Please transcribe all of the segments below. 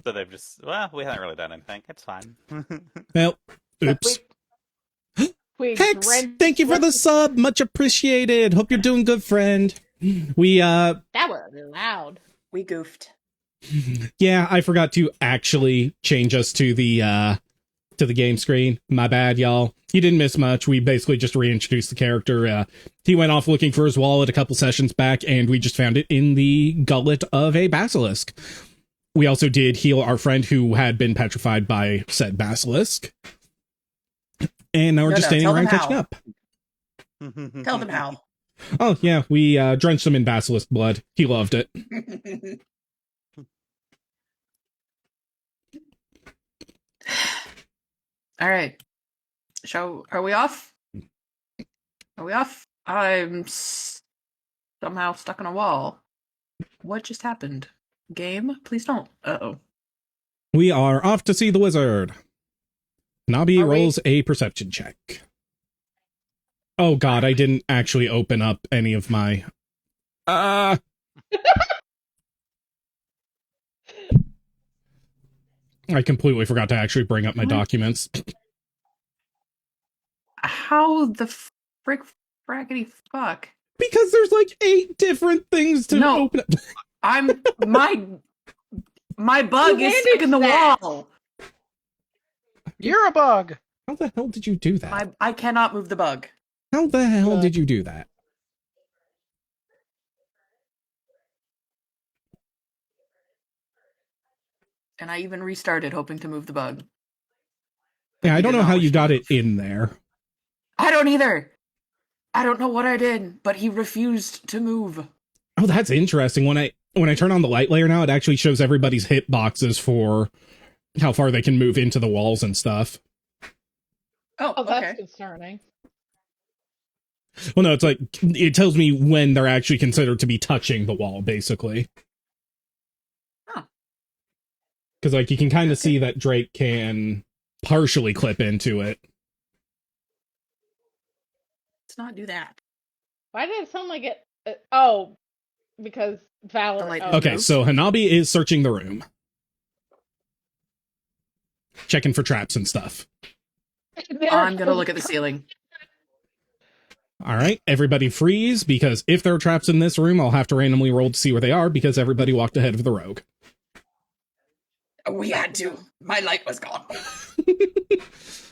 So they've just, well, we haven't really done anything. It's fine. Well, oops. We Hex, thank you for the sub. Much appreciated. Hope you're doing good, friend. That was loud. We goofed. Yeah, I forgot to actually change us to the game screen. My bad, y'all. You didn't miss much. We basically just reintroduced the character. He went off looking for his wallet a couple sessions back, and we just found it in the gullet of a basilisk. We also did heal our friend who had been petrified by said basilisk. And now we're just standing around catching up. Tell them how. Oh, yeah, we drenched him in basilisk blood. He loved it. All right. Are we off? Are we off? I'm somehow stuck on a wall. What just happened? Game? Please don't. Uh-oh. We are off to see the wizard. Nobby rolls a perception check. Oh god, I didn't actually open up any of my... I completely forgot to actually bring up my documents. How the fraggity fuck? Because there's like 8 different things to open up. My bug is stuck in the wall. You're a bug. How the hell did you do that? I cannot move the bug. How the hell did you do that? And I even restarted hoping to move the bug. Yeah, I don't know how you got it in there. I don't either. I don't know what I did, but he refused to move. Oh, that's interesting. When I turn on the light layer now, it actually shows everybody's hit boxes for how far they can move into the walls and stuff. Oh, that's concerning. Well, no, it's like, it tells me when they're actually considered to be touching the wall, basically. Huh. Because, like, you can kind of see that Drake can partially clip into it. Let's not do that. Why did it sound like it? Because Valor. Okay, so Hanabi is searching the room. Checking for traps and stuff. I'm gonna look at the ceiling. Alright, everybody freeze, because if there are traps in this room, I'll have to randomly roll to see where they are, because everybody walked ahead of the rogue. We had to. My light was gone.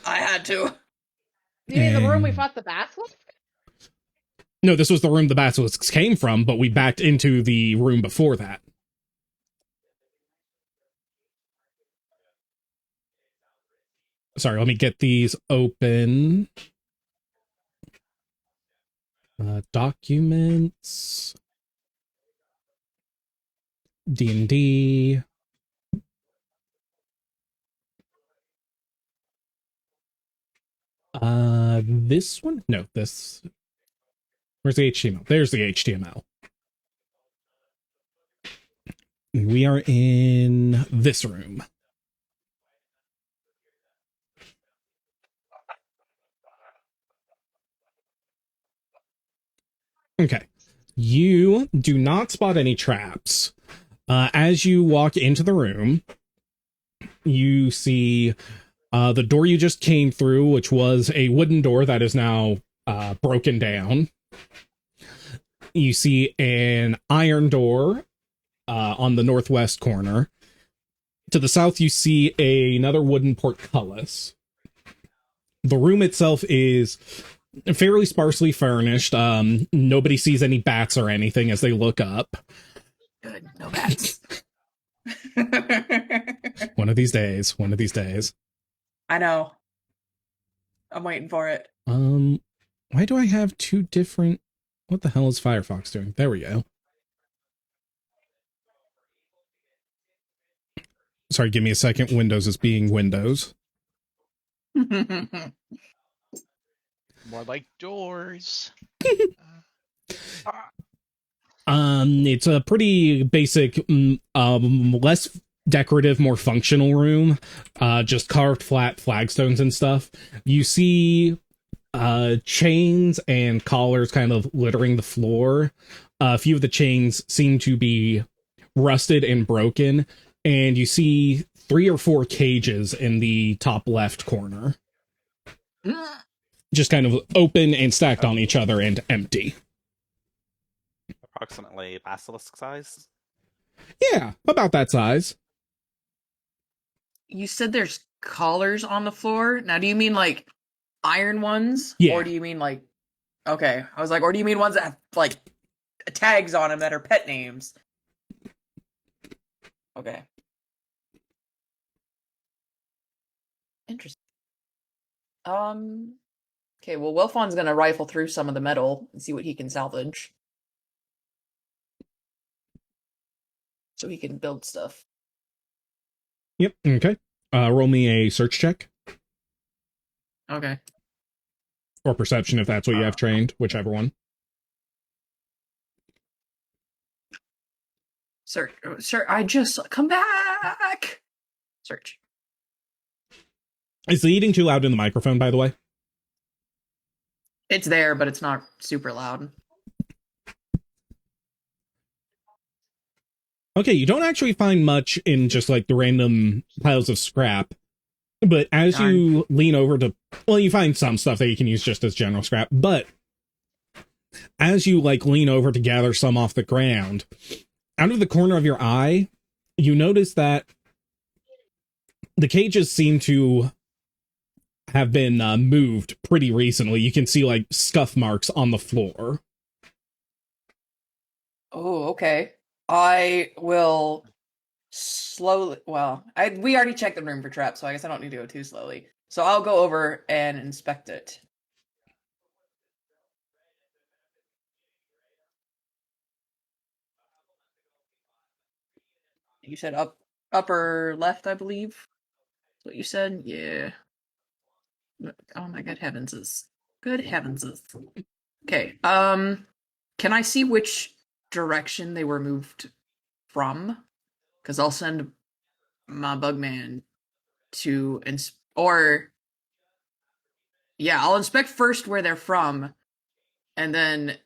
I had to. You mean the room we fought the basilisk? No, this was the room the basilisks came from, but we backed into the room before that. Sorry, let me get these open. Documents. D&D. This one? No, this... Where's the HTML? There's the HTML. We are in this room. Okay. You do not spot any traps. As you walk into the room, you see the door you just came through, which was a wooden door that is now broken down. You see an iron door on the northwest corner. To the south, you see another wooden portcullis. The room itself is fairly sparsely furnished. Nobody sees any bats or anything as they look up. Good, no bats. One of these days. One of these days. I know. I'm waiting for it. Why do I have 2 different... What the hell is Firefox doing? There we go. Sorry, give me a second. Windows is being Windows. More like doors. It's a pretty basic, less decorative, more functional room. Just carved flat flagstones and stuff. You see chains and collars kind of littering the floor. A few of the chains seem to be rusted and broken. and you see 3 or 4 cages in the top left corner. Just kind of open and stacked on each other and empty. Approximately basilisk size. Yeah, about that size. You said there's collars on the floor. Now, do you mean like iron ones? Yeah. Or do you mean like, okay, I was like, or do you mean ones that have like tags on them that are pet names? Okay. Interesting. Okay, well, Wilfon's gonna rifle through some of the metal and see what he can salvage. So he can build stuff. Yep, okay. Roll me a search check. Okay. Or perception if that's what you have trained, whichever one. Search. I just come back. Search. Is the eating too loud in the microphone, by the way? It's there, but it's not super loud. Okay, you don't actually find much in just like the random piles of scrap. But as you lean over to, well, you find some stuff that you can use just as general scrap. But as you like lean over to gather some off the ground, out of the corner of your eye, you notice that the cages seem to have been moved pretty recently. You can see like scuff marks on the floor. Oh, okay. I will slowly. Well, we already checked the room for traps, so I guess I don't need to go too slowly. So I'll go over and inspect it. You said upper left, I believe. That's what you said? Yeah. Oh my good heavenses. Good heavenses. Okay. Can I see which direction they were moved from? Because I'll send my bugman to I'll inspect first where they're from, and then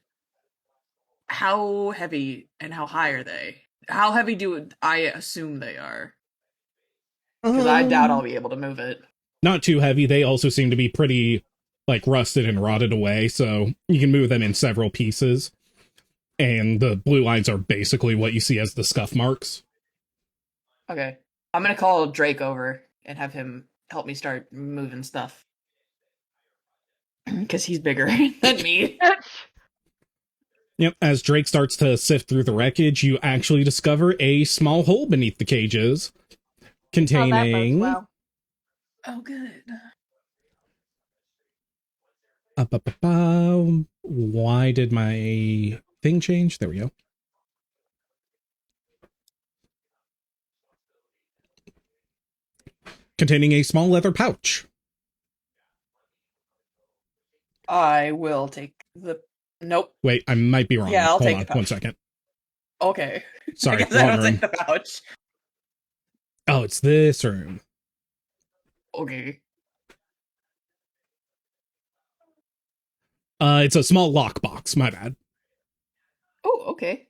how heavy and how high are they? How heavy do I assume they are? Because I doubt I'll be able to move it. Not too heavy. They also seem to be pretty like rusted and rotted away, so you can move them in several pieces. And the blue lines are basically what you see as the scuff marks. Okay. I'm gonna call Drake over and have him help me start moving stuff. Because he's bigger than me. Yep, as Drake starts to sift through the wreckage, you actually discover a small hole beneath the cages containing... well. Oh, good. Why did my thing change? There we go. Containing a small leather pouch. I will take the... Nope. Wait, I might be wrong. Yeah, I'll Hold take on, the pouch. 1 second. Okay. Sorry, I guess I wrong don't room. take the pouch. Oh, it's this room. Okay. It's a small lockbox, my bad. Oh, okay.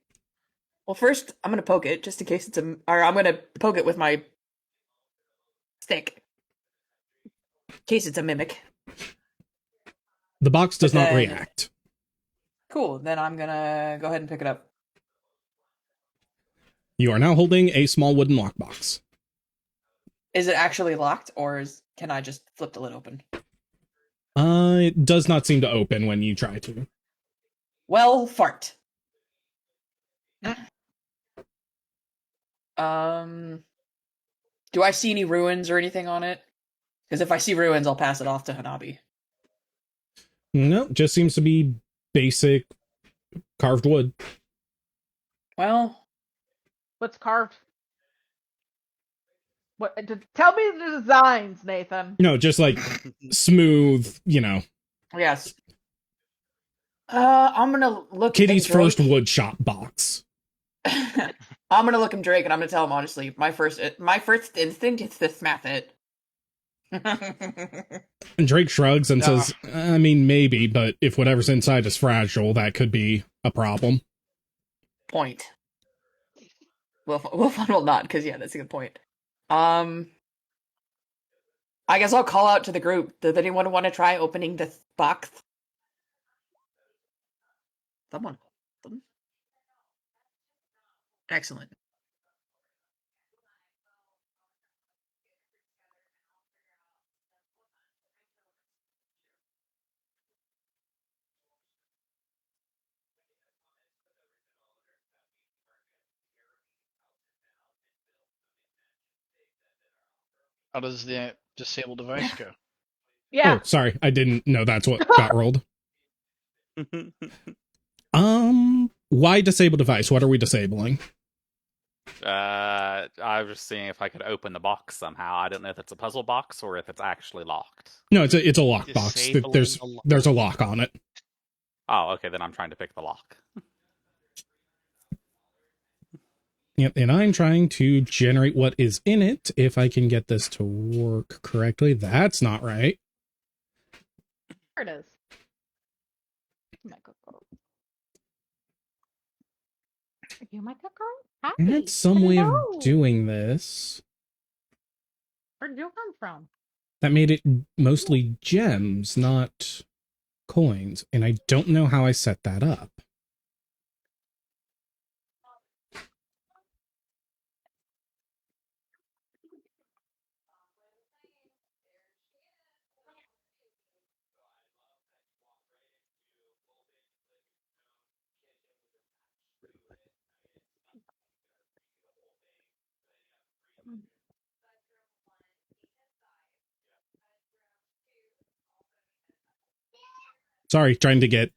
Well, first, I'm gonna poke it, just in case or I'm gonna poke it with my stick. In case it's a mimic. The box does not then- react. Cool, then I'm gonna go ahead and pick it up. You are now holding a small wooden lockbox. Is it actually locked, or can I just flip the lid open? It does not seem to open when you try to. Well, fart. Do I see any ruins or anything on it? Because if I see ruins, I'll pass it off to Hanabi. No, just seems to be basic carved wood. Well, What's carved? What? Tell me the designs, Nathan. No, just like smooth, yes. I'm gonna look. Kitty's at Drake. first wood shop box. I'm gonna look him Drake, and I'm gonna tell him honestly. My first instinct is to smash it. And Drake shrugs and says, I mean, maybe, but if whatever's inside is fragile, that could be a problem. Point. Wolfon will not, because yeah, that's a good point. I guess I'll call out to the group. Does anyone want to try opening the box? Someone. Excellent. How does the disable device go? Yeah. Oh, sorry, I didn't know that's what got rolled. Why disable device? What are we disabling? I was just seeing if I could open the box somehow. I don't know if it's a puzzle box or if it's actually locked. No, it's a lockbox. Disabling There's the lock. there's a lock on it. Oh, okay, then I'm trying to pick the lock. Yep, and I'm trying to generate what is in it. If I can get this to work correctly, that's not right. There it is. Microphone. Are you my girl? Hi. That's some way of Hello. doing this. Where'd you come from? That made it mostly gems, not coins, and I don't know how I set that up. Sorry, trying to get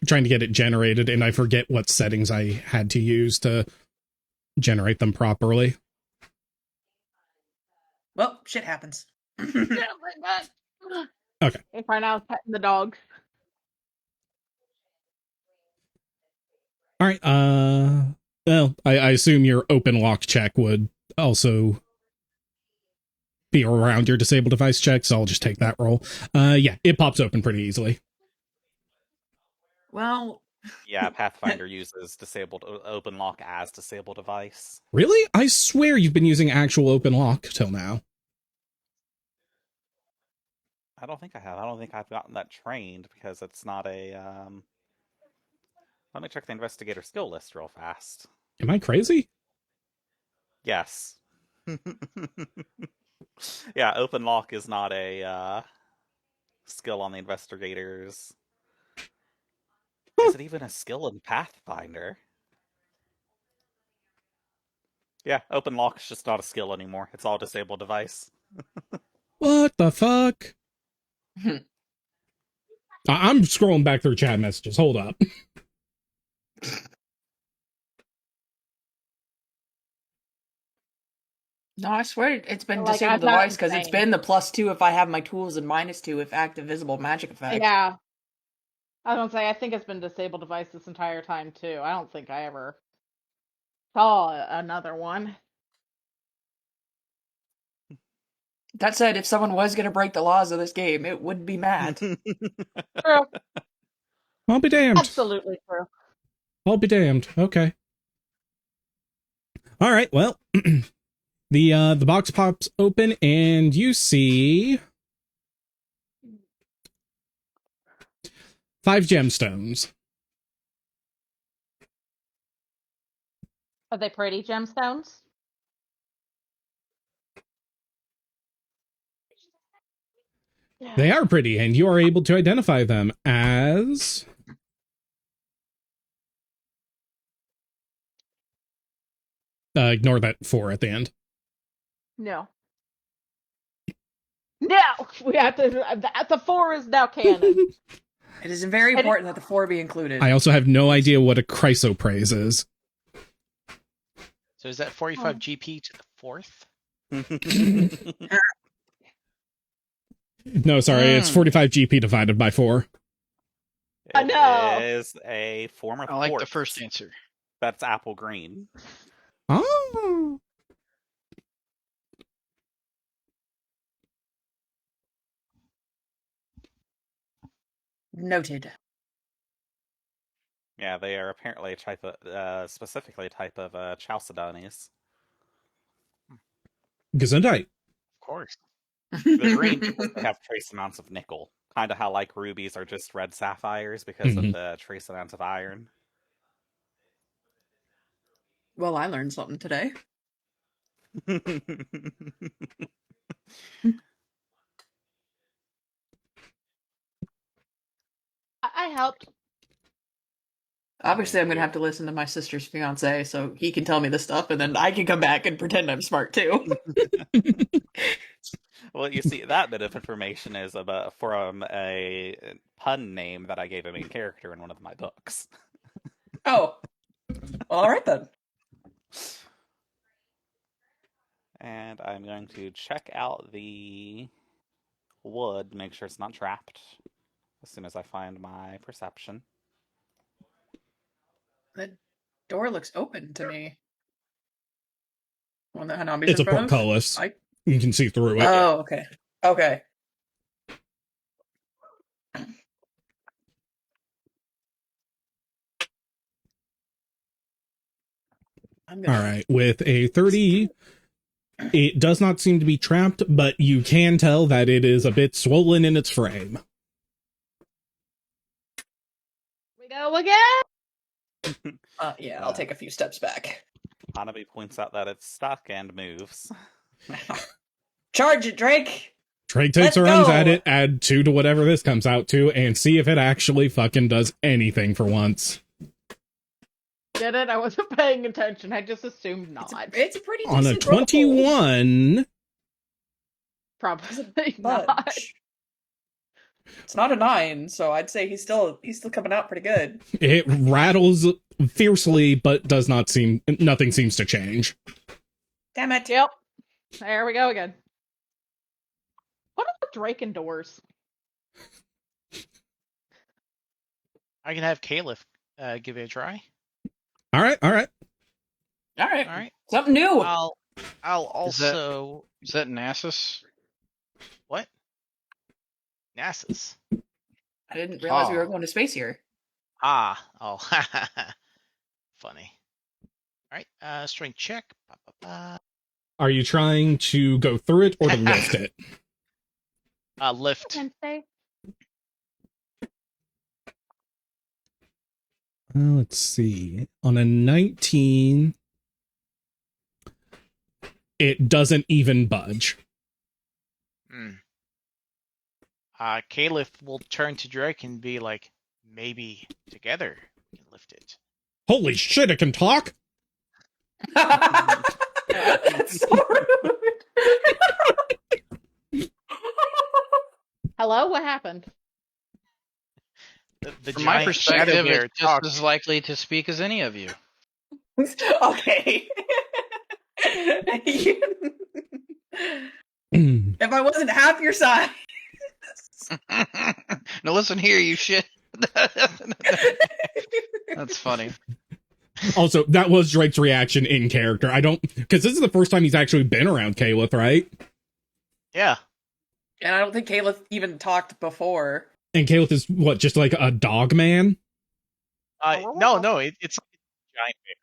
it generated, and I forget what settings I had to use to generate them properly. Well, shit happens. Yeah, like that. Okay. If I now petting the dog. All right. Well, I assume your open lock check would also be around your disable device check, so I'll just take that roll. Yeah, it pops open pretty easily. Well, Yeah, Pathfinder uses disabled open lock as disable device. Really? I swear you've been using actual open lock till now. I don't think I have. I don't think I've gotten that trained because it's not a. Let me check the investigator skill list real fast. Am I crazy? Yes. Yeah, open lock is not a skill on the investigators. Is it even a skill in Pathfinder? Yeah, open lock is just not a skill anymore. It's all disable device. What the fuck? I'm scrolling back through chat messages. Hold up. no, I swear it's been Like, disabled I'm not device because it's insane. been the +2 if I have my tools and -2 if active visible magic effect. Yeah. I was gonna say, I think it's been disabled device this entire time too. I don't think I ever saw another one. That said, if someone was going to break the laws of this game, it would be mad. True. I'll be damned. Absolutely true. I'll be damned. Okay. All right. Well, the box pops open and you see 5 gemstones. Are they pretty gemstones? They are pretty, and you are able to identify them as ignore that 4 at the end. No. No! We have to. The 4 is now canon. It is very important that the 4 be included. I also have no idea what a chrysoprase is. So is that 45 GP to the 4th? No, sorry, it's 45 GP divided by 4. I know. It is a form of I like the quartz. first answer. That's apple green. Oh. Noted. Yeah, they are apparently a type of, specifically a type of Chalcedonis. Gesundheit. Of course. The green do also have trace amounts of nickel, kind of how like rubies are just red sapphires because of Mhm. the trace amounts of iron. Well, I learned something today. I helped. Obviously, I'm Thank gonna you. have to listen to my sister's fiance so he can tell me this stuff, and then I can come back and pretend I'm smart too. Well, you see, that bit of information is about from a pun name that I gave a main character in one of my books. Oh, well, all right then. And I'm going to check out the wood, make sure it's not trapped, as soon as I find my perception. The door looks open to me. One that Hanabi's It's in a front of. portcullis. You can see through it. Oh, okay. Okay. I'm All gonna. right. With a 30, it does not seem to be trapped, but you can tell that it is a bit swollen in its frame. We go again. Yeah, I'll take a few steps back. Hanabi points out that it's stuck and moves. Charge it, Drake! Drake takes Let's a runs go! at it, add 2 to whatever this comes out to, and see if it actually fucking does anything for once. Did it? I wasn't paying attention. I just assumed not. It's a pretty On a decent roll. 21, Probably not. Budge. It's not a 9, so I'd say he's still coming out pretty good. it rattles fiercely, but does not seem, nothing seems to change. Damn it! Yep. There we go again. What about Drake and doors? I can have Caliph give it a try. All right. All right, All right. something new. I'll Is that- also Is that Nasus? what? NASA's. I didn't realize we were Oh. going to space here. Ah. Oh. Funny. All right. Strength check. Ba, ba, ba. Are you trying to go through it or to lift it? Lift. Wednesday. Let's see. On a 19, it doesn't even budge. Hmm. Caliph will turn to Drake and be like, maybe together we can lift it. Holy shit, it can talk? That's so rude. Hello? What happened? The From my giant shadow perspective, bear it's just talks. as likely to speak as any of you. Okay. If I wasn't half your size. Now listen here, you shit. That's funny. Also, that was Drake's reaction in character. I don't, because this is the first time he's actually been around Caliph, right? Yeah. And I don't think Caliph even talked before. And Caliph is what, just like a dog man? No, it's like a giant bear.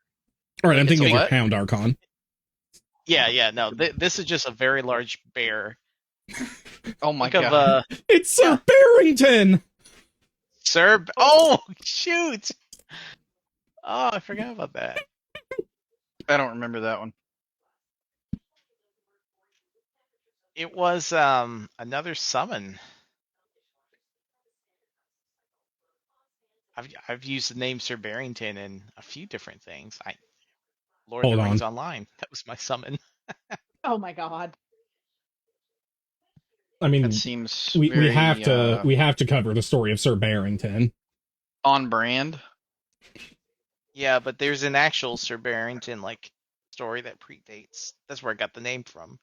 All right, I'm It's thinking a of your what? Hound Archon. Yeah, no. This is just a very large bear. Oh my Think god. of It's Sir Barrington! Sir. Oh shoot! Oh, I forgot about that. I don't remember that one. It was another summon. I've used the name Sir Barrington in a few different things. Lord of Hold the Rings on. Online. That was my summon. Oh my god. I mean, That seems we very, have to cover the story of Sir Barrington. on brand. Yeah, but there's an actual Sir Barrington like story that predates. That's where I got the name from.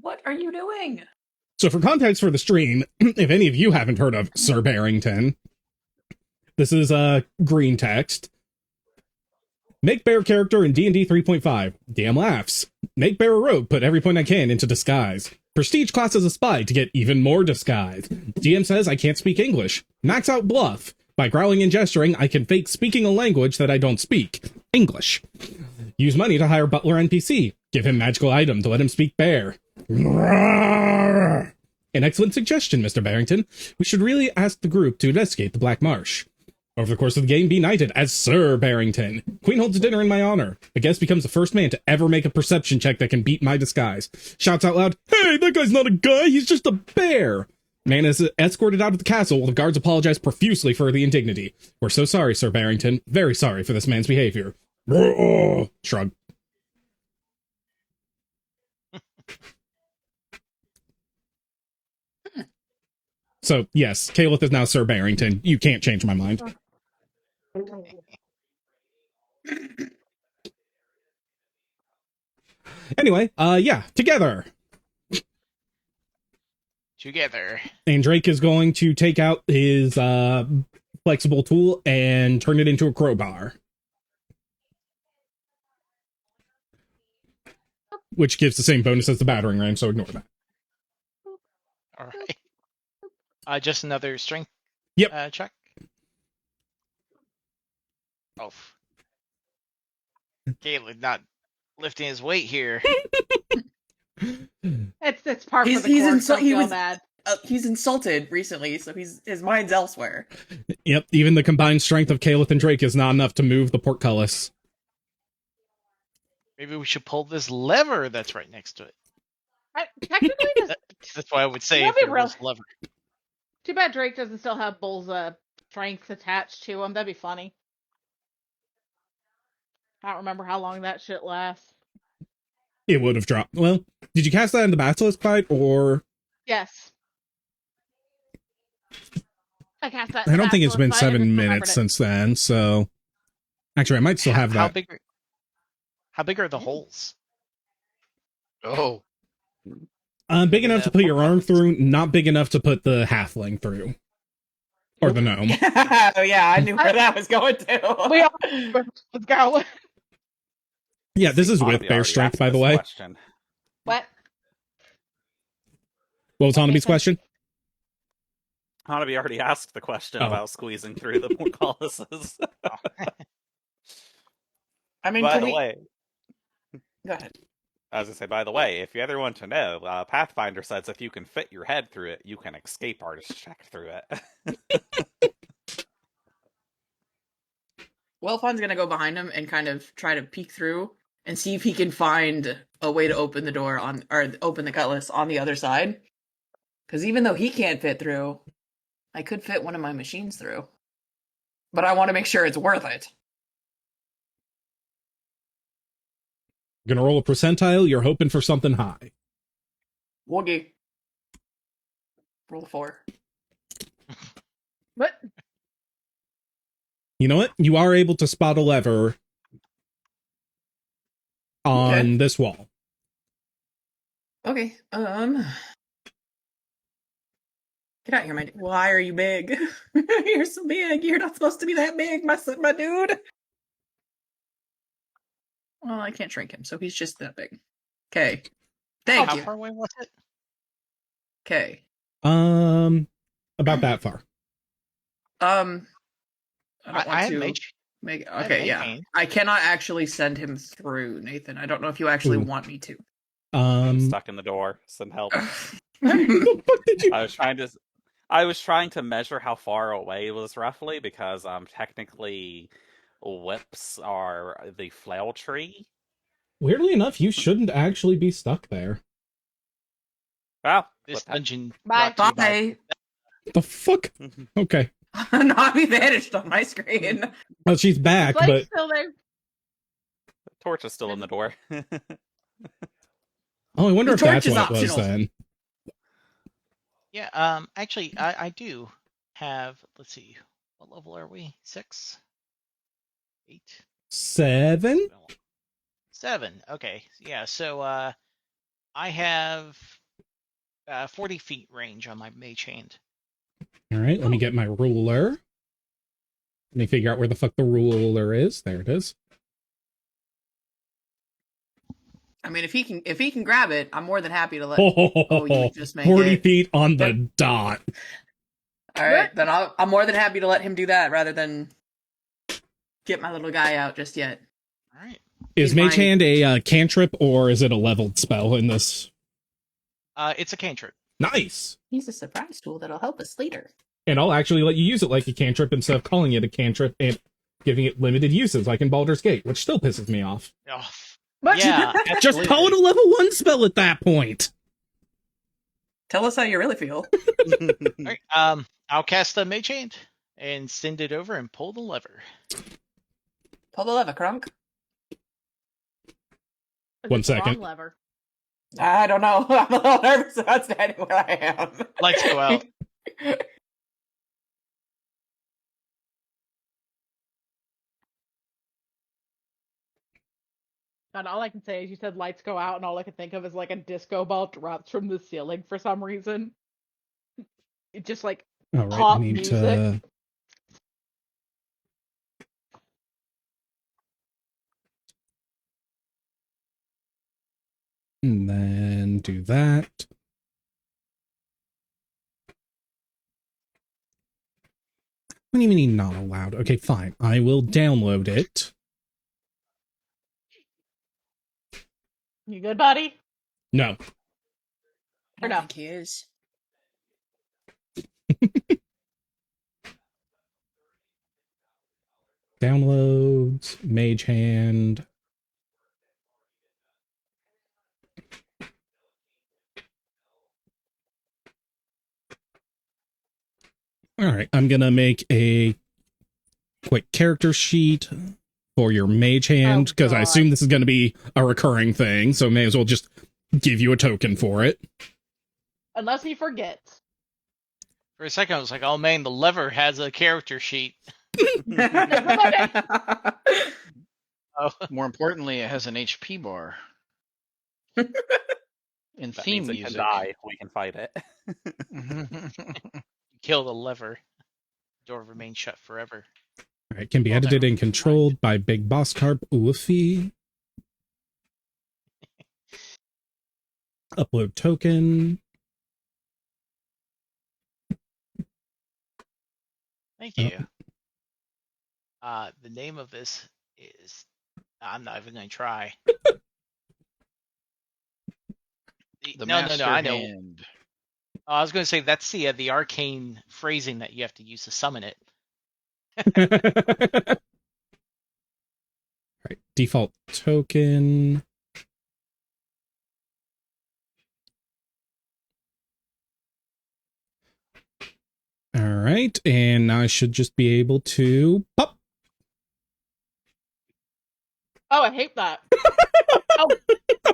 What are you doing? So for context for the stream, if any of you haven't heard of Sir Barrington, this is green text. Make bear character in D&D 3.5. DM laughs. Make bear a rogue, put every point I can into disguise. Prestige class as a spy to get even more disguise. DM says I can't speak English. Max out bluff. By growling and gesturing, I can fake speaking a language that I don't speak. English. Use money to hire butler NPC. Give him magical item to let him speak bear. An excellent suggestion, Mr. Barrington. We should really ask the group to investigate the Black Marsh. Over the course of the game, be knighted as Sir Barrington. Queen holds dinner in my honor. A guest becomes the first man to ever make a perception check that can beat my disguise. Shouts out loud, "Hey, that guy's not a guy, he's just a bear!" Man is escorted out of the castle while the guards apologize profusely for the indignity. We're so sorry, Sir Barrington. Very sorry for this man's behavior. Shrug. So, yes, Caliph is now Sir Barrington. You can't change my mind. Anyway, yeah, together. Together. And Drake is going to take out his flexible tool and turn it into a crowbar. Which gives the same bonus as the battering ram, so ignore that. All right. Just another strength. Yep. Check. Oh. Caleb not lifting his weight here. It's par for the course. Don't feel bad. He's insulted recently, so his mind's elsewhere. Yep, even the combined strength of Caliph and Drake is not enough to move the portcullis. Maybe we should pull this lever that's right next to it. Technically, That's why I would say That'd if be there real- was lever. too bad Drake doesn't still have Bull's strength attached to him. That'd be funny. I don't remember how long that shit lasts. It would have dropped. Well, did you cast that in the Basilisk fight, or... Yes. I cast that. I don't think it's been 7 minutes since then, so... Actually, I might still have that. How big are the holes? Oh. Big enough to put your arm through, not big enough to put the halfling through. Or the gnome. Oh yeah, I knew where that was going to. We all let's go. Yeah, this is with Hanabi bear already strength, asked by the this way. question. What? What was Hanabi's question? Hanabi already asked the question Oh. about squeezing through the portcullises. I mean, By can the we... way, Go ahead. I was gonna say, by the way, if you ever want to know, Pathfinder says if you can fit your head through it, you can escape artist check through it. Wellfon's gonna go behind him and kind of try to peek through and see if he can find a way to open the door or open the cutlass on the other side. Because even though he can't fit through, I could fit one of my machines through. But I want to make sure it's worth it. You're gonna roll a percentile, you're hoping for something high. Woogie. Roll 4. What? You know what? You are able to spot a lever on Okay. this wall. Okay. Get out here, why are you big? You're so big. You're not supposed to be that big, my dude. Well, I can't shrink him, so he's just that big. Okay. Thank How you. far away was it? Okay. About that far. I don't want I had to mage. make. I had Okay, mage yeah. hand. I cannot actually send him through, Nathan. I don't know if you actually Ooh. want me to. I'm stuck in the door. Send help. The fuck did you? I was trying to measure how far away it was roughly because technically whips are the flail tree. Weirdly enough, you shouldn't actually be stuck there. Well, This dungeon. Bye. brought to you by- Bye. The fuck? Okay. Nami vanished on my screen. Well, she's back, Like but still there. Torch is still in the door. oh, I wonder The if that's torch is what it was optional. then. Yeah. Actually, I do have. Let's see. What level are we? 6, 8, 7? 7. Okay. Yeah. So I have 40 feet range on my mage hand. All right, let me get my ruler. Let me figure out where the fuck the ruler is. There it is. I mean, if he can grab it, I'm more than happy to let. Oh, you just make 40 it. feet on the dot. All right, then I'm more than happy to let him do that rather than get my little guy out just yet. All right. Is He's Mage my- Hand a cantrip or is it a leveled spell in this? It's a cantrip. Nice. He's a surprise tool that'll help us later. And I'll actually let you use it like a cantrip instead of calling it a cantrip and giving it limited uses like in Baldur's Gate, which still pisses me off. Oh, But yeah. Just call it a level 1 spell at that point. Tell us how you really feel. All right. I'll cast the Mage Hand and send it over and pull the lever. Pull the lever, Crunk. One It's the second. wrong lever. I don't know. I'm a little nervous about standing where I am. Lights go out. God, all I can say is you said lights go out, and all I can think of is like a disco ball drops from the ceiling for some reason. It just like All right, pop I need music. to. And then do that. What do you mean not allowed? Okay, fine. I will download it. You good, buddy? No. I Or don't no? think he is. Downloads, Mage Hand. All right, I'm going to make a quick character sheet for your Mage Hand because I God. assume this is going to be a recurring thing, so may as well just give you a token for it. Unless he forgets. For a second, I was like, oh man, the lever has a character sheet. Oh, More importantly, it has an HP bar. And That theme means it can music. die. We can fight it. kill the lever. Door remains shut forever. All right, can be Well, edited never and controlled by Big Boss Carp Uofi. Upload token. Thank Oh. you. The name of this is. I'm not even going to try. The no, Master I know. Hand. I was going to say that's the arcane phrasing that you have to use to summon it. All right, default token. All right, and I should just be able to pop. Oh, I hate that. oh,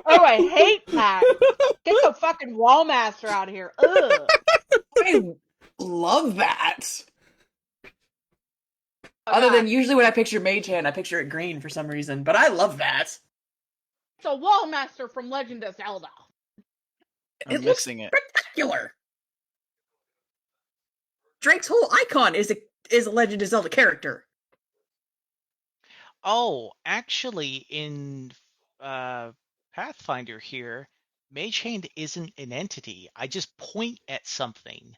I hate that. Get the fucking Wallmaster out of here. Ugh. I love that. Oh, Other God. than usually when I picture Mage Hand, I picture it green for some reason. But I love that. It's a Wallmaster from Legend of Zelda. I'm It looks missing it. spectacular. Drake's whole icon is a Legend of Zelda character. Oh, actually, in Pathfinder here, Mage Hand isn't an entity. I just point at something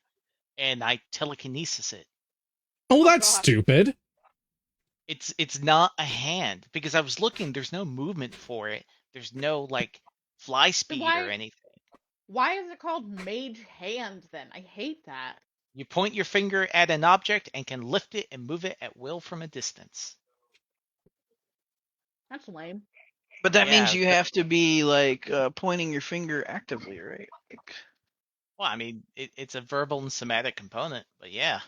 and I telekinesis it. Oh, that's God. stupid. It's not a hand because I was looking. There's no movement for it. There's no like fly speed why- or anything. Why is it called Mage Hand then? I hate that. You point your finger at an object and can lift it and move it at will from a distance. That's lame. But that means Yeah, you have to be like pointing your finger actively, right? Like, Well, I mean, it's a verbal and somatic component, but yeah.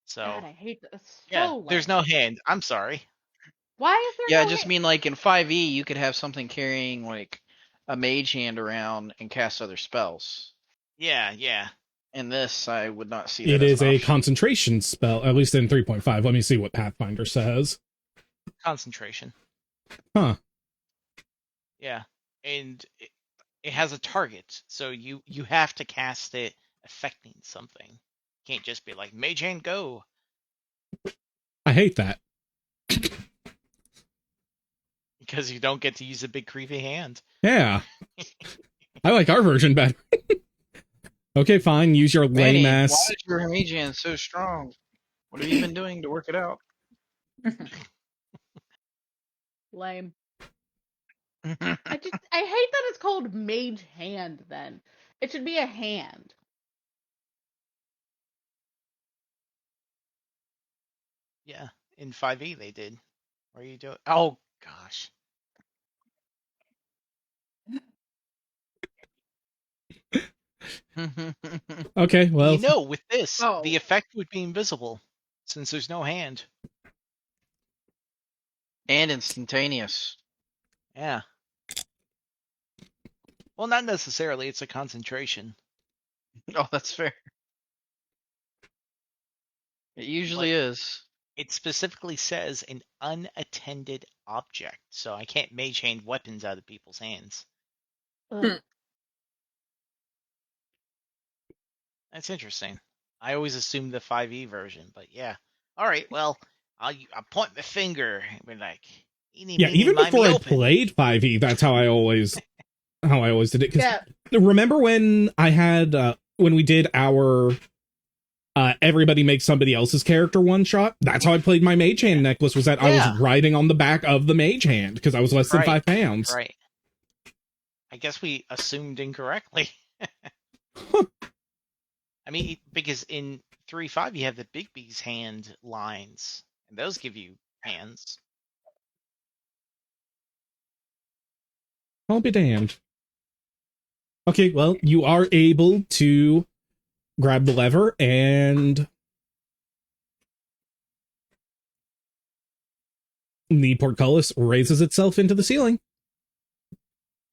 So God, I hate this. So yeah, lame. there's no hand. I'm sorry. Why is there yeah, I no just hand? mean like in 5e, you could have something carrying like a mage hand around and cast other spells. Yeah. In this, I would not see that It as is an a option. concentration spell, at least in 3.5. Let me see what Pathfinder says. Concentration. Huh. Yeah, and it has a target, so you have to cast it affecting something. Can't just be like Mage Hand go. I hate that. because you don't get to use a big creepy hand. Yeah. I like our version better. Okay, fine. Use your lame Manny, why ass. is your mage hand so strong? What have you been doing to work it out? Lame. I hate that it's called mage hand then. It should be a hand. Yeah, in 5e they did. What are you doing? Oh gosh. Okay, well, You know, with this, Oh. the effect would be invisible since there's no hand. And instantaneous. Yeah. Well, not necessarily. It's a concentration. Oh, that's fair. It usually is. It specifically says an unattended object, so I can't mage hand weapons out of people's hands. Ugh. That's interesting. I always assumed the 5e version, but yeah. All right, well, I'll point my finger and be like, "Eeny, yeah, meeny, even before miny, I open." played 5e, that's how I always did it. 'Cause Yeah. remember when I had when we did our everybody makes somebody else's character one shot? That's how I played my mage hand necklace, was that I Yeah. was riding on the back of the mage hand because I was less than Right, 5 pounds. Right. I guess we assumed incorrectly. I mean, because in 3.5 you have the Bigby's hand lines, and those give you hands. I'll be damned. Okay, well, you are able to grab the lever and the portcullis raises itself into the ceiling.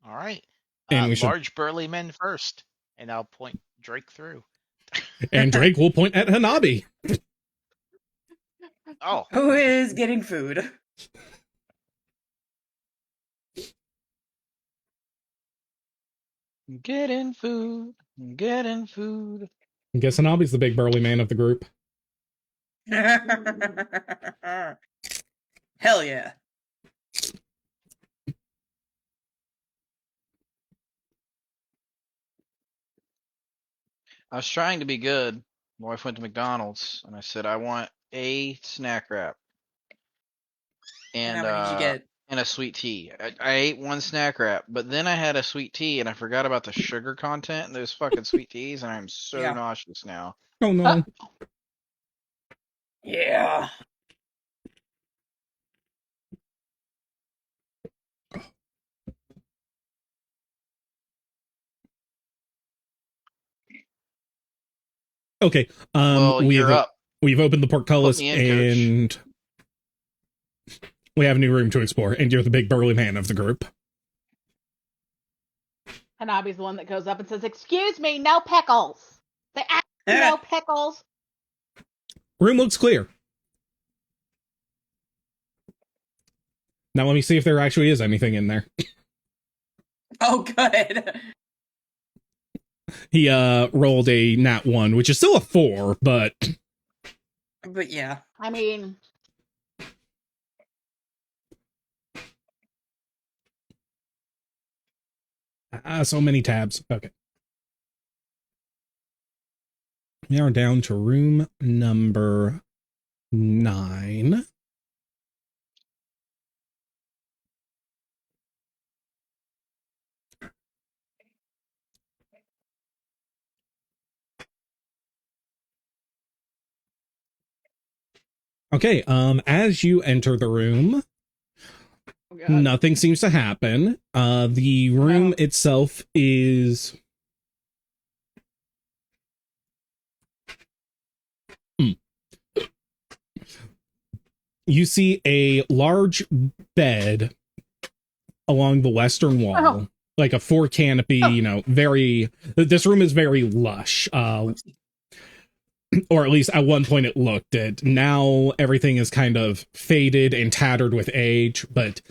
All right. And we should- Large burly men first, and I'll point Drake through. And Drake will point at Hanabi. Oh, Who is getting food? Getting food. Getting food. I guess Hanabi's the big burly man of the group. Hell yeah. I was trying to be good. My wife went to McDonald's and I said, I want a snack wrap. And how many did you get? and a sweet tea. I ate one snack wrap, but then I had a sweet tea and I forgot about the sugar content in those fucking sweet teas, and I'm so Yeah. nauseous now. Oh no. Yeah. Okay. Well, you're up. We've opened the portcullis Put me in, and we have a new room to explore, and you're the big burly man of the group. Hanabi's the one that goes up and says, "Excuse me, no pickles." They ask no pickles. Room looks clear. Now let me see if there actually is anything in there. Oh, good. He rolled a nat 1, which is still a 4, but But yeah. I mean, so many tabs. Okay. We are down to room number 9. Okay, as you enter the room, oh God. nothing seems to happen. The room itself is you see a large bed along the western wall, Oh. like a 4 canopy, very, this room is very lush. Or at least at one point it looked it. Now everything is kind of faded and tattered with age, but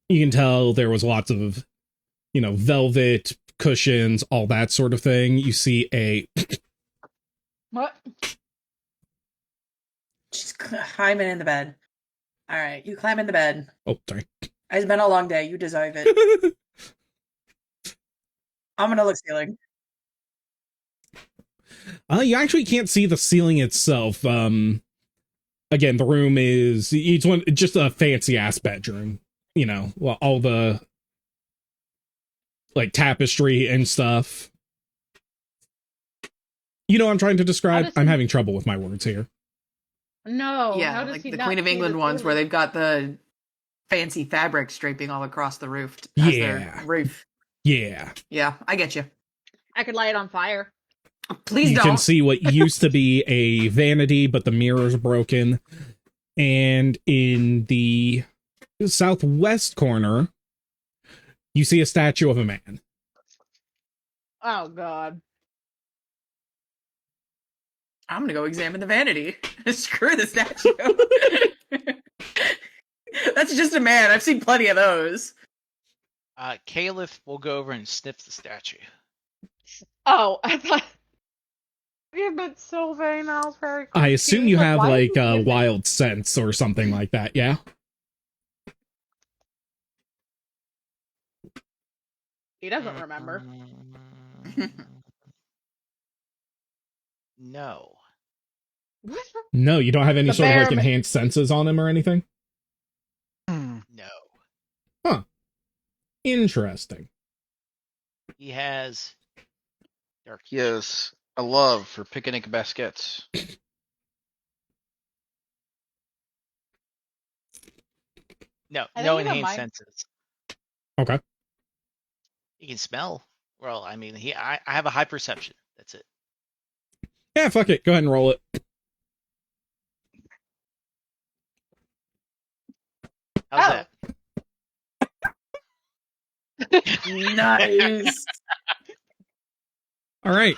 you can tell there was lots of, velvet, cushions, all that sort of thing. You see a What? Just climbing in the bed. All right, you climb in the bed. oh, sorry. It's been a long day. You deserve it. I'm gonna look ceiling. You actually can't see the ceiling itself. Again, the room is each one just a fancy ass bedroom. You know, well, all the like tapestry and stuff. You know what I'm trying to describe? I'm having trouble with my words here. No. How Yeah, does like he the not Queen of see England the ones where ceiling? they've got the fancy fabric draping all across the roof as Yeah. their roof. Yeah. Yeah, I get you. I could light it on fire. Please You don't. can see what used to be a vanity, but the mirror's broken. And in the southwest corner, you see a statue of a man. Oh God. I'm gonna go examine the vanity. Screw the statue. That's just a man. I've seen plenty of those. Caliph will go over and sniff the statue. Oh, I thought you meant Sylvain. I was very I confused. assume you have why is like he a sniffing? wild sense or something like that, yeah? He doesn't remember. No. What? No, you don't have any The sort of like bear ma- enhanced senses on him or anything? No. Huh. Interesting. He has dark. He has a love for picnic baskets. No, I no think even enhanced my- senses. Okay. He can smell. Well, I mean, I have a high perception. That's it. Yeah, fuck it. Go ahead and roll it. How's Nice. All right.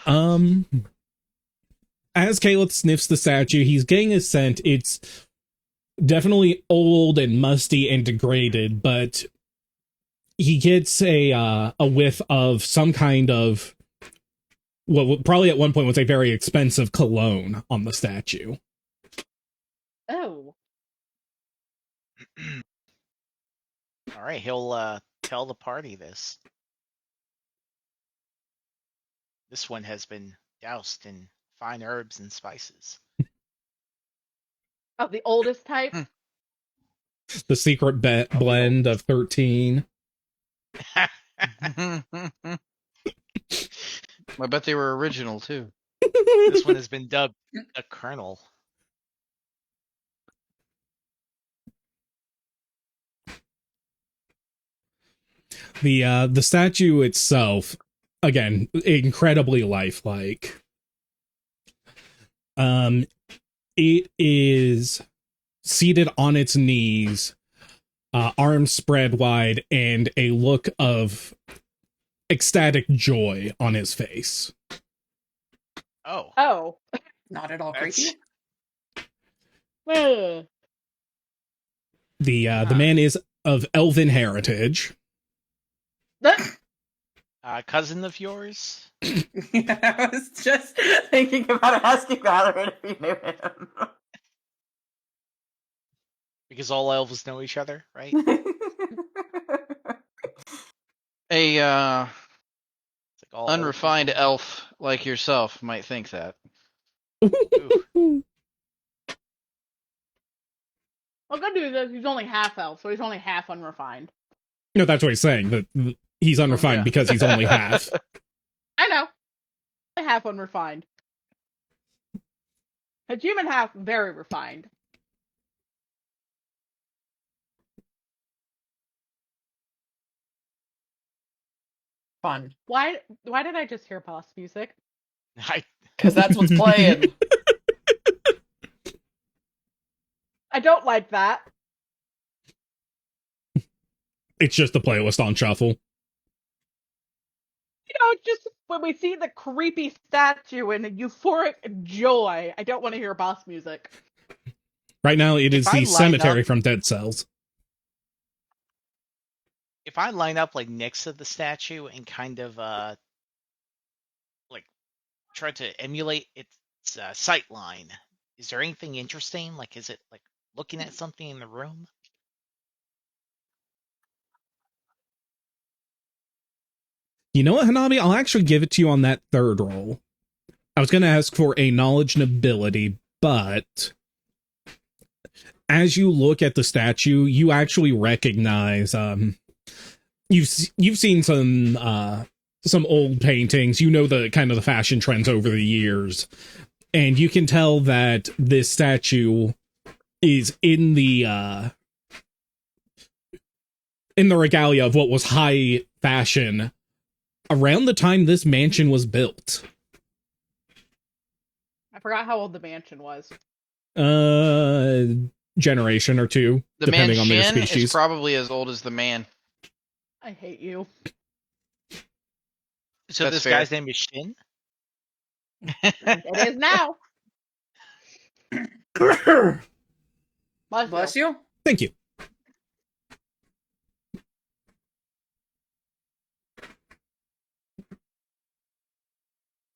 As Caleb sniffs the statue, he's getting a scent. It's definitely old and musty and degraded, but he gets a whiff of some kind of what probably at one point was a very expensive cologne on the statue. Oh. that? All right, he'll tell the party this. This one has been doused in fine herbs and spices. Oh, the oldest type. The secret blend of 13. I bet they were original too. This one has been dubbed a kernel. The statue itself, again, incredibly lifelike. It is seated on its knees, arms spread wide, and a look of ecstatic joy on his face. Oh, Oh. Not at all That's- creepy. Ugh. The man is of elven heritage. cousin of yours? I was just thinking about asking Valorant if you knew him. Because all elves know each other, right? A It's like all unrefined elf like yourself might think that. Ooh. Well, good news is he's only half elf, so he's only half unrefined. No, that's what he's saying. That he's unrefined Yeah. because he's only half. I know. Half unrefined. A human half very refined. Fun. Why did I just hear boss music? Because that's what's playing. I don't like that. It's just the playlist on shuffle. You know, just when we see the creepy statue in a euphoric joy, I don't want to hear boss music. Right now, it is If I the line cemetery up- from Dead Cells. If I line up like next to the statue and kind of like try to emulate its sight line, is there anything interesting? Like, is it like looking at something in the room? You know what, Hanabi? I'll actually give it to you on that third roll. I was going to ask for a knowledge and ability, but as you look at the statue, you actually recognize you've seen some old paintings. You know the kind of the fashion trends over the years, and you can tell that this statue is in the regalia of what was high fashion around the time this mansion was built. I forgot how old the mansion was. Generation or two, The depending on their mansion species. is probably as old as the man. I hate you. So That's this fair. guy's name is Shin? It is now. Bless you. Thank you.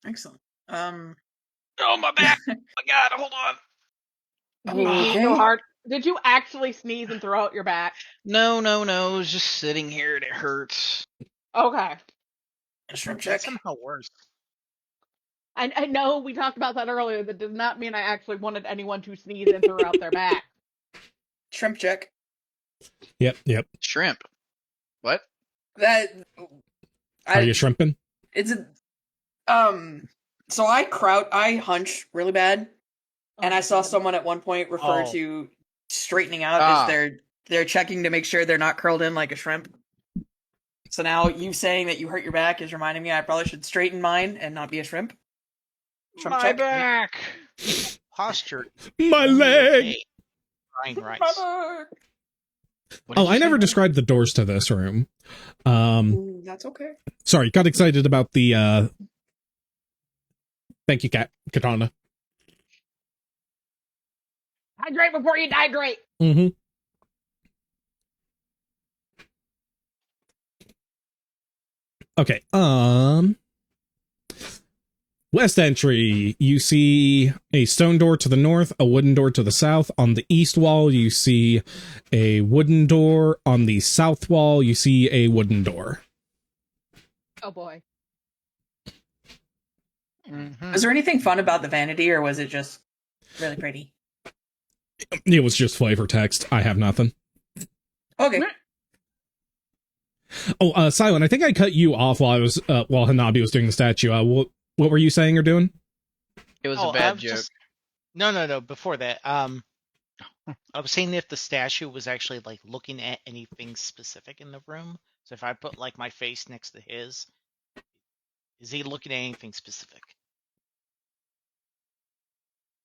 Excellent. Oh, my back! Oh my God, hold on. You sneezed Okay. so hard. Did you actually sneeze and throw out your back? No. I was just sitting here and it hurts. Okay. Shrimp check. That's somehow worse. I know we talked about that earlier. That does not mean I actually wanted anyone to sneeze and throw out their back. Shrimp check. Yep. Shrimp. What? That. Are you shrimping? It's a. So I hunch really bad, and I saw someone at one point refer Oh. to straightening out Ah. as they're checking to make sure they're not curled in like a shrimp. So now you saying that you hurt your back is reminding me I probably should straighten mine and not be a shrimp. Shrimp My check. back. Posture. My leg! Okay. Brian My Rice. back. What did Oh, you I say, never Brian? described the doors to this room. Ooh, that's okay. Sorry, got excited about the thank you, Katana. Hydrate before you dehydrate. Mm-hmm. Okay, west entry, you see a stone door to the north, a wooden door to the south. On the east wall, you see a wooden door. On the south wall, you see a wooden door. Oh boy. Mhm. Was there anything fun about the vanity, or was it just really pretty? It was just flavor text. I have nothing. Okay. Oh, Silent, I think I cut you off while Hanabi was doing the statue. What were you saying or doing? It was Oh, a I bad was joke. just- No. Before that, I was saying if the statue was actually like looking at anything specific in the room. So if I put like my face next to his, is he looking at anything specific?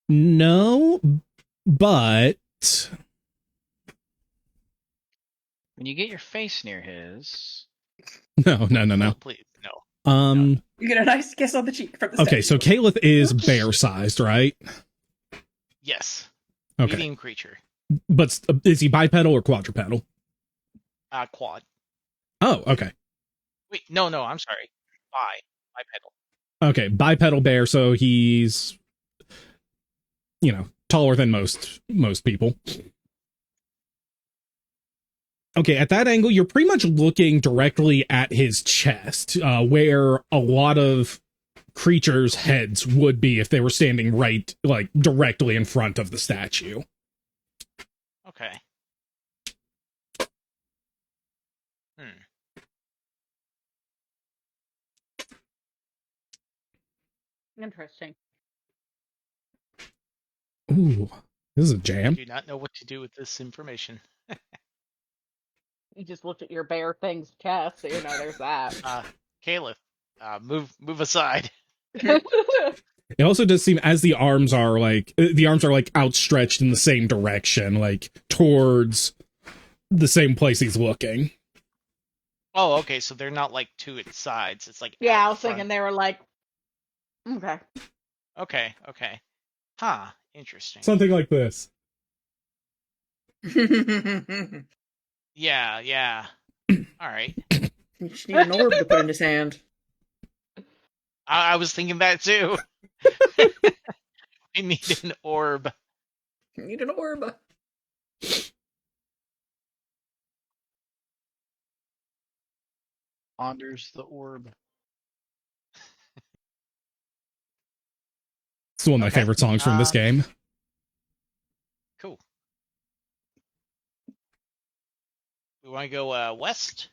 No, but When you get your face near his, no. Oh, please, no. You get a nice kiss on the cheek from the Okay, so statue. Caliph is bear-sized, right? Yes. Okay, Medium creature. but is he bipedal or quadrupedal? Quad. Oh, okay. Wait, no, I'm sorry. Bipedal. Okay, bipedal bear, so he's, taller than most people. Okay, at that angle, you're pretty much looking directly at his chest, where a lot of creatures' heads would be if they were standing right, like, directly in front of the statue. Okay. Interesting. Ooh, this is a I jam. do not know what to do with this information. You just looked at your bear thing's chest, so you know there's that. Caliph, move aside. It also does seem as the arms are like outstretched in the same direction, like towards the same place he's looking. Oh, okay, so they're not like to its sides. It's like Yeah, out I was front. thinking they were like, okay. Okay. Huh, interesting. Something like this. Yeah. All right. You just need an orb to put in his hand. I was thinking that too. I need an orb. You need an orb. ponders the orb. one of my Okay. favorite songs from this game. Cool. We want to go west.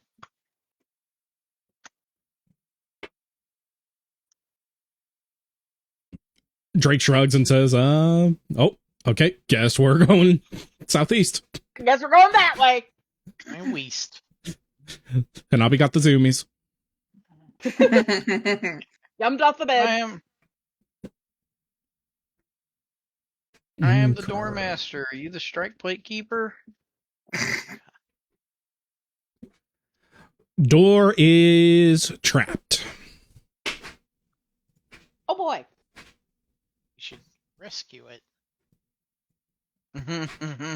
Drake shrugs and says, oh, okay, guess we're going southeast. I guess we're going that way. And west. Hanabi got the zoomies. Jumped off the bed. I am the Okay. doormaster. Are you the strike plate keeper? Door is trapped. Oh boy. You should rescue it.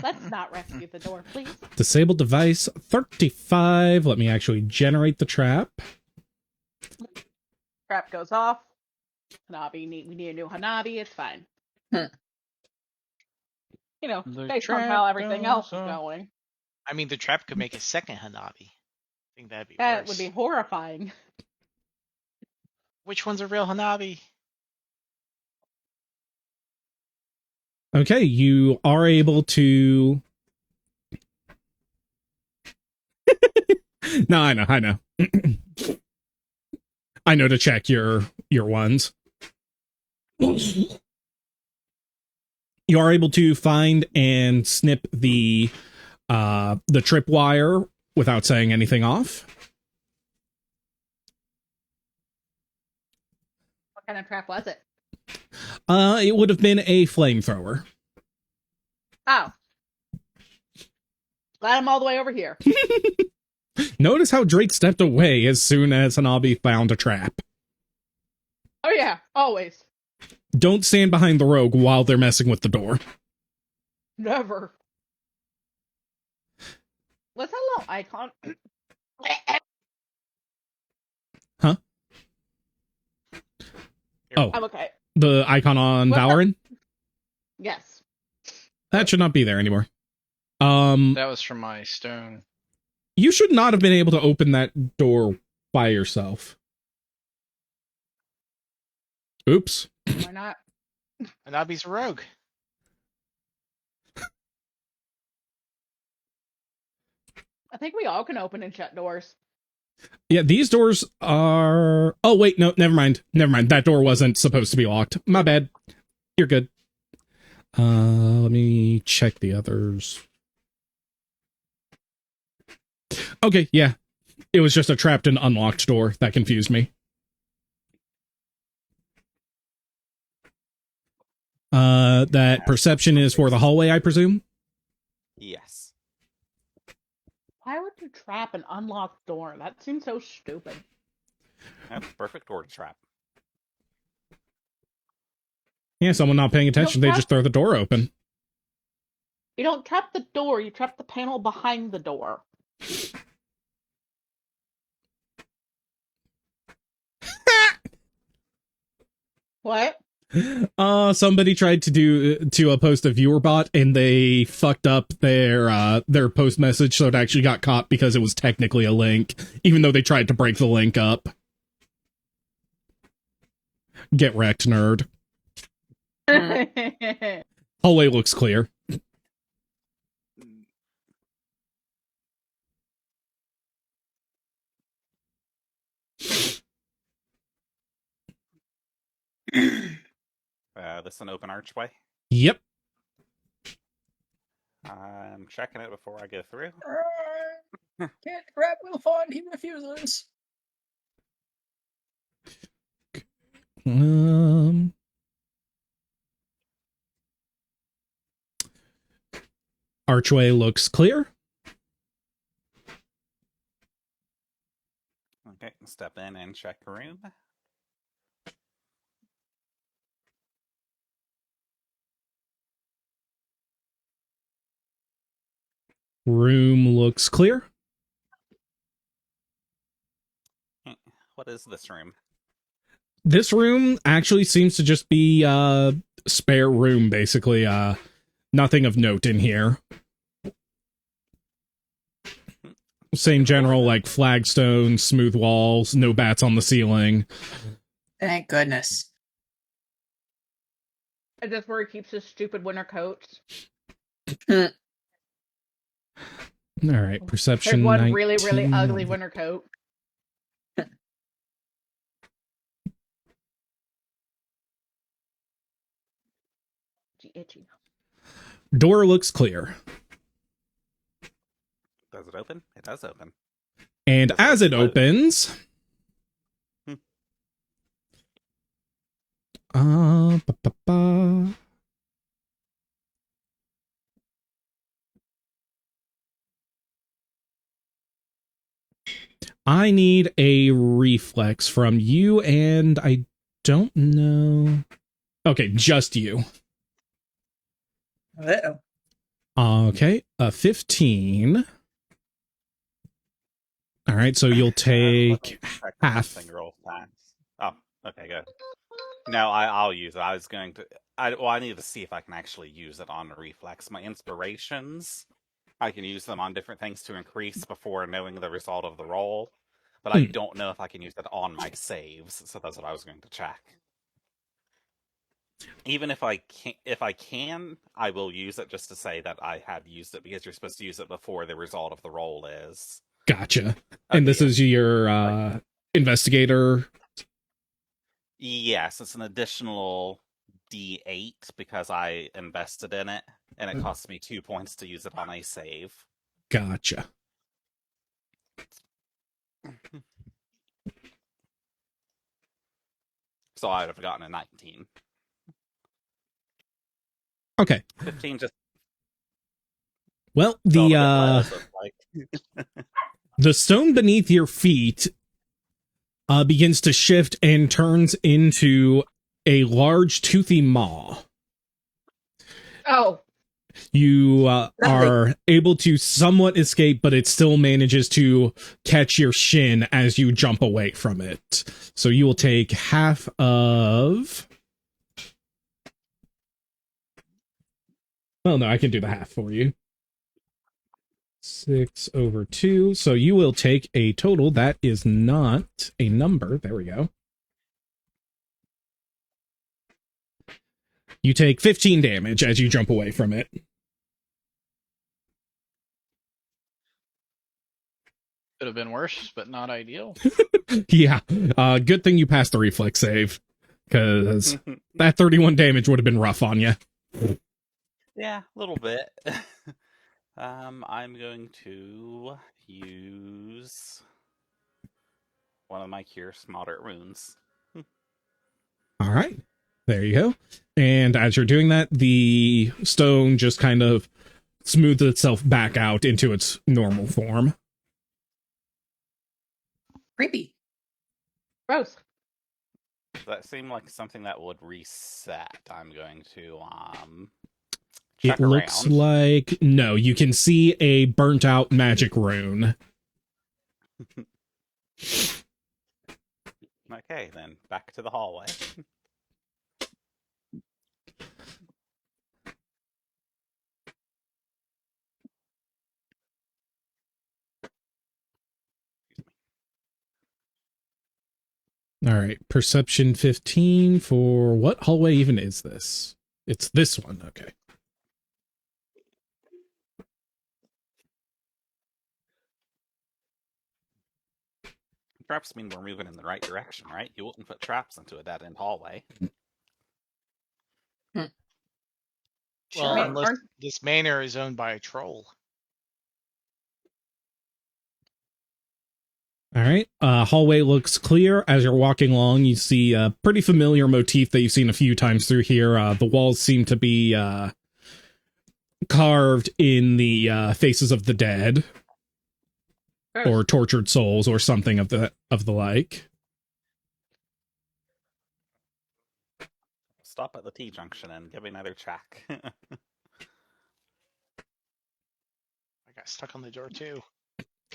Let's not rescue the door, please. Disabled device 35. Let me actually generate the trap. Trap goes off. We need a new Hanabi. It's fine. Hmm. You know, The based on trap how everything else is goes off. going. I mean, the trap could make a second Hanabi. I think that'd be That worse. would be horrifying. Which one's a real Hanabi? Okay, you are able to. No, I know. I know to check your ones. You are able to find and snip the tripwire without saying anything off. What kind of trap was it? It would have been a flamethrower. Oh. Glad I'm all the way over here. Notice how Drake stepped away as soon as Hanabi found a trap. Oh yeah, always. Don't stand behind the rogue while they're messing with the door. Never. What's that little icon? Huh? Oh, I'm okay. the icon on What's Valorant? Yes. That should not be there anymore. That was from my stone. You should not have been able to open that door by yourself. Oops. Why not? Hanabi's a rogue. I think we all can open and shut doors. Yeah, these doors are... Oh, wait, no, never mind. That door wasn't supposed to be locked. My bad. You're good. Let me check the others. Okay, yeah. It was just a trapped and unlocked door. That confused me. That perception is for the hallway, I presume? Yes. Why would you trap an unlocked door? That seems so stupid. That's perfect door to trap. Yeah, someone not paying attention, they just throw the door open. You don't trap the door, you trap the panel behind the door. What? Somebody tried to post a viewer bot and they fucked up their post message, so it actually got caught because it was technically a link, even though they tried to break the link up. Get wrecked, nerd. Hallway looks clear. This is an open archway. Yep. I'm checking it before I go through. Can't grab Will Fun, he refuses. Archway looks clear. Okay, step in and check room. Room looks clear. What is this room? This room actually seems to just be spare room, basically. Nothing of note in here. Same general, like, flagstones, smooth walls, no bats on the ceiling. Thank goodness. Is this where he keeps his stupid winter coats? All right, His perception one 19. really, really ugly winter coat. Itchy. Door looks clear. Does it open? It does open. And Does as it close? opens, Hmm. ba, ba, ba. I need a reflex from you, and I don't know. Okay, just you. Uh-oh. Okay, a 15. All right, so you'll take half. Single times. Oh, okay, good. No, I'll use it. I was going to. I need to see if I can actually use it on a reflex. My inspirations, I can use them on different things to increase before knowing the result of the roll, but I don't know if I can use it on my saves. So that's what I was going to check. Even if I can, I will use it just to say that I have used it, because you're supposed to use it before the result of the roll is. Gotcha. And this is your investigator. Yes, it's an additional D8 because I invested in it, and it costs me 2 points to use it on a save. Gotcha. So I would have gotten a 19. Okay. 15 just Well, felt a bit less, like. the stone beneath your feet begins to shift and turns into a large toothy maw. Oh, You are able to somewhat escape, but it still manages to catch your shin as you jump away from it. So you will take half of... Well, no, I can do the half for you. 6 over 2. So you will take a total that is not a number. There we go. You take 15 damage as you jump away from it. Could have been worse, but not ideal. Yeah. Good thing you passed the reflex save, because that 31 damage would have been rough on you. Yeah, a little bit. I'm going to use one of my Cure Moderate Wounds. All right. There you go. And as you're doing that, the stone just kind of smooths itself back out into its normal form. Creepy. gross. Does that seem like something that would reset? I'm going to It check looks around. like... No, you can see a burnt out magic rune. Okay, then back to the hallway. All right, perception 15 for what hallway even is this? It's this one, okay. Traps mean we're moving in the right direction, right? You wouldn't put traps into a dead-end hallway. Well, Sure. unless this manor is owned by a troll. All right. Hallway looks clear. As you're walking along, you see a pretty familiar motif that you've seen a few times through here. The walls seem to be carved in the faces of the dead, or tortured souls, or something of the like. Stop at the T-junction and give me another check. I got stuck on the door too.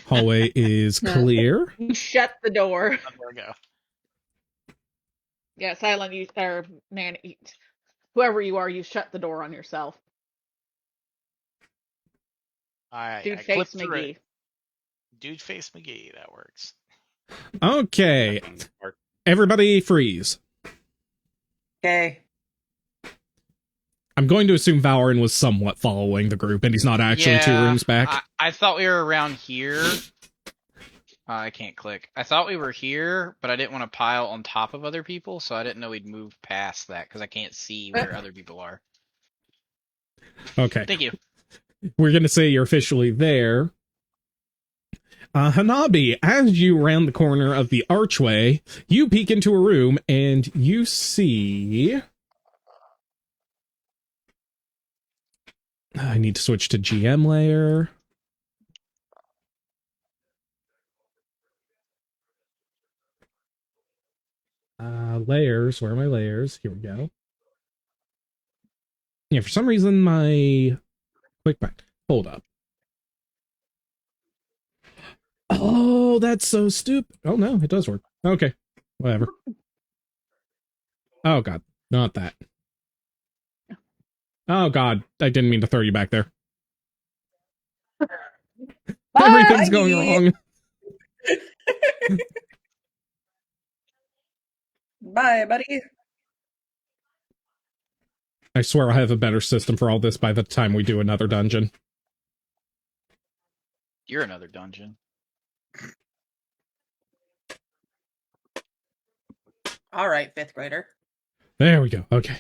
Hallway is clear. You shut the door. There we go. Yeah, Silent, man, whoever you are, you shut the door on yourself. Dude, I face clipped through McGee. it. Dude face McGee, that works. Okay. Everybody freeze. Okay. I'm going to assume Valorant was somewhat following the group, and he's not actually 2 rooms back. I thought we were around here. I can't click. I thought we were here, but I didn't want to pile on top of other people, so I didn't know we'd move past that because I can't see where other people are. Okay. Thank you. We're going to say you're officially there. Hanabi, as you round the corner of the archway, you peek into a room and you see... I need to switch to GM layer. Layers. Where are my layers? Here we go. Yeah, for some reason my quick back. Hold up. Oh, that's so stupid. Oh no, it does work. Okay, whatever. Oh god, not that. Oh god, I didn't mean to throw you back there. Everything's going wrong. Bye, buddy. I swear I have a better system for all this by the time we do another dungeon. You're another dungeon. All right, 5th grader. There we go. Okay.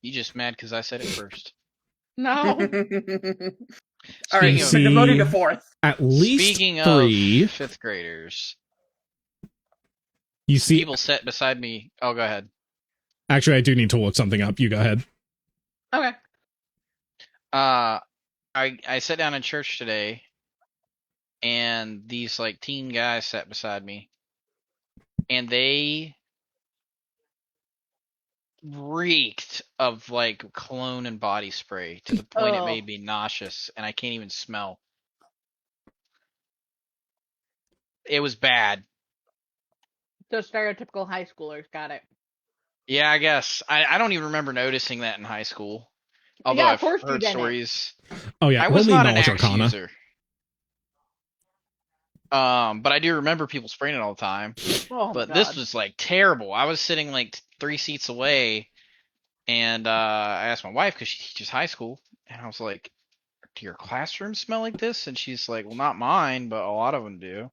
You just mad because I said it first. No. All right, Speaking you've of- been demoted to 4th. At least Speaking 3. of 5th graders, You see, people sat beside me. Oh, go ahead. actually, I do need to look something up. You go ahead. Okay. I sat down in church today, and these like teen guys sat beside me, and they reeked of like cologne and body spray to the point it Oh. made me nauseous, and I can't even smell. It was bad. So stereotypical high schoolers, got it. Yeah, I guess. I don't even remember noticing that in high school. Although Yeah, of I've course you heard didn't. stories. Oh yeah, I was only not an knowledge axe arcana. user. But I do remember people spraying it all the time. Oh, But God. this was like terrible. I was sitting like 3 seats away, and I asked my wife because she teaches high school, and I was like, "Do your classrooms smell like this?" And she's like, "Well, not mine, but a lot of them do."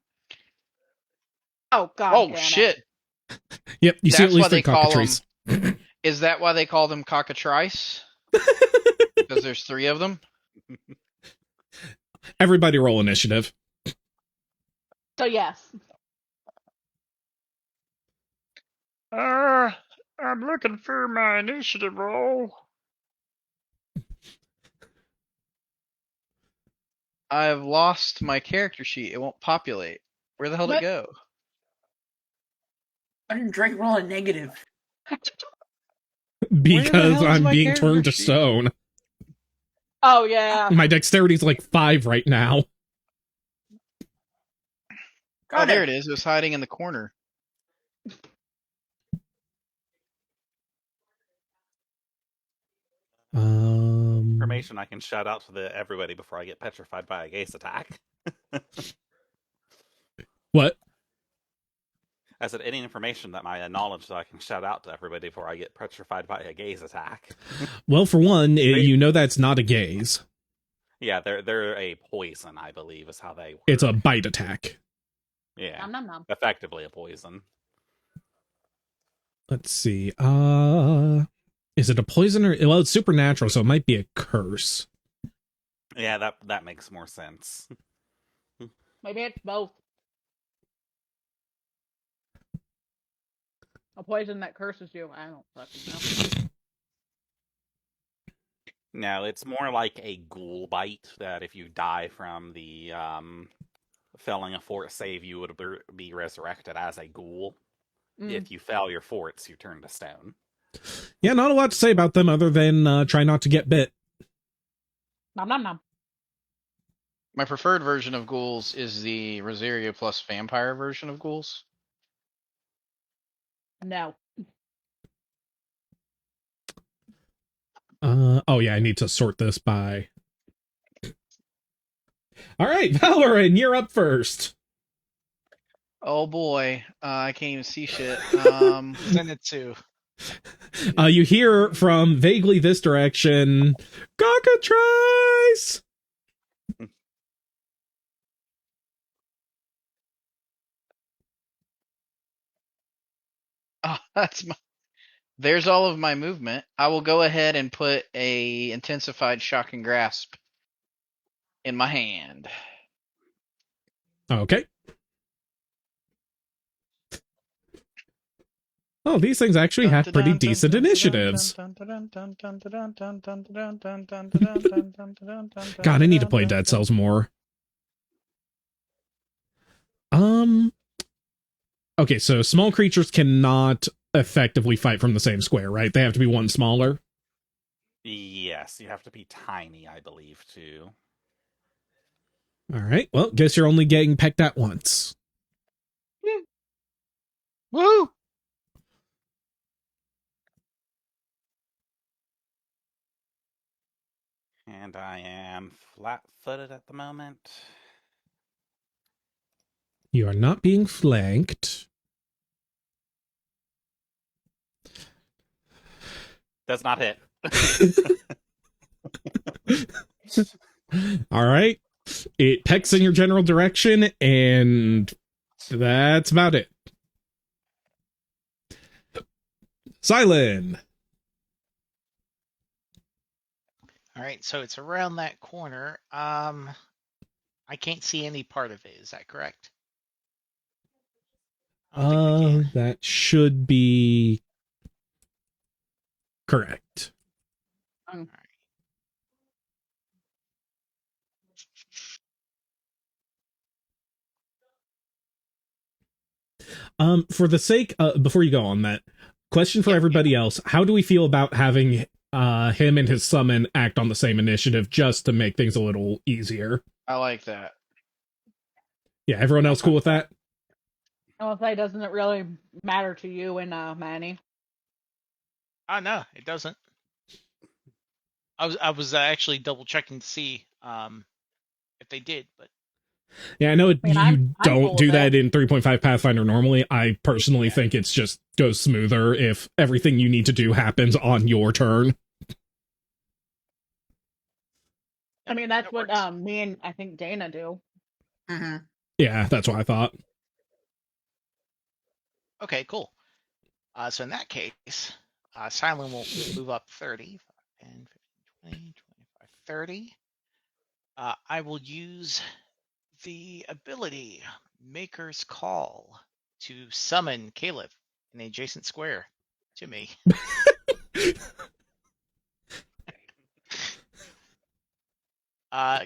Oh, God. Oh damn it. shit! Yep, you see at That's least why 3 they call cockatrices. Is that why they call them cockatrice? Because there's 3 of them. Everybody roll initiative. So, yes. I'm looking for my initiative roll. I've lost my character sheet. It won't populate. Where the hell did it What? go? Why didn't Drake roll a negative? Because hell is I'm my being character turned to sheet? stone. Oh, yeah. My dexterity's like 5 right now. Oh, there it is. It was hiding in the corner. Information I can shout out to everybody before I get petrified by a gaze attack. What? I said any information that my knowledge that I can shout out to everybody before I get petrified by a gaze attack. Well, for one, you know that's not a gaze. Yeah, they're a poison, I believe, is how they work. It's a bite attack. Yeah, Nom, nom, nom. effectively a poison. Let's see. Is it a poison or... Well, it's supernatural, so it might be a curse. Yeah, that makes more sense. Maybe it's both. A poison that curses you. I don't fucking know. No, it's more like a ghoul bite that if you die from the failing a fort save, you would be resurrected as a ghoul. Mm. If you fail your forts, you turn to stone. Yeah, not a lot to say about them other than try not to get bit. Nom, nom, nom. My preferred version of ghouls is the Rosaria plus vampire version of ghouls. No. Oh yeah, I need to sort this by... Alright, Valorant, you're up first. Oh boy, I can't even see shit. Zenitsu. You hear from vaguely this direction, cockatrice! Oh, there's all of my movement. I will go ahead and put a intensified shock and grasp in my hand. Okay. Oh, these things actually have pretty decent initiatives. God, I need to play Dead Cells more. Okay, so small creatures cannot effectively fight from the same square, right? They have to be one smaller. Yes, you have to be tiny, I believe, too. All right. Well, guess you're only getting pecked at once. Woo! And I am flat-footed at the moment. You are not being flanked. Does not hit. All right. It pecks in your general direction, and that's about it. Silent. All right, so it's around that corner. I can't see any part of it. Is that correct? I don't think we can. That should be correct. For the sake, before you go on that, question for everybody else: how do we feel about having him and his summon act on the same initiative just to make things a little easier? I like that. Yeah, everyone else cool with that? I'll say, doesn't it really matter to you and Manny? No, it doesn't. I was actually double checking to see if they did, but Yeah, I know you I'm don't cool do with that it. in 3.5 Pathfinder normally. I personally think it's just goes smoother if everything you need to do happens on your turn. I mean, that's that what works. me and I think Dana do. Mm-hmm. Yeah, that's what I thought. Okay, cool. So in that case, Silent will move up 30, 10, 15, 20, 25, 30. I will use the ability Maker's Call to summon Caleb in an adjacent square to me.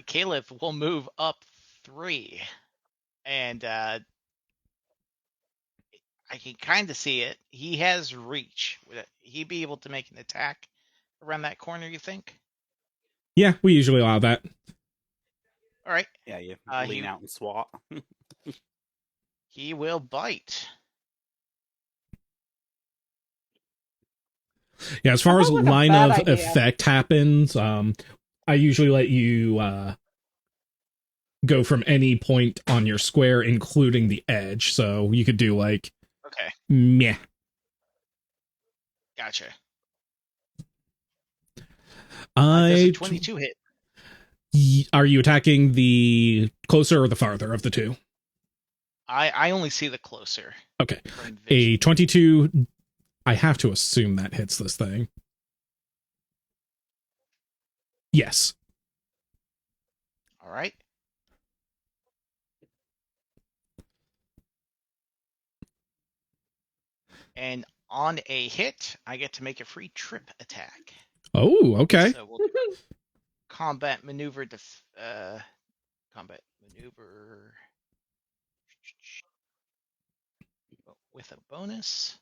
Caleb will move up 3, and I can kind of see it. He has reach. Would he be able to make an attack around that corner, you think? Yeah, we usually allow that. All right. Yeah, you lean out and swat. He will bite. Yeah, as far as Sounds like a line bad of idea. effect happens, I usually let you go from any point on your square, including the edge. So you could do like, Okay. meh. Gotcha. Does a I 22 hit? Are you attacking the closer or the farther of the two? I only see the closer. Okay. From A vision. 22, I have to assume that hits this thing. Yes. All right. And on a hit, I get to make a free trip attack. Oh, okay. So we'll do combat maneuver combat maneuver with a bonus.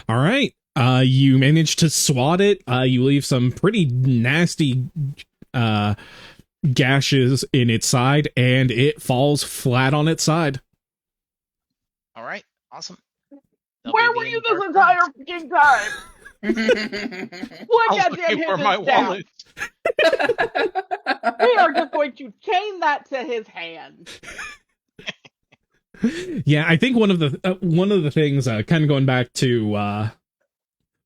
All right. You manage to swat it. You leave some pretty nasty gashes in its side, and it falls flat on its side. All right. Awesome. Where were you this entire fucking time? Look I was at looking him for hit my this down. wallet. We are just going to chain that to his hand. Yeah, I think one of the things, kind of going back to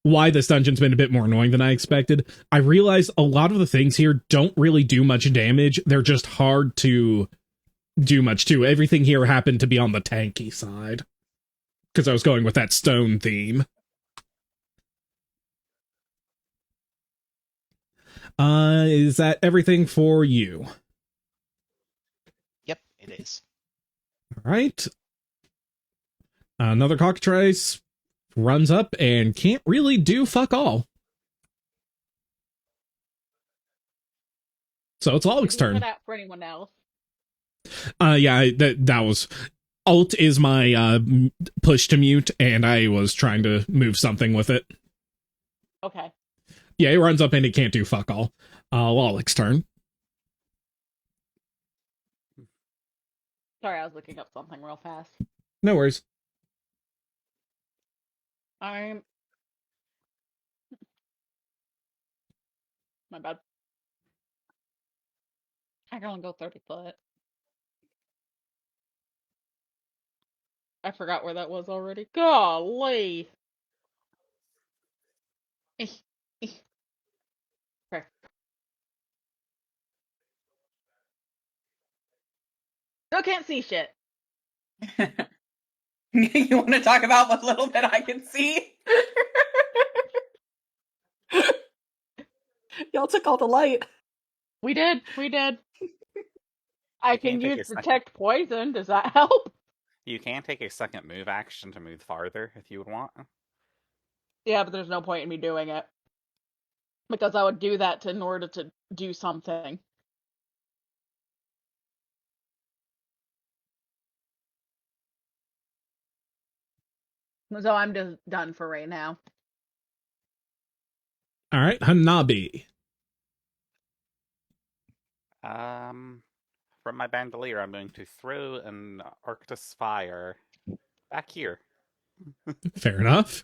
why this dungeon's been a bit more annoying than I expected. I realized a lot of the things here don't really do much damage. They're just hard to do much to. Everything here happened to be on the tanky side because I was going with that stone theme. Is that everything for you? Yep, it is. All right. Another cockatrice runs up and can't really do fuck all. So it's Lollic's turn. It out for anyone else. Yeah, that was alt is my push to mute, and I was trying to move something with it. Okay. Yeah, it runs up and it can't do fuck all. Lollic's turn. Sorry, I was looking up something real fast. No worries. My bad. I can only go 30 foot. I forgot where that was already. Golly. Okay. Still can't see shit. You want to talk about what little bit I can see? Y'all took all the light. We did. I can can't take use a detect poison. Does that help? You can take a second move action to move farther if you would want. Yeah, but there's no point in me doing it. Because I would do that in order to do something. So I'm just done for right now. All right, Hanabi. From my bandolier, I'm going to throw an Arctis fire back here. Fair enough.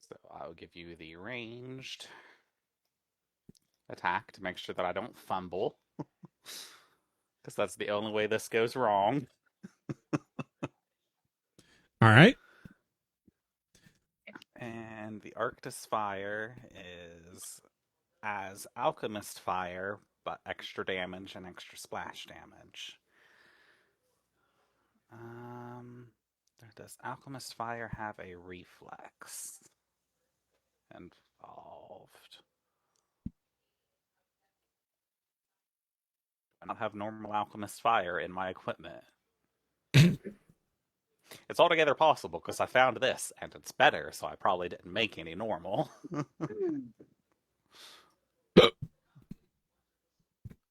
So I'll give you the ranged attack to make sure that I don't fumble. Because that's the only way this goes wrong. All right. And the Arctis fire is as Alchemist fire, but extra damage and extra splash damage. Does Alchemist fire have a reflex involved? I don't have normal Alchemist fire in my equipment. It's altogether possible because I found this and it's better, so I probably didn't make any normal.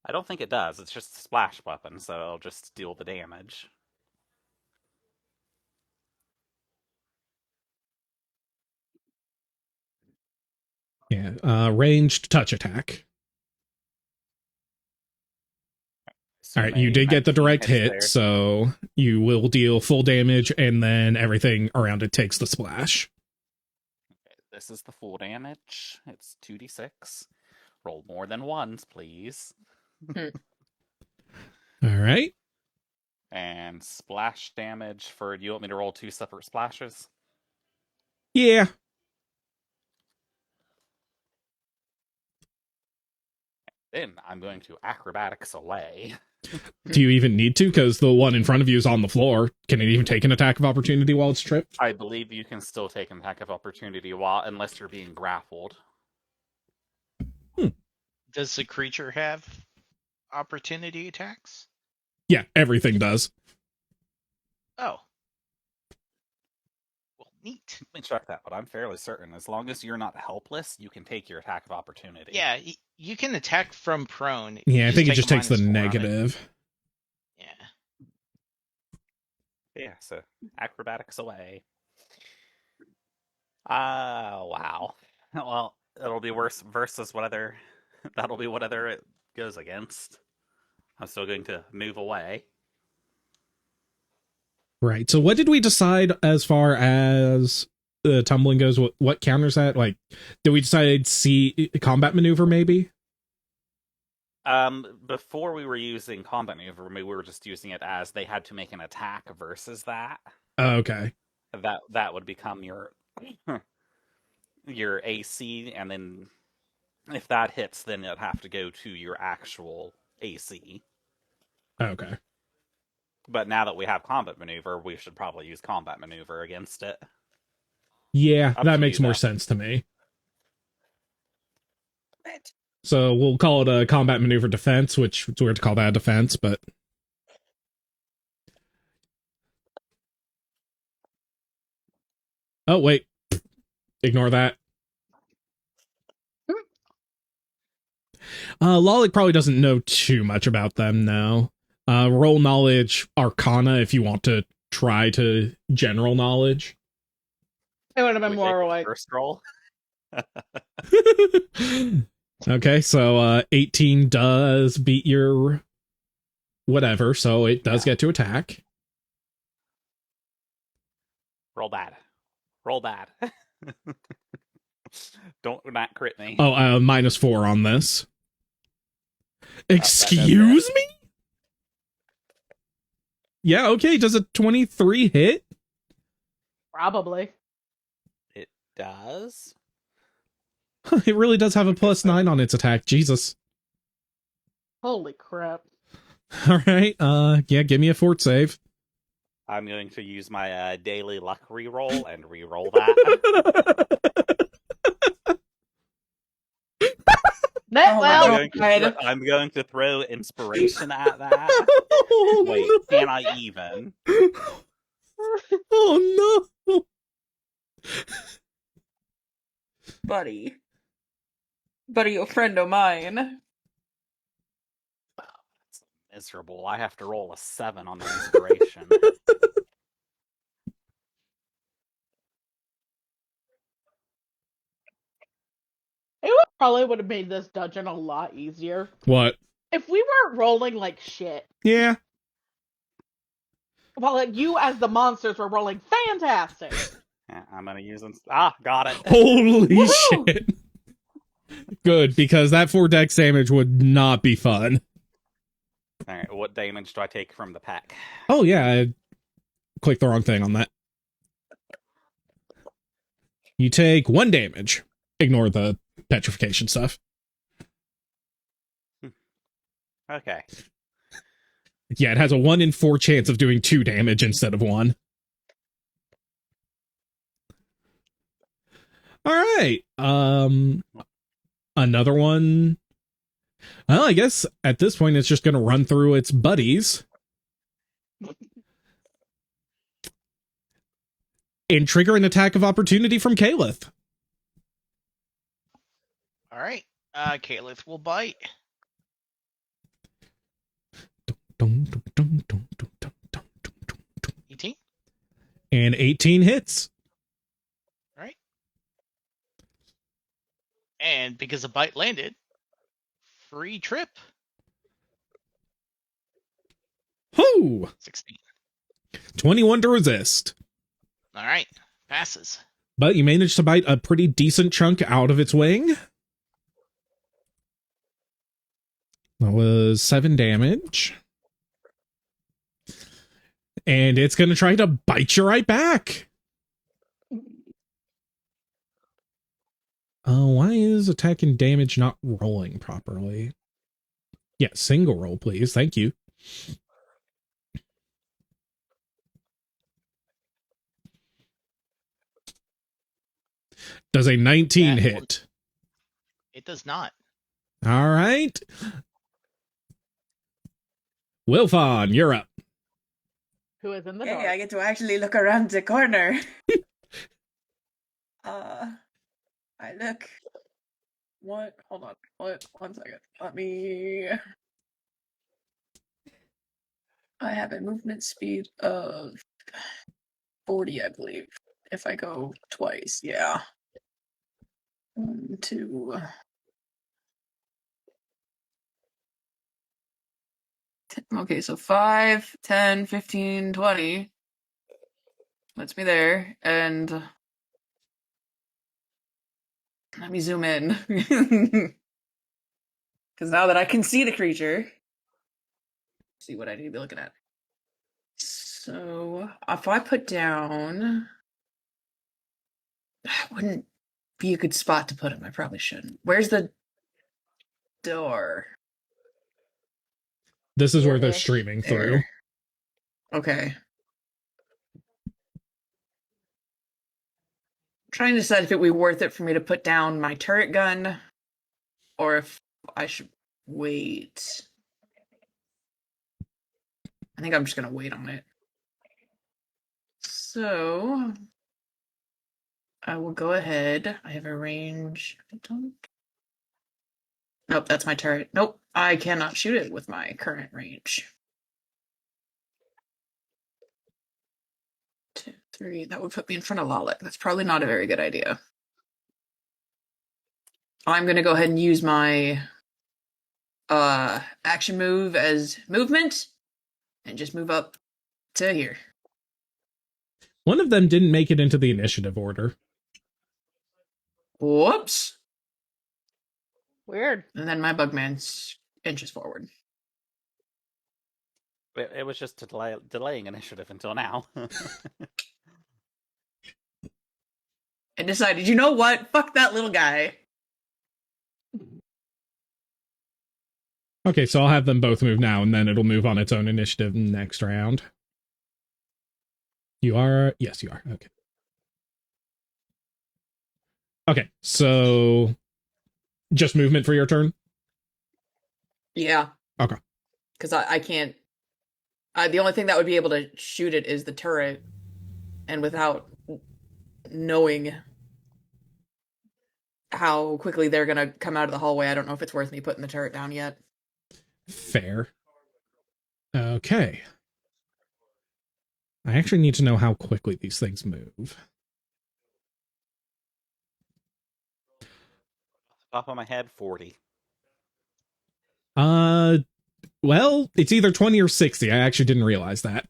I don't think it does. It's just a splash weapon, so it'll just deal the damage. Yeah, ranged touch attack. All right, you did get the direct hit, there. so you will deal full damage, and then everything around it takes the splash. Okay, this is the full damage. It's 2d6. Roll more than ones, please. All right. And splash damage for... Do you want me to roll 2 separate splashes? Yeah. Then I'm going to acrobatics away. Do you even need to? Because the one in front of you is on the floor. Can it even take an attack of opportunity while it's tripped? I believe you can still take an attack of opportunity unless you're being grappled. Does the creature have opportunity attacks? Yeah, everything does. Oh. Well, neat. Let me check that, but I'm fairly certain. As long as you're not helpless, you can take your attack of opportunity. Yeah, you can attack from prone. Yeah, I think it just a takes the -4 on it. negative. Yeah. Yeah, so acrobatics away. Wow. Well, it'll be worse versus whatever. That'll be whatever it goes against. I'm still going to move away. Right. So what did we decide as far as tumbling goes? What counters that? Like, did we decide combat maneuver maybe? Before we were using combat maneuver, we were just using it as they had to make an attack versus that. Okay. That would become your your AC, and then if that hits, then it'd have to go to your actual AC. Okay. But now that we have combat maneuver, we should probably use combat maneuver against it. Yeah, Up that to makes you, more though. sense to me. What? So we'll call it a combat maneuver defense, which it's weird to call that a defense, but oh wait, ignore that. Lolik probably doesn't know too much about them now. Roll knowledge Arcana if you want to try to general knowledge. It would have been We more take the like first roll. Okay, so 18 does beat your whatever, so it does get to attack. Roll bad. Roll bad. Don't not crit me. Oh, -4 on this. that Excuse me? Yeah, okay, does a 23 hit? probably. It does. It really does have a +9 on its attack. Jesus. Holy crap. All right. Yeah, give me a fort save. I'm going to use my daily luck reroll and reroll that. Well, I'm going to throw inspiration at that. Oh, Wait, no. can I even? Oh no. Buddy, a friend of mine. It's miserable. I have to roll a 7 on the inspiration. Probably would have made this dungeon a lot easier What? if we weren't rolling like shit. Yeah. Well, like you as the monsters were rolling fantastic. Yeah, I'm gonna use them. Ah, got it. Holy Woohoo! shit. Good, because that 4 dex damage would not be fun. Alright, what damage do I take from the pack? Oh yeah, I clicked the wrong thing on that. You take 1 damage. Ignore the petrification stuff. Okay. Yeah, it has a 1 in 4 chance of doing 2 damage instead of 1. All right. Another one. Well, I guess at this point it's just going to run through its buddies and trigger an attack of opportunity from Caliph. All right. Caliph will bite. 18. And 18 hits. All right. And because a bite landed, free trip. Whoo! 16. 21 to resist. All right. Passes. But you managed to bite a pretty decent chunk out of its wing. That was 7 damage. And it's going to try to bite you right back. Why is attack and damage not rolling properly? Yeah, single roll, please. Thank you. Does a 19 That hit? It does not. All right. Wilfon, you're up. Who is in the Hey, dark? I get to actually look around the corner. I look. What? Hold on. What? 1 second. Let me. I have a movement speed of 40, I believe. If I go twice, yeah. 1, 2. Okay, so 5, 10, 15, 20. That's me there. And let me zoom in. Because now that I can see the creature, see what I need to be looking at. So if I put down, that wouldn't be a good spot to put him. I probably shouldn't. Where's the door? This is where they're Here-ish. streaming through. There. Okay. Trying to decide if it would be worth it for me to put down my turret gun or if I should wait. I think I'm just gonna wait on it. So I will go ahead. I have a range. Nope, that's my turret. Nope, I cannot shoot it with my current range. 2, 3. That would put me in front of Lalik. That's probably not a very good idea. I'm gonna go ahead and use my action move as movement and just move up to here. One of them didn't make it into the initiative order. Whoops. Weird. And then my bugman inches forward. It was just delaying initiative until now. And decided, you know what? Fuck that little guy. Okay, so I'll have them both move now, and then it'll move on its own initiative next round. You are? Yes, you are. Okay. Okay, so just movement for your turn? Yeah. Okay. Because I can't. The only thing that would be able to shoot it is the turret. And without knowing how quickly they're going to come out of the hallway, I don't know if it's worth me putting the turret down yet. Fair. Okay. I actually need to know how quickly these things move. Top of my head, 40. Well, it's either 20 or 60. I actually didn't realize that.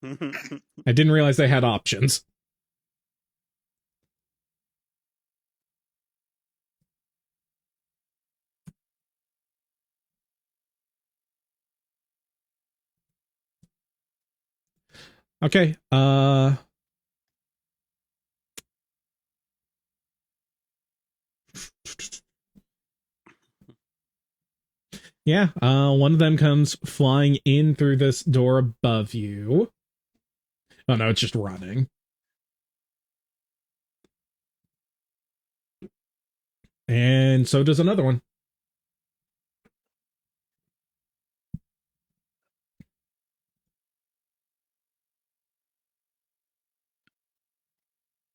I didn't realize they had options. Okay, yeah, one of them comes flying in through this door above you. Oh no, it's just running. And so does another one.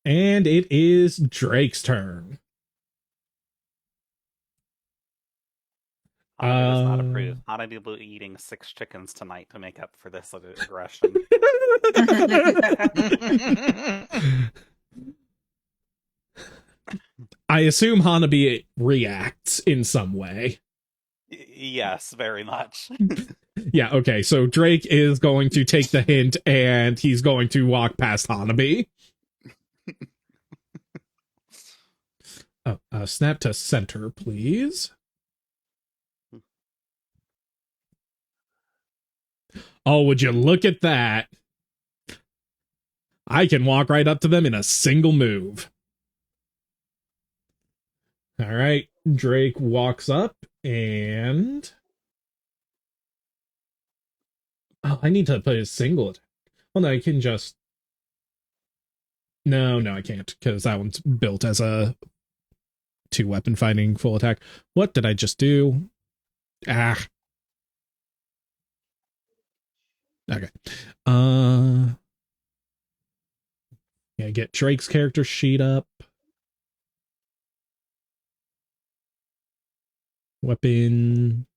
And it is Drake's turn. Hana does not approve. Hana will be eating 6 chickens tonight to make up for this aggression. I assume Hanabi reacts in some way. Yes, very much. Yeah, okay, so Drake is going to take the hint and he's going to walk past Hanabi. Oh, snap to center, please. Oh, would you look at that? I can walk right up to them in a single move. All right, Drake walks up and... Oh, I need to put a single attack. Well, no, I can just... No, I can't, because that one's built as a 2-weapon fighting full attack. What did I just do? Ah. Okay. Yeah, get Drake's character sheet up. Weapon.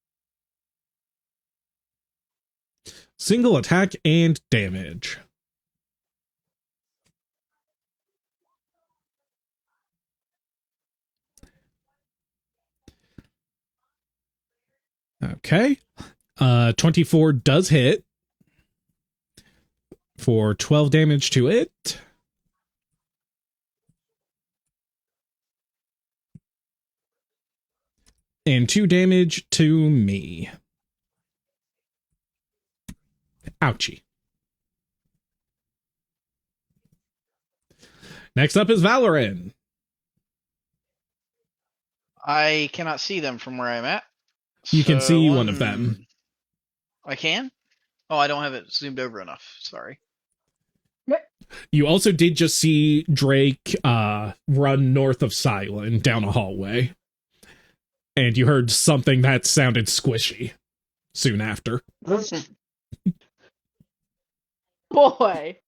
Single attack and damage. Okay. 24 does hit for 12 damage to it. And 2 damage to me. Ouchie. Next up is Valoran. I cannot see them from where I'm at. You can So see one of them. I can? Oh, I don't have it zoomed over enough. Sorry. You also did just see Drake run north of Silent down a hallway. And you heard something that sounded squishy soon after. Boy.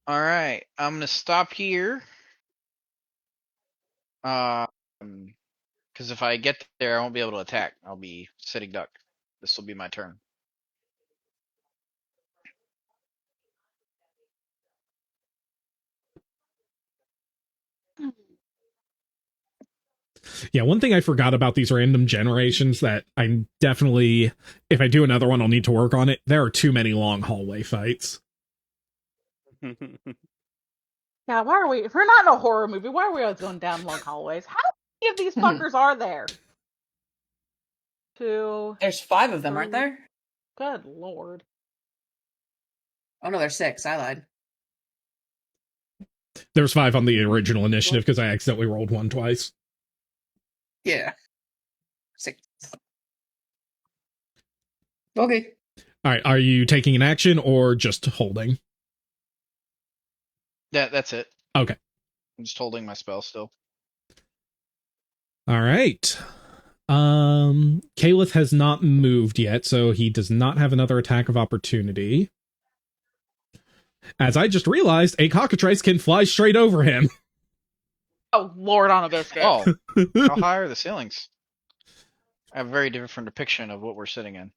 All right, I'm gonna stop here. Because if I get there, I won't be able to attack. I'll be sitting duck. This will be my turn. Yeah, one thing I forgot about these random generations that I'm definitely, if I do another one, I'll need to work on it. There are too many long hallway fights. Yeah, why are we, if we're not in a horror movie, why are we always going down long hallways? How many of these fuckers are there? 2. There's 5 of them, aren't 3. there? Good lord. Oh no, there's 6. I lied. There's 5 on the original initiative because I accidentally rolled 1 twice. Yeah. 6. Okay. All right, are you taking an action or just holding? That's it. Okay. I'm just holding my spell still. All right. Caliph has not moved yet, so he does not have another attack of opportunity. As I just realized, a cockatrice can fly straight over him. Oh, Lord on a biscuit. Oh, how high are the ceilings? I have a very different depiction of what we're sitting in.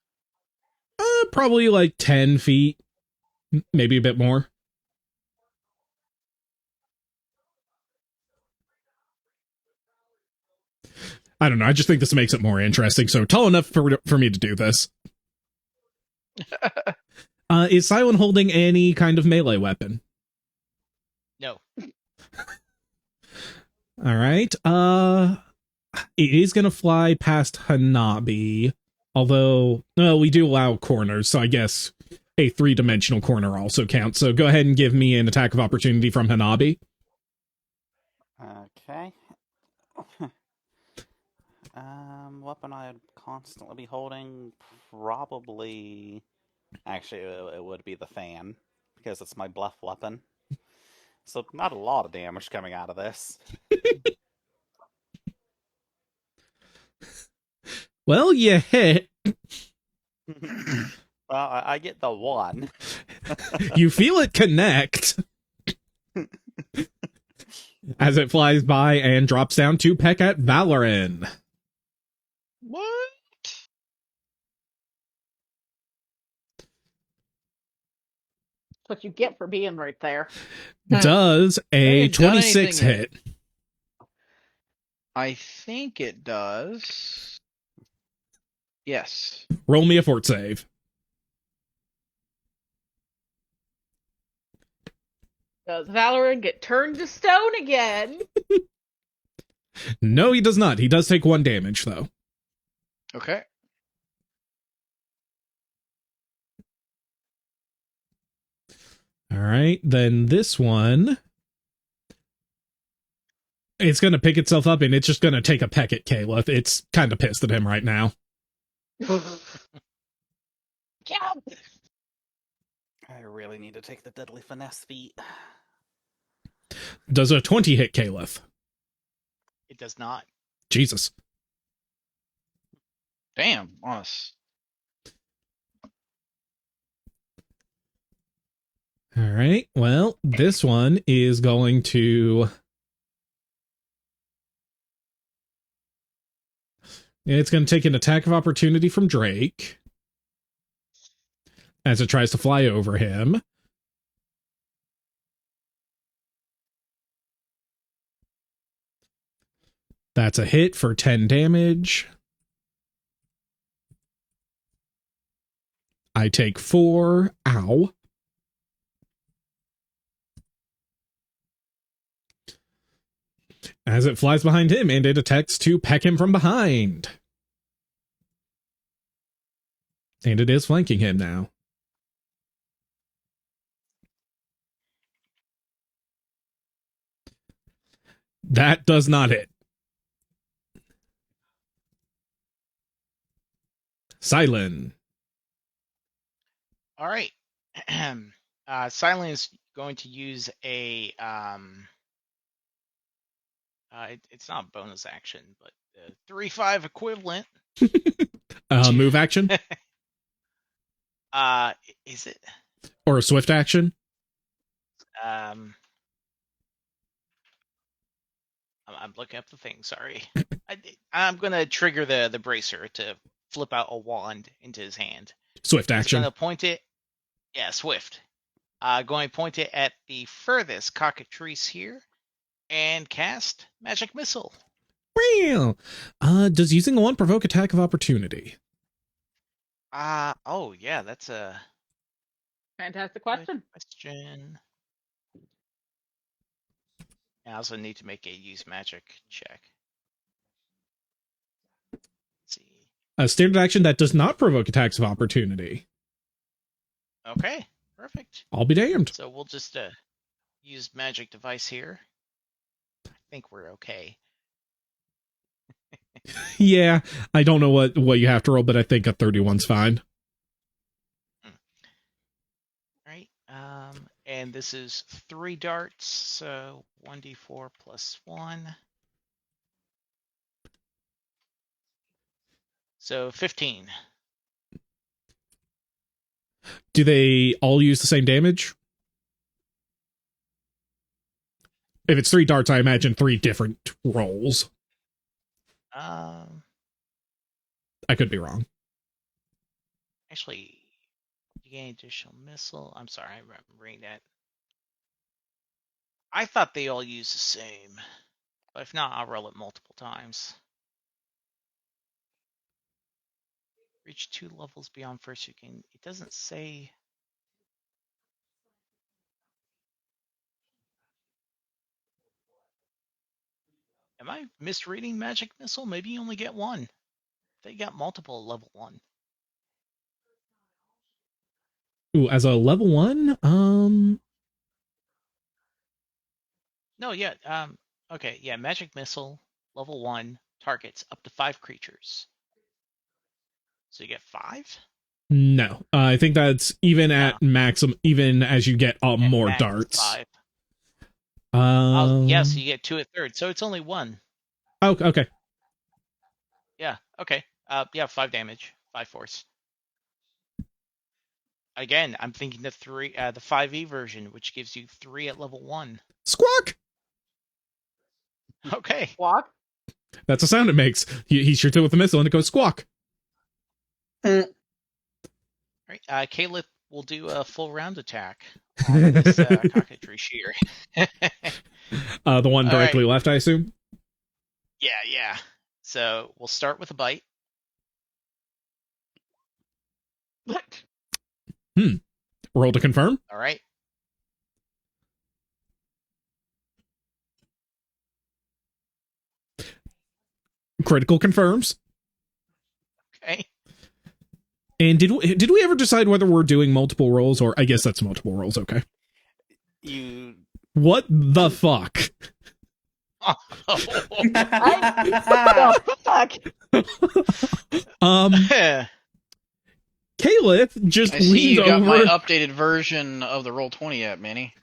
Probably like 10 feet, maybe a bit more. I don't know. I just think this makes it more interesting. So tall enough for me to do this. Is Silent holding any kind of melee weapon? No. All right. It is going to fly past Hanabi. Although, well, we do allow corners, so I guess a 3-dimensional corner also counts. So go ahead and give me an attack of opportunity from Hanabi. Okay. Weapon I'd constantly be holding, probably... Actually, it would be the fan, because it's my bluff weapon. So not a lot of damage coming out of this. Well, you hit. Well, I get the 1. You feel it connect as it flies by and drops down to peck at Valoran. What? That's what you get for being right there. Does a ain't done 26 anything hit? I think it does. Yes. Roll me a fort save. Does Valorant get turned to stone again? No, he does not. He does take 1 damage, though. Okay. All right, then this one... It's going to pick itself up, and it's just going to take a peck at Caliph. It's kind of pissed at him right now. Jump! I really need to take the deadly finesse feat. Does a 20 hit Caliph? It does not. Jesus. Damn, honest. All right, well, this one is going to... It's going to take an attack of opportunity from Drake as it tries to fly over him. That's a hit for 10 damage. I take 4. Ow. as it flies behind him and it attempts to peck him from behind. And it is flanking him now. That does not hit. Silent. All right. Silent is going to use a it's not a bonus action, but 3/5 equivalent. Move action Is it? or a swift action? I'm looking up the thing. Sorry. I'm gonna trigger the bracer to flip out a wand into his hand. Swift He's action. gonna point it. Yeah, swift. Going to point it at the furthest cockatrice here, and cast magic missile. Well, does using a one provoke attack of opportunity? Oh yeah, that's a Fantastic good question. question. I also need to make a use magic check. Let's see. A standard action that does not provoke attacks of opportunity. Okay, perfect. I'll be damned. So we'll just use magic device here. I think we're okay. Yeah, I don't know what you have to roll, but I think a 31's fine. Right. And this is 3 darts, so 1d4 plus 1. So 15. Do they all use the same damage? If it's 3 darts, I imagine 3 different rolls. Um, I could be wrong. Actually, you gain additional missile. I'm sorry, I'm reading that. I thought they all use the same. But if not, I'll roll it multiple times. Reach 2 levels beyond first you can. It doesn't say. Am I misreading magic missile? Maybe you only get 1. They got multiple level 1. Ooh, as a level 1, No, yeah. Okay, yeah. Magic missile, level 1, targets up to 5 creatures. So you get 5? no. I think that's even at No. maximum, even as you get more Max darts. 5. Yeah, so Um, you get 2 at third. So it's only 1. oh, okay. Yeah, okay. Yeah, 5 damage, 5 force. Again, I'm thinking the 5e version, which gives you 3 at level 1. Squawk! Okay. Walk. That's the sound it makes. He shoots it with a missile and it goes squawk. All right. Caleb will do a full round attack on this cockatrice here. The one All directly left, I assume? Yeah. So we'll start with a bite. What? Roll to confirm. All right. Critical confirms. Okay. And did we ever decide whether we're doing multiple rolls, or I guess that's multiple rolls, okay. You What the fuck? Oh. Fuck. Caliph just I see leans you got over. my updated version of the Roll20 app, Manny.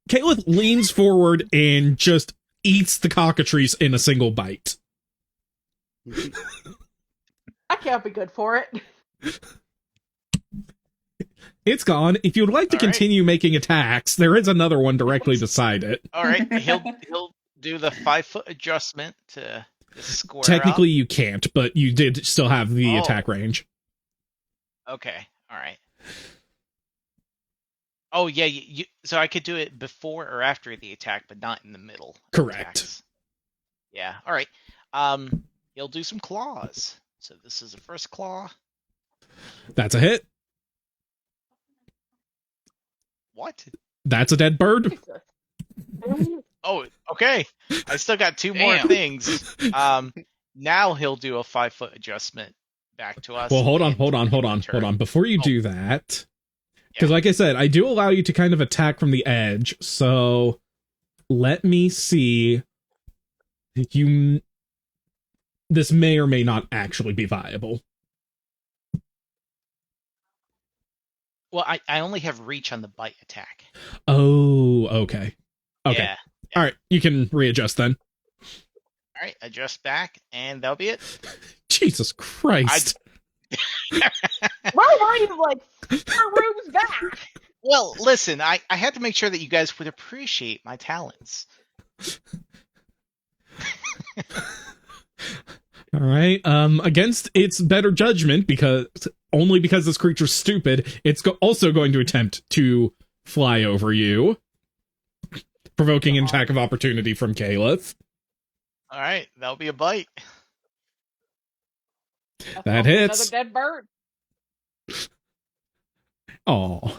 Caliph leans forward and just eats the cockatrice in a single bite. I can't be good for it. It's gone. If you'd like to All right. continue making attacks, there is another one directly beside it. All right. He'll do the 5-foot adjustment to square Technically, up. you can't, but you did still have the Oh. attack range. Okay. All right. Oh yeah. So I could do it before or after the attack, but not in the middle. of Correct. attacks. Yeah. All right. He'll do some claws. So this is the first claw. That's a hit. What? That's a dead bird. Jesus. Oh, okay. I still got 2 more Damn. things. Now he'll do a 5-foot adjustment back to us. Well, hold on. and turn. Before you Oh. do that, because Yeah. like I said, I do allow you to kind of attack from the edge. So let me see. This may or may not actually be viable. Well, I only have reach on the bite attack. Oh, okay. Okay. Yeah. All right. You can readjust then. All right, adjust back, and that'll be it. Jesus Christ. Why are you like 4 rooms back? Well, listen, I had to make sure that you guys would appreciate my talents. All right. Against its better judgment, because this creature's stupid, it's also going to attempt to fly over you, provoking an attack of opportunity from Caliph. All right, that'll be a bite. That hits. Another dead bird. Oh,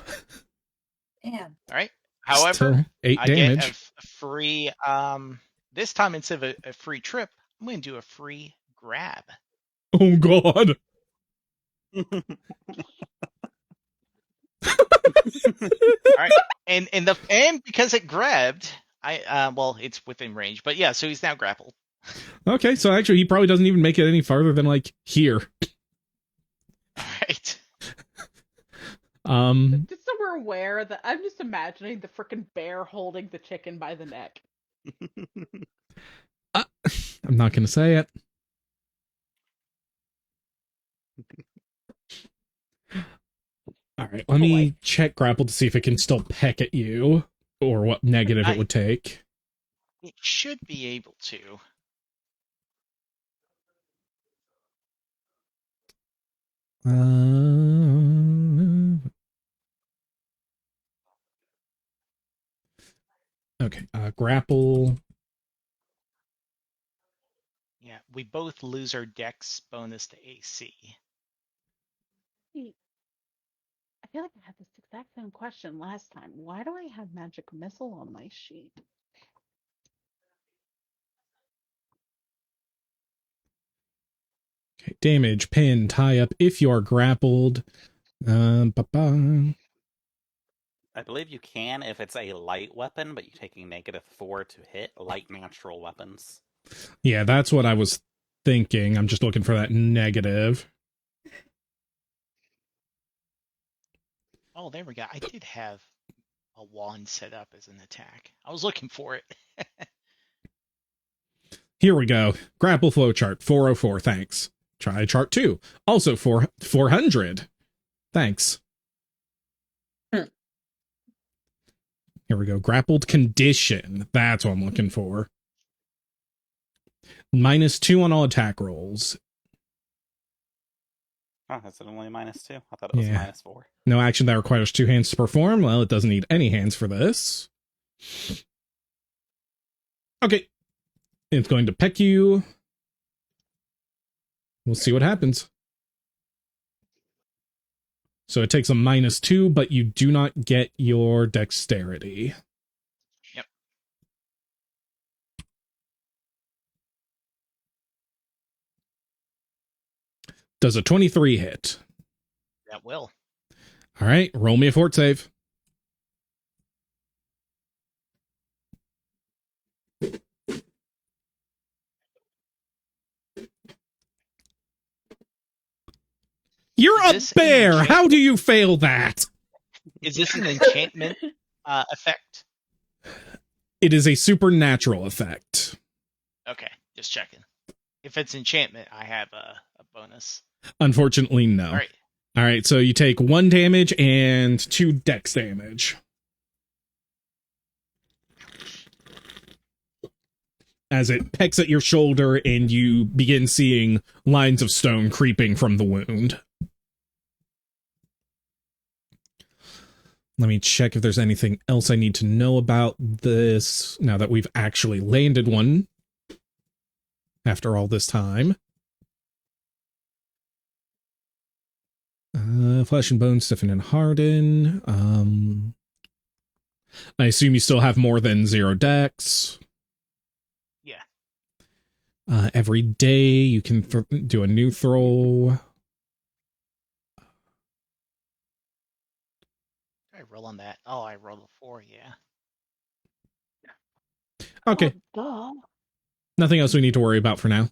Damn. All right. However, still 8 I damage. get a free. This time instead of a free trip, I'm going to do a free grab. Oh God. All right, and because it grabbed, well, it's within range, but yeah, so he's now grappled. Okay, so actually, he probably doesn't even make it any farther than like here. All right. Just so we're aware that I'm just imagining the frickin' bear holding the chicken by the neck. I'm not going to say it. All right, let me check grapple to see if it can still peck at you, or what negative it would take. It should be able to. Okay, grapple. Yeah, we both lose our dex bonus to AC. I feel like I had this exact same question last time. Why do I have magic missile on my sheet? Okay, damage, pin, tie up if you are grappled. Ba-ba. I believe you can if it's a light weapon, but you're taking -4 to hit light natural weapons. Yeah, that's what I was thinking. I'm just looking for that negative. Oh, there we go. I did have a wand set up as an attack. I was looking for it. Here we go. Grapple flowchart, 404, thanks. Try chart 2. Also 400. Thanks. Here we go. Grappled condition. That's what I'm looking for. -2 on all attack rolls. Oh, that's only -2. I thought it was -4. No action that requires 2 hands to perform. Well, it doesn't need any hands for this. Okay. It's going to peck you. We'll see what happens. So it takes a -2, but you do not get your dexterity. Yep. Does a 23 hit? That will. All right, roll me a fort save. You're a bear! How do you fail that? Is this an enchantment effect? It is a supernatural effect. Okay, just checking. If it's enchantment, I have a bonus. Unfortunately, no. All right. All right, so you take 1 damage and 2 dex damage. As it pecks at your shoulder and you begin seeing lines of stone creeping from the wound. Let me check if there's anything else I need to know about this now that we've actually landed one after all this time. Flesh and bone, stiffen and harden. I assume you still have more than 0 dex. Yeah. Every day you can do a new throw. I roll on that. Oh, I rolled a 4. Yeah. Okay. Oh, duh. Nothing else we need to worry about for now.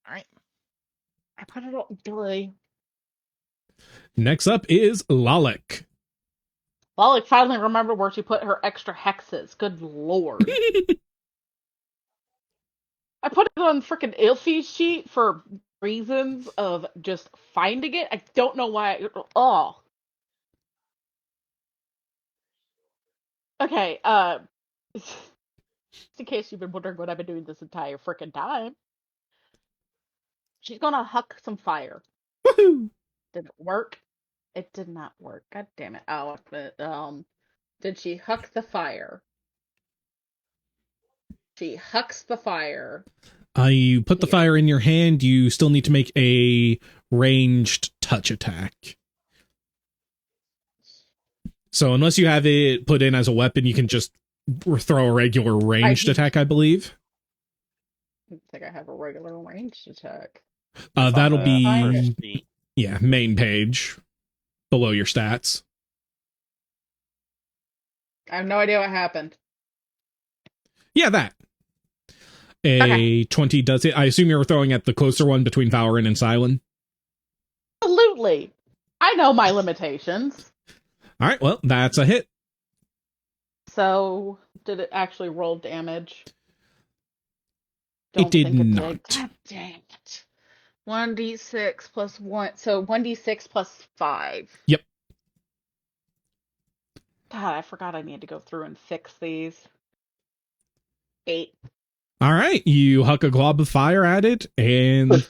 All right. I put it on delay. Next up is Lalek. Lolly finally remembered where she put her extra hexes. Good lord. I put it on frickin' Ilfie's sheet for reasons of just finding it. I don't know why. Oh. Okay, just in case you've been wondering what I've been doing this entire frickin' time, she's gonna huck some fire. Woohoo! Did it work? It did not work. God damn it. Oh, but, did she huck the fire? She hucks the fire. You put the Here. fire in your hand. You still need to make a ranged touch attack. So unless you have it put in as a weapon, you can just throw a regular ranged attack, I believe. I think I have a regular ranged attack. That'll First be, sheet. yeah, main page below your stats. I have no idea what happened. Yeah, that. A 20 does it. I assume you were throwing at the closer one between Valorant and Silent. Absolutely. I know my limitations. All right, well, that's a hit. So, did it actually roll damage? It did think not. God dang it. 1d6 plus 1. So 1d6 plus 5. Yep. God, I forgot I need to go through and fix these. 8. All right, you huck a glob of fire at it, and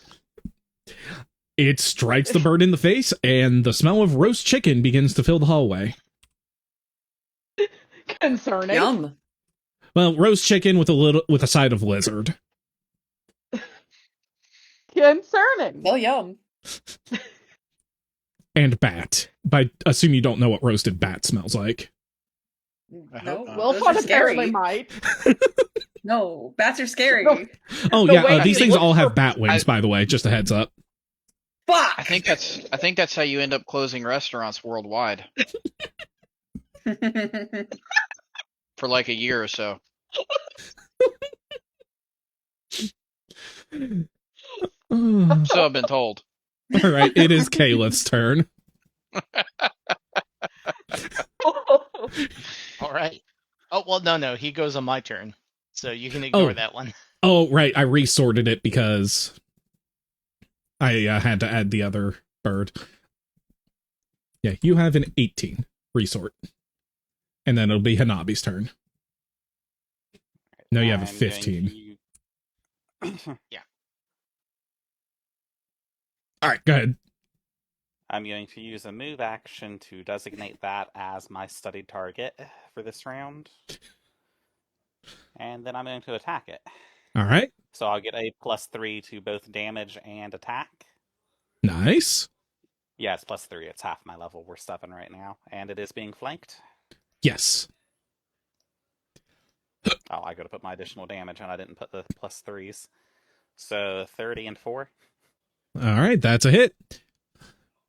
it strikes the bird in the face, and the smell of roast chicken begins to fill the hallway. Concerning. Yum. Well, roast chicken with a side of lizard. Concerning. Well, yum. And bat. But I assume you don't know what roasted bat smells like. I No, hope not. Well, those fun are apparently scary. might. No, bats are scary. No. Oh, The yeah, way these he things looks all have for- bat wings, by the way, just a heads up. Fuck! I think that's how you end up closing restaurants worldwide for like a year or so. All So I've been told. right, it is Caleth's turn. All right. Oh, well, no. He goes on my turn. So you can ignore Oh. that one. Oh, right, I resorted it because I had to add the other bird. Yeah, you have an 18 resort. And then it'll be Hanabi's turn. No, you have a I'm going 15. to- All right, go ahead. I'm going to use a move action to designate that as my studied target for this round. And then I'm going to attack it. All right, So I'll get a +3 to both damage and attack. nice. Yeah, it's +3. It's half my level. We're 7 right now. And it is being flanked. Yes. Oh, I gotta put my additional damage, and I didn't put the +3s. So 30 and 4. All right, that's a hit.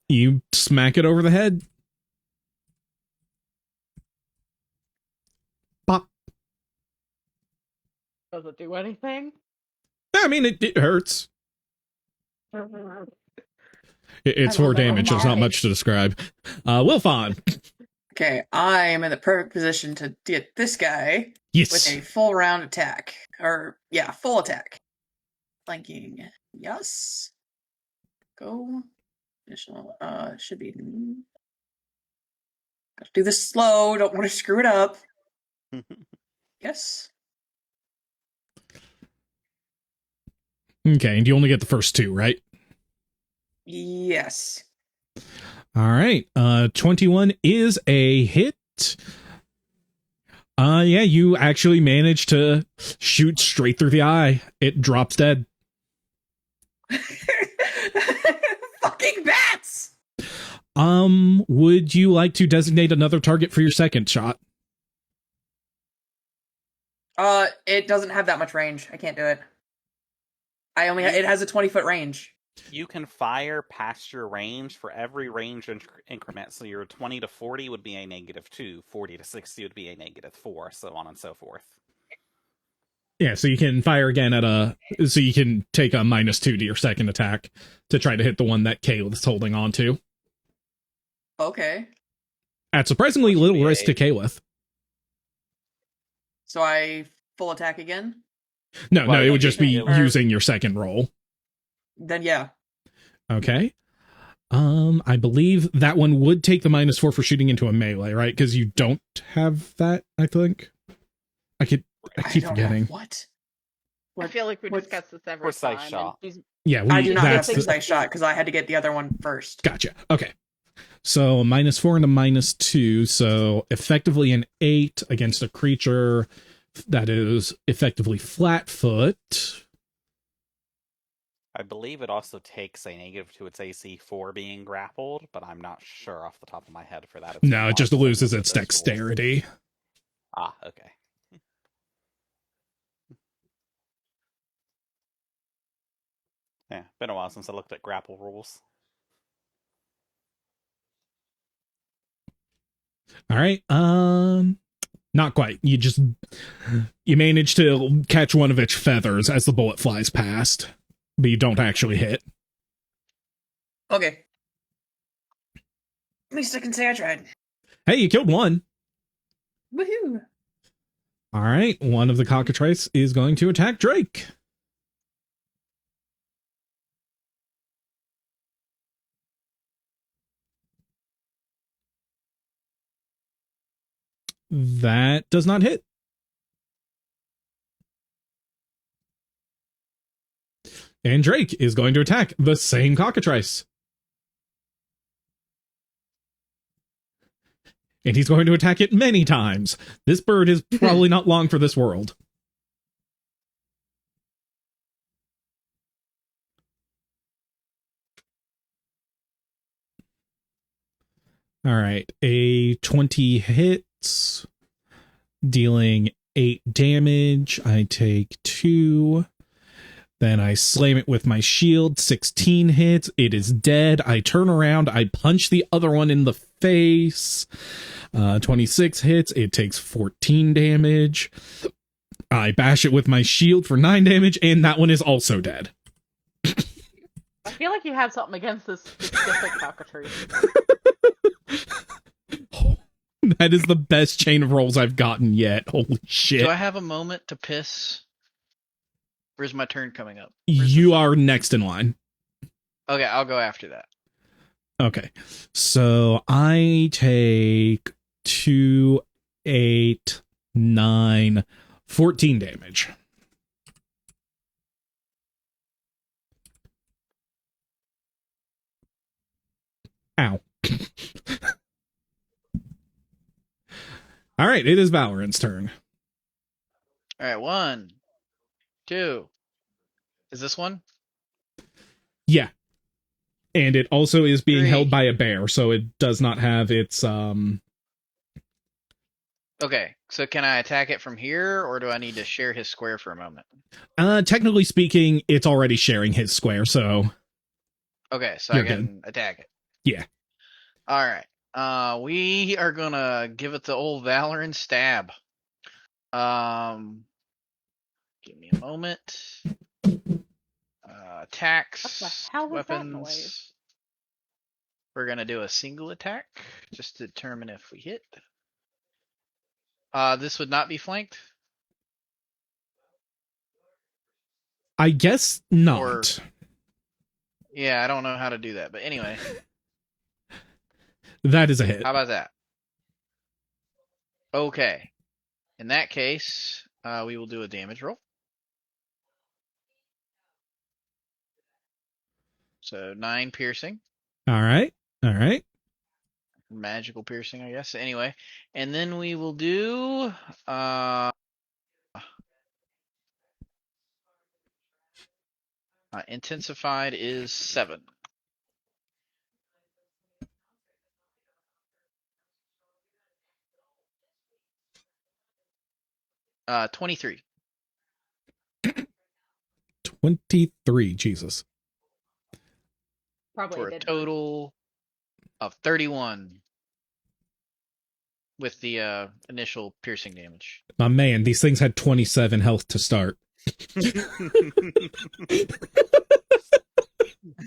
You smack it over the head. Pop. Does it do anything? I mean, it hurts. It's I 4 don't know damage. There's not why. much to describe. Wilfon. Okay, I'm in the perfect position to get this guy with Yes. a full round attack. Or, yeah, full attack. Flanking. Yes. Go. Additional, should be. Gotta do this slow, don't want to screw it up. Yes. Okay, and you only get the first 2, right? Yes. All right. 21 is a hit. Yeah, you actually managed to shoot straight through the eye. It drops dead. Fucking bats! Would you like to designate another target for your second shot? It doesn't have that much range. I can't do it. I only it has a 20-foot range. You can fire past your range for every range increment. So your 20 to 40 would be a -2, 40 to 60 would be a -4, so on and so forth. Yeah, so you can fire again so you can take a -2 to your second attack to try to hit the one that Caleth's holding on to. Okay. At surprisingly little risk to Caleth. So I full attack again? No, it would just be Or- using your second roll. Then yeah. Okay. I believe that one would take the -4 for shooting into a melee, right? Because you don't have that, I think. I keep don't forgetting. have what? I feel like we what- discuss this every Precise time. shot. And these- Yeah, I do not have that's the, precise shot because I had to get the other one first. Gotcha. Okay. So a -4 and a -2. So effectively an 8 against a creature that is effectively flat-foot. I believe it also takes a negative to its AC for being grappled, but I'm not sure off the top of my head for that. It's No, it just been a while loses since I its looked at those rules. dexterity. Ah, okay. Yeah, been a while since I looked at grapple rules. All right. Not quite. You manage to catch one of its feathers as the bullet flies past, but you don't actually hit. Okay. At least I can say I tried. Hey, you killed one. Woohoo! All right. One of the cockatrices is going to attack Drake. That does not hit. And Drake is going to attack the same cockatrice. And he's going to attack it many times. This bird is probably not long for this world. All right. A 20 hits, dealing 8 damage. I take 2. Then I slam it with my shield. 16 hits. It is dead. I turn around. I punch the other one in the face. 26 hits. It takes 14 damage. I bash it with my shield for 9 damage, and that one is also dead. I feel like you have something against this specific cockatrice. That is the best chain of rolls I've gotten yet. Holy shit. Do I have a moment to piss? Where's my turn coming up? You are next in line. Okay, I'll go after that. Okay. So I take 2, 8, 9, 14 damage. Ow. All right, it is Valorant's turn. All right, 1, 2. Is this one? Yeah. And it also is being 3. held by a bear, so it does not have its Okay, so can I attack it from here, or do I need to share his square for a moment? technically speaking, it's already sharing his square, so Okay, so You're I can attack it. Yeah. All right. We are gonna give it the old Valorant stab. Give me a moment. Attacks, What the hell was that weapons. noise? We're gonna do a single attack just to determine if we hit. This would not be flanked. I guess not. Or- Yeah, I don't know how to do that, but anyway, That is a hit. how about that? Okay. In that case, we will do a damage roll. So 9 piercing. All right. Magical piercing, I guess. Anyway, and then we will do intensified is 7. 23 23. Jesus. Probably for a did hurt. total of 31 with the initial piercing damage. My man, these things had 27 health to start.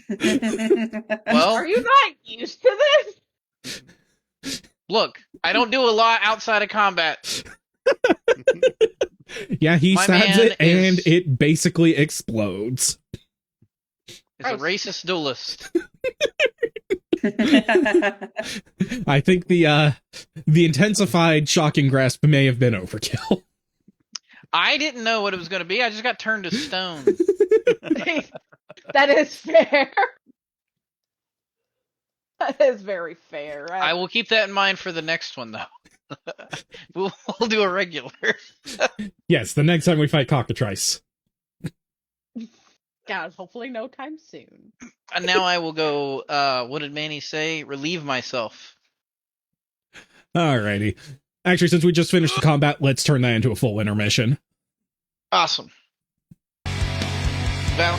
Well, Are you not used to this? look, I don't do a lot outside of combat. Yeah, he My stabs man it and is- it basically explodes. It's a Gross. racist duelist. I think the intensified shocking grasp may have been overkill. I didn't know what it was going to be. I just got turned to stone. That is fair. That is very fair. I will keep that in mind for the next one, though. we'll do a regular. Yes, the next time we fight cockatrice. God, hopefully no time soon. And now I will go, what did Manny say? Relieve myself. Alrighty. Actually, since we just finished the combat, let's turn that into a full intermission. Awesome. Val.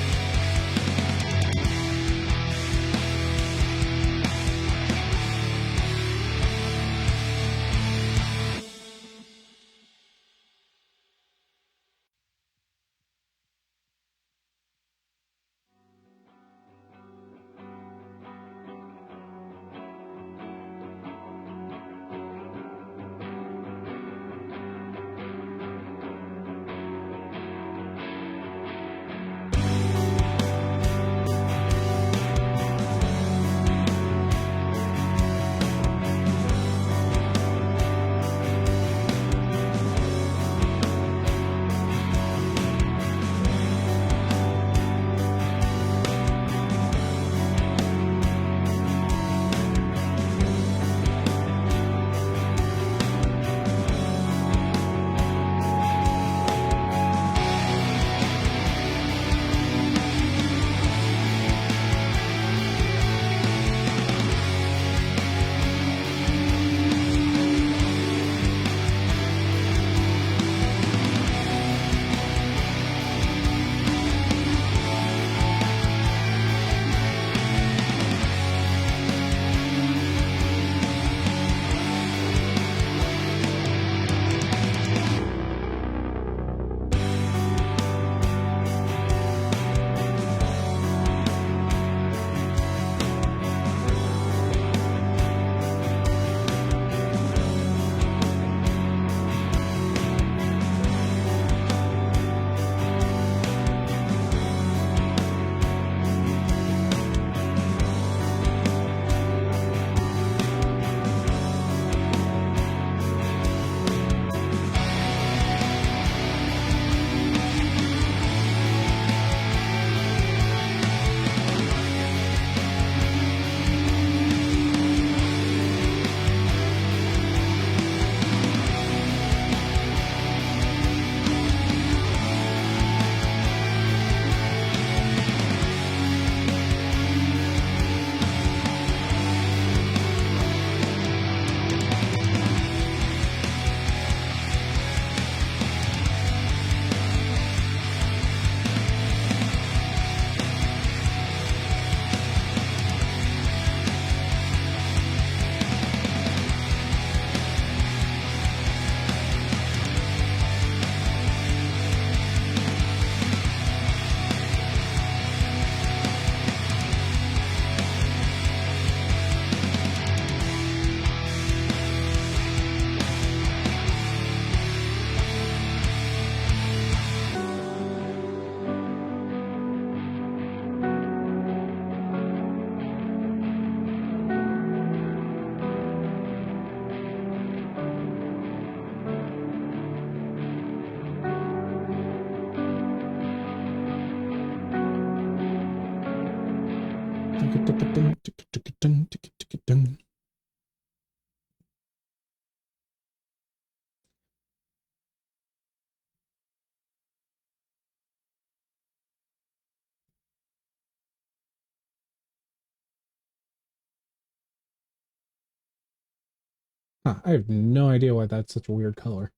Huh, I have no idea why that's such a weird color.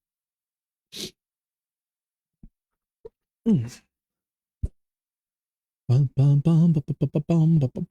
Bum, bum, bum, bum, bum, bum, bum, bum, bum.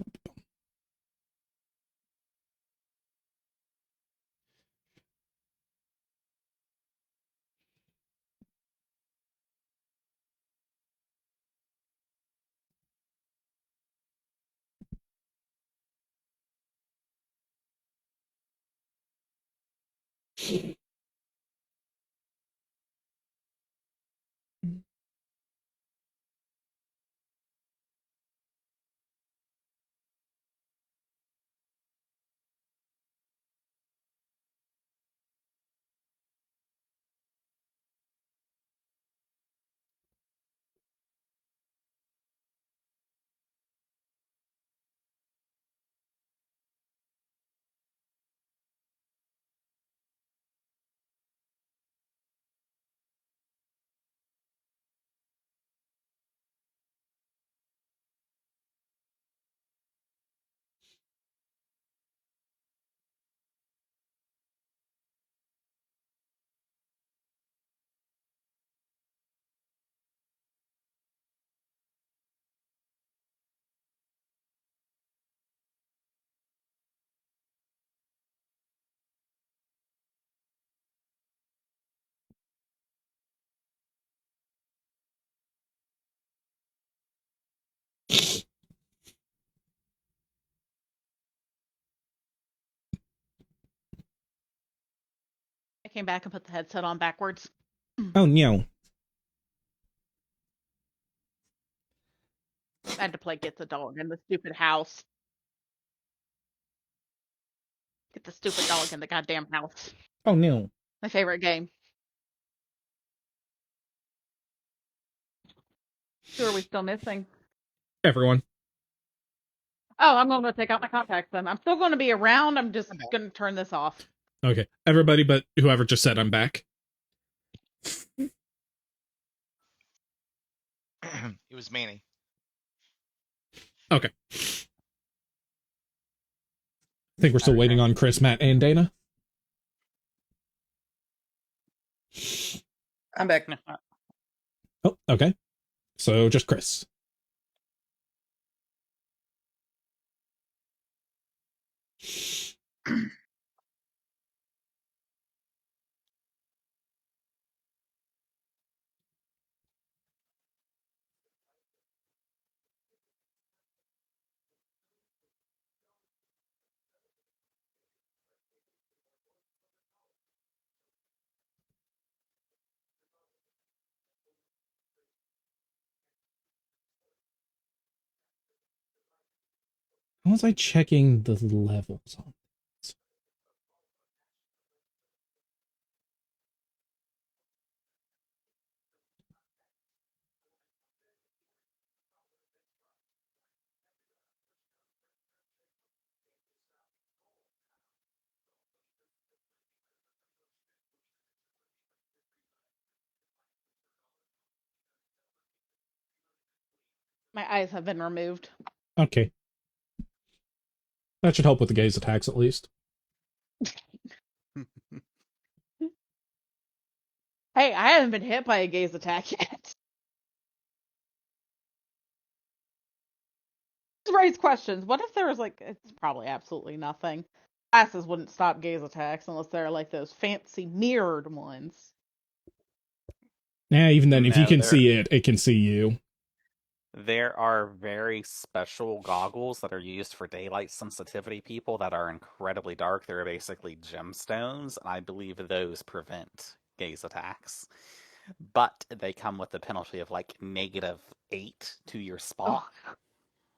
I came back and put the headset on backwards. Oh no. I had to play Get the Dog in the stupid house. Get the stupid dog in the goddamn house. Oh no. My favorite game. Who are we still missing? Everyone. Oh, I'm going to go take out my contacts then. I'm still going to be around. I'm just Okay. going to turn this off. Okay. Everybody but whoever just said I'm back. It was Manny. Okay. I think we're still waiting on Chris, Matt, and Dana. I'm back. Oh, okay. So just Chris. How was I checking the levels on this? My eyes have been removed. Okay. That should help with the gaze attacks at least. Hey, I haven't been hit by a gaze attack yet. Just raise questions. What if there was like, it's probably absolutely nothing. Glasses wouldn't stop gaze attacks unless they're like those fancy mirrored ones. Yeah, even then, if you No, can see it, it can see you. There are very special goggles that are used for daylight sensitivity people that are incredibly dark. They're basically gemstones, and I believe those prevent gaze attacks. But they come with the penalty of like -8 to your spot.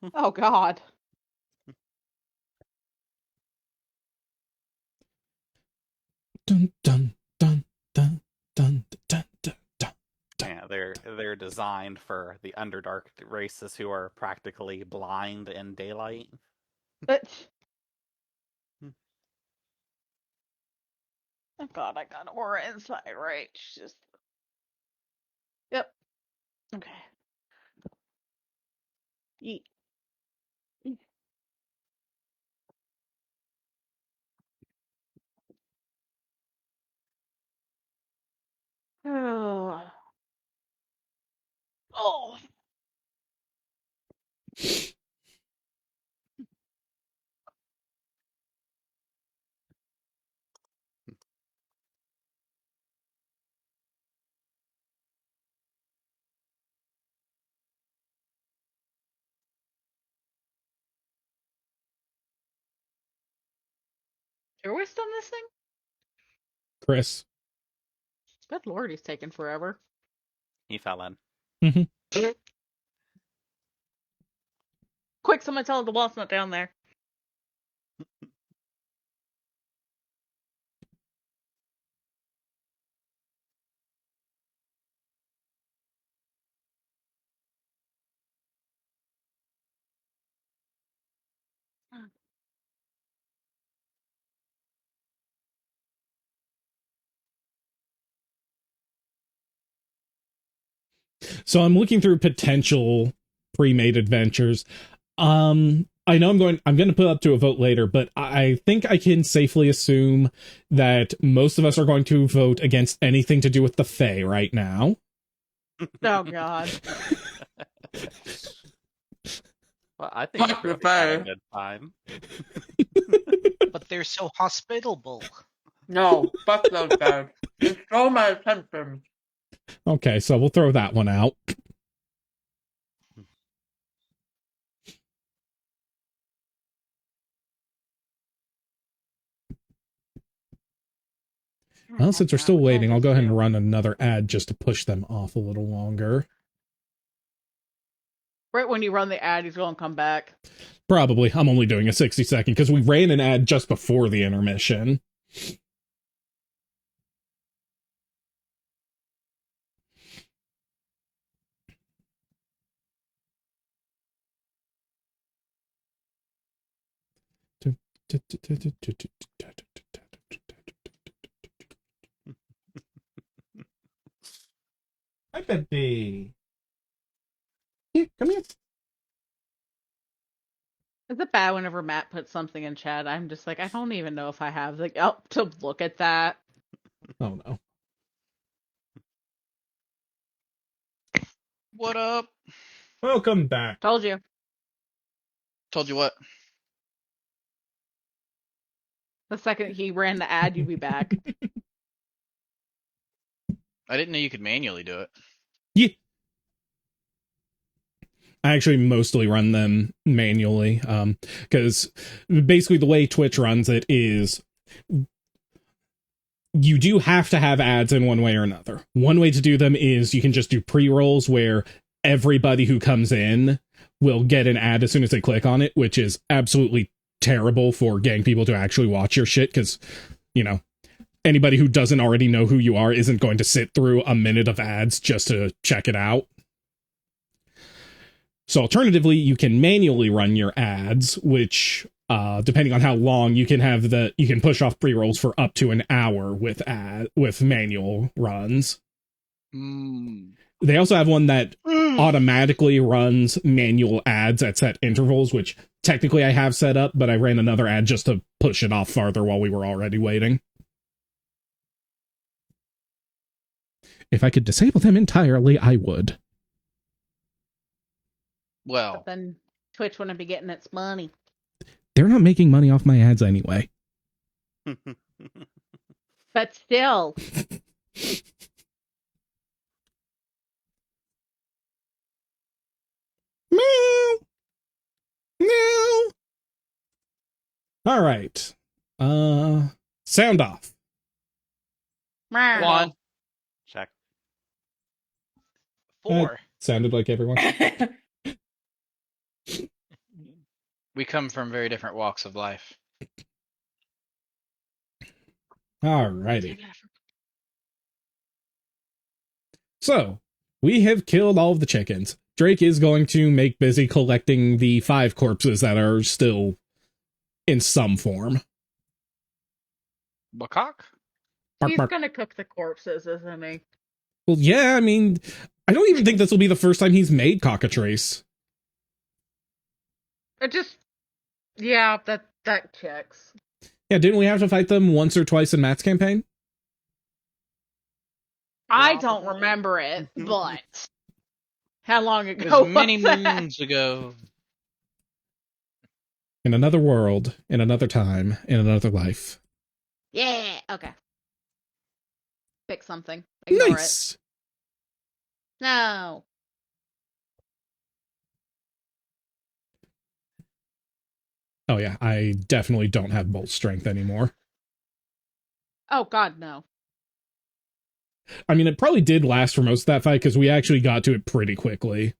Oh, oh God. Dun dun dun dun dun dun dun dun. Yeah, they're designed for the underdark races who are practically blind in daylight. But oh God, I got aura inside, right? Just yep. Okay. Yeet. Oh. Oh. Are we still missing? Chris. Good lord, he's taking forever. He fell in. Quick, someone tell him the wall's not down there. So I'm looking through potential pre-made adventures. I know I'm going to put up to a vote later, but I think I can safely assume that most of us are going to vote against anything to do with the Fae right now. Oh god. Well, I think Fuck we'll the be having Fae. a good time. But they're so hospitable. No, fuck those guys. They stole my attention. Okay, so we'll throw that one out. Well, since we're still waiting, I'll go ahead and run another ad just to push them off a little longer. Right when you run the ad, he's going to come back. Probably. I'm only doing a 60-second because we ran an ad just before the intermission. Hi, baby. Here, come here. Is it bad whenever Matt puts something in chat? I'm just like, I don't even know if I have the to look at that. Oh, no. What up? Welcome back. Told you. Told you what? The second he ran the ad, you'd be back. I didn't know you could manually do it. Yeah. I actually mostly run them manually, because basically the way Twitch runs it is you do have to have ads in one way or another. One way to do them is you can just do pre-rolls where everybody who comes in will get an ad as soon as they click on it, which is absolutely terrible for getting people to actually watch your shit, because, you know, anybody who doesn't already know who you are isn't going to sit through a minute of ads just to check it out. So alternatively, you can manually run your ads, which, depending on how long, you can push off pre-rolls for up to an hour with manual runs. They also have one that automatically runs manual ads at set intervals, which technically I have set up, but I ran another ad just to push it off farther while we were already waiting. If I could disable them entirely, I would. Well, But then Twitch wouldn't be getting its money. They're not making money off my ads anyway. But still. Meow. Meow. All right. Sound off. one. Check. 4. Sounded like everyone. We come from very different walks of life. All righty. So, we have killed all of the chickens. Drake is going to make busy collecting the 5 corpses that are still in some form. Bacock? He's gonna cook the corpses, isn't he? Well, yeah, I mean, I don't even think this will be the first time he's made cockatrice. It just, yeah, that checks. Yeah, didn't we have to fight them once or twice in Matt's campaign? I don't remember it, but How long It ago was many was that? moons ago. In another world, in another time, in another life. Yeah. Okay. Pick something. Ignore Nice. it. No. Oh yeah, I definitely don't have bolt strength anymore. Oh God, no. I mean, it probably did last for most of that fight because we actually got to it pretty quickly.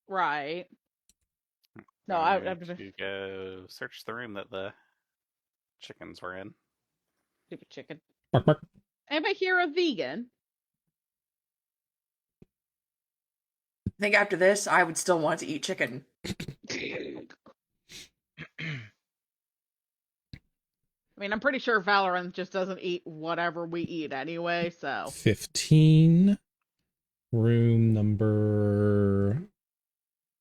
Right. No, I'm I going to go search the room that the chickens were in. stupid chicken. Bark, bark. Anybody here a vegan? I think after this, I would still want to eat chicken. I mean, I'm pretty sure Valorant just doesn't eat whatever we eat anyway, so. 15. Room number...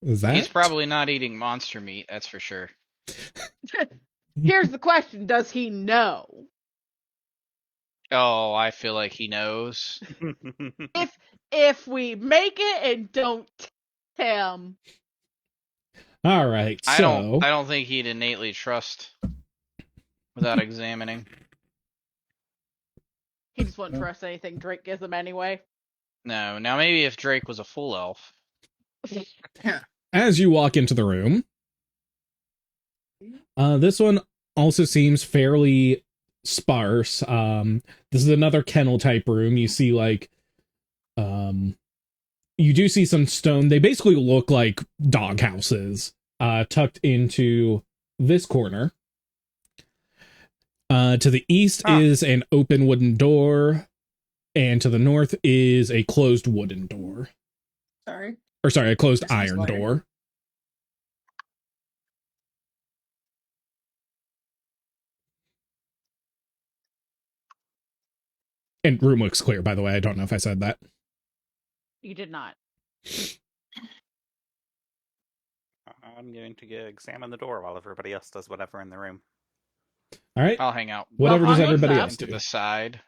Is that? He's probably not eating monster meat, that's for sure. Here's the question, does he know? Oh, I feel like he knows. If we make it and don't him. All right, so... I don't think he'd innately trust without examining. He just wouldn't trust anything Drake gives him anyway. No, now maybe if Drake was a full elf. As you walk into the room, this one also seems fairly sparse. This is another kennel type room. You see like, you do see some stone. They basically look like dog houses, tucked into this corner. To the east is an open wooden door, and to the north is a closed wooden door. Sorry. Or sorry, a closed This is iron lighter. door. And room looks clear, by the way. I don't know if I said that. You did not. I'm going to go examine the door while everybody else does whatever in the room. All right. I'll hang out. Whatever Well, does on everybody looks else To do? the side.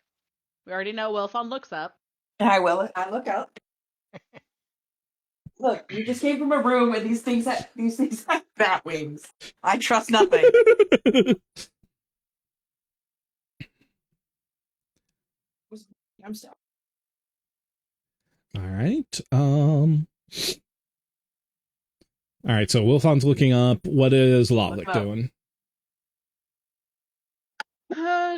We already know Wilfon looks up. I will. I look out. Look, you just came from a room where these things have bat wings. I trust nothing. I'm sorry. All right. All right. So Wilfon's looking up. What is Lalik up. doing?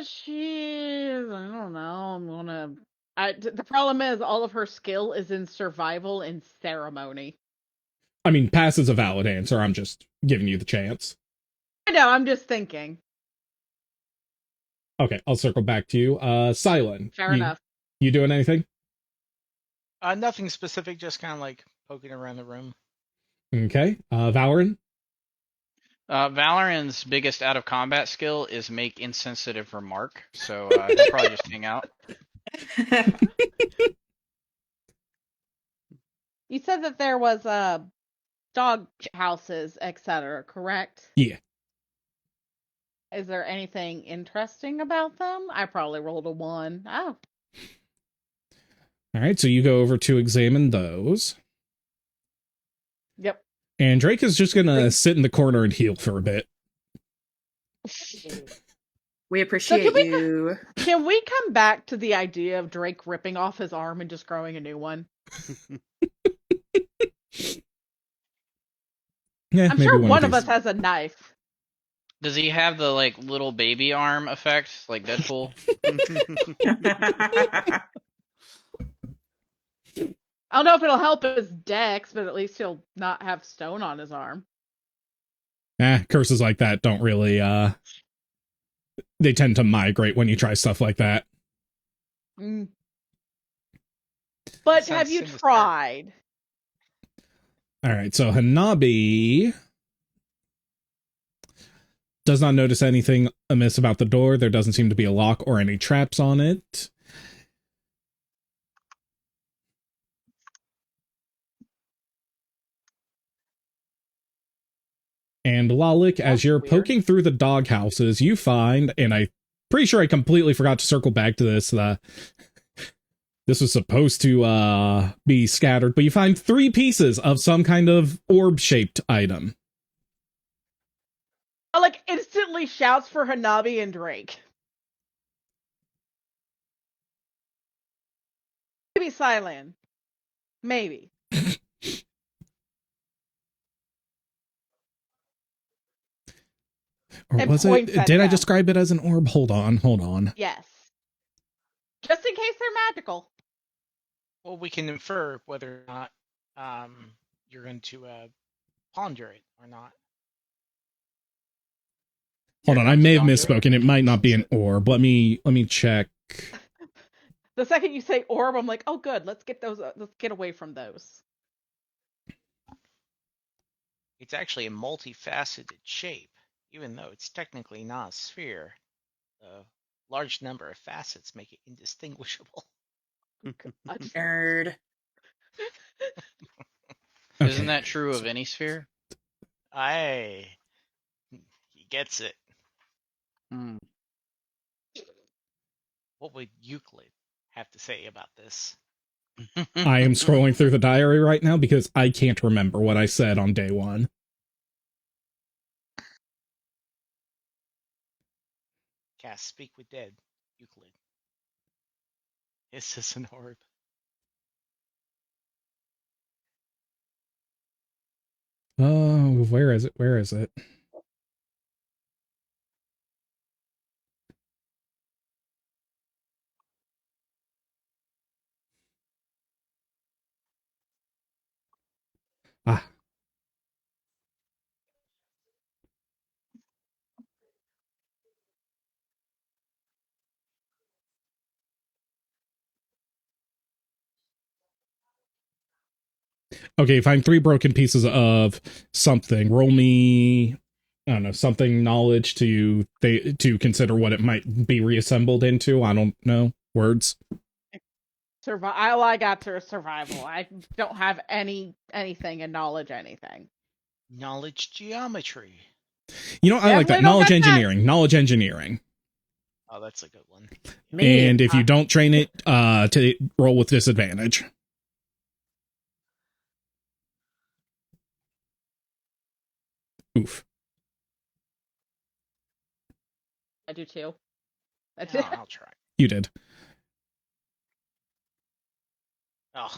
She, I don't know. I'm gonna. The problem is all of her skill is in survival and ceremony. I mean, pass is a valid answer. I'm just giving you the chance. I know. I'm just thinking. Okay, I'll circle back to you. Silent. Fair enough. You doing anything? Nothing specific, just kind of like poking around the room. Okay. Valorant? Valoran's biggest out of combat skill is make insensitive remark, so he'll probably just hang out. You said that there was dog houses, etc. Correct? Yeah. Is there anything interesting about them? I probably rolled a 1. Oh. All right, so you go over to examine those. Yep. And Drake is just gonna sit in the corner and heal for a bit. We appreciate you. Can we come back to the idea of Drake ripping off his arm and just growing a new one? Yeah, I'm maybe sure one of these. us has a knife. Does he have the like little baby arm effect, like Deadpool? I don't know if it'll help his dex, but at least he'll not have stone on his arm. Curses like that don't really, they tend to migrate when you try stuff like that. Mm. But Sounds have you sinister. tried? All right, so Hanabi does not notice anything amiss about the door. There doesn't seem to be a lock or any traps on it. And Lalik, as That's you're weird. poking through the dog houses, you find, and I'm pretty sure I completely forgot to circle back to this, This was supposed to be scattered, but you find 3 pieces of some kind of orb-shaped item. I, like, instantly shouts for Hanabi and Drake. Maybe Silan. Maybe. Or And was it? points at Did I them. describe it as an orb? Hold on. Yes. Just in case they're magical. Well, we can infer whether or not you're going to ponder it or not. Hold on, I may have Ponder it? misspoken. It might not be an orb. Let me check. The second you say orb, I'm like, oh, good. Let's get those. Let's get away from those. It's actually a multifaceted shape, even though it's technically not a sphere. A large number of facets make it indistinguishable. Nerd. Isn't that true of any sphere? Aye. He gets it. Hmm. What would Euclid have to say about this? I am scrolling through the diary right now because I can't remember what I said on day 1. Cast Speak with Dead, Euclid. Is this an orb? Oh, where is it? Ah. Okay, find 3 broken pieces of something. Roll me, I don't know, something knowledge to consider what it might be reassembled into. I don't know. Words. All I got to is survival. I don't have anything in knowledge anything. Knowledge geometry. You know, I like that. Definitely don't got that. Knowledge engineering. Oh, that's a good one. And if you don't train it, to roll with disadvantage. Oof. I do too. That's Yeah, it. I'll try. You did. Oh.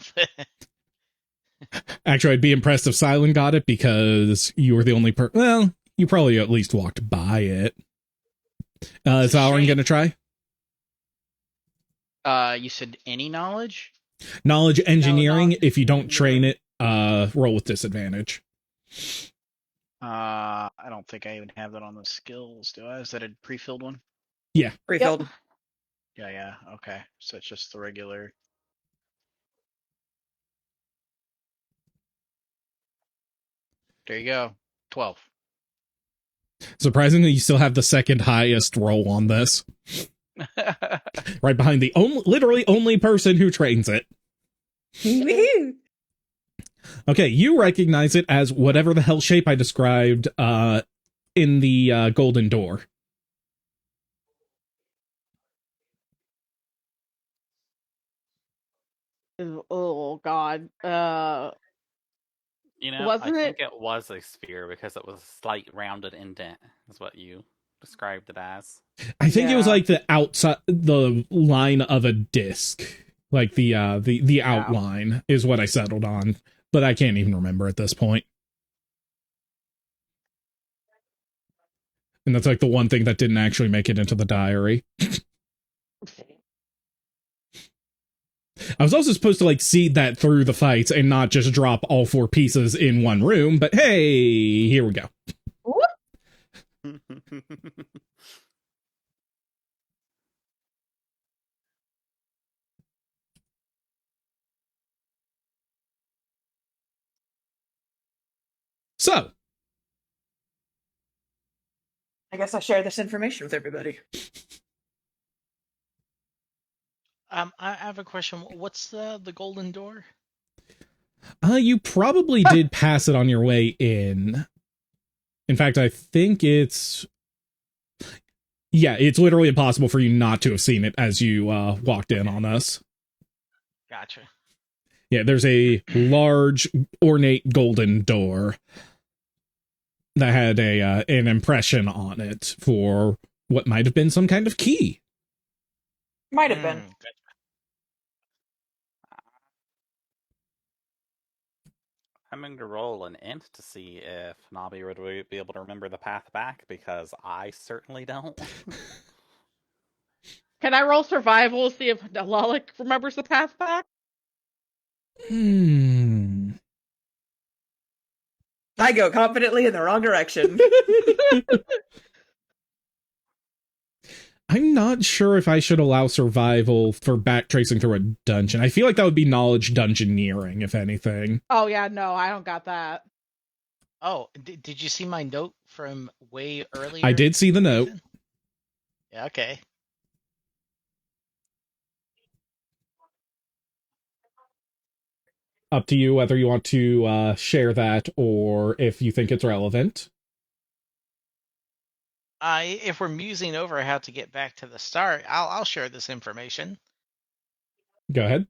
Actually, I'd be impressed if Silent got it because you were the only well, you probably at least walked by it. Is Valorant going to try? You said any knowledge? Knowledge engineering. knowledge If you don't train it, roll with disadvantage. I don't think I even have that on the skills, do I? Is that a pre-filled one? Yeah. Pre-filled. Yeah, okay. So it's just the regular. There you go. 12. Surprisingly, you still have the second highest roll on this. Right behind the literally only person who trains it. Okay, you recognize it as whatever the hell shape I described in the golden door. Oh God. You know, Wasn't I think it was a sphere because it was a slight rounded indent, is what you described it as. I think it was Yeah. like the outside, the line of a disc, like the outline is what I settled on, but I can't even remember at this point. And that's like the one thing that didn't actually make it into the diary. I was also supposed to like seed that through the fights and not just drop all 4 pieces in one room, but hey, here we go. So, I guess I'll share this information with everybody. I have a question. What's the golden door? you probably did pass it on your way in. In fact, I think it's... Yeah, it's literally impossible for you not to have seen it as you walked in on us. Gotcha. Yeah, there's a large, ornate golden door that had an impression on it for what might have been some kind of key. Might have been. Gotcha. I'm going to roll an int to see if Nabi would be able to remember the path back, because I certainly don't. Can I roll survival to see if Lalik remembers the path back? I go confidently in the wrong direction. I'm not sure if I should allow survival for backtracing through a dungeon. I feel like that would be knowledge dungeoneering, if anything. Oh yeah, no, I don't got that. Oh, did you see my note from way earlier? I did see the note. Ethan? Yeah, okay. Up to you whether you want to share that or if you think it's relevant. If we're musing over how to get back to the start, I'll share this information. Go ahead.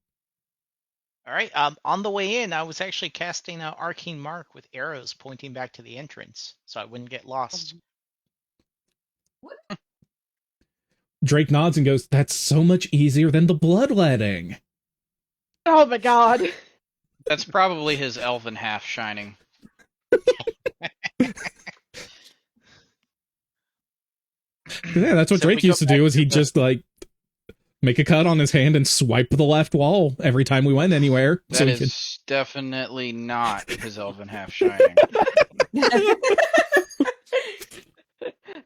All right. On the way in, I was actually casting an arcane mark with arrows pointing back to the entrance, so I wouldn't get lost. Drake nods and goes, "That's so much easier than the bloodletting." Oh my god. That's probably his elven half shining. Yeah, that's what So Drake we go used to back do, is to he'd the- just, like, make a cut on his hand and swipe the left wall every time we went anywhere. That he is definitely not his elven half shining.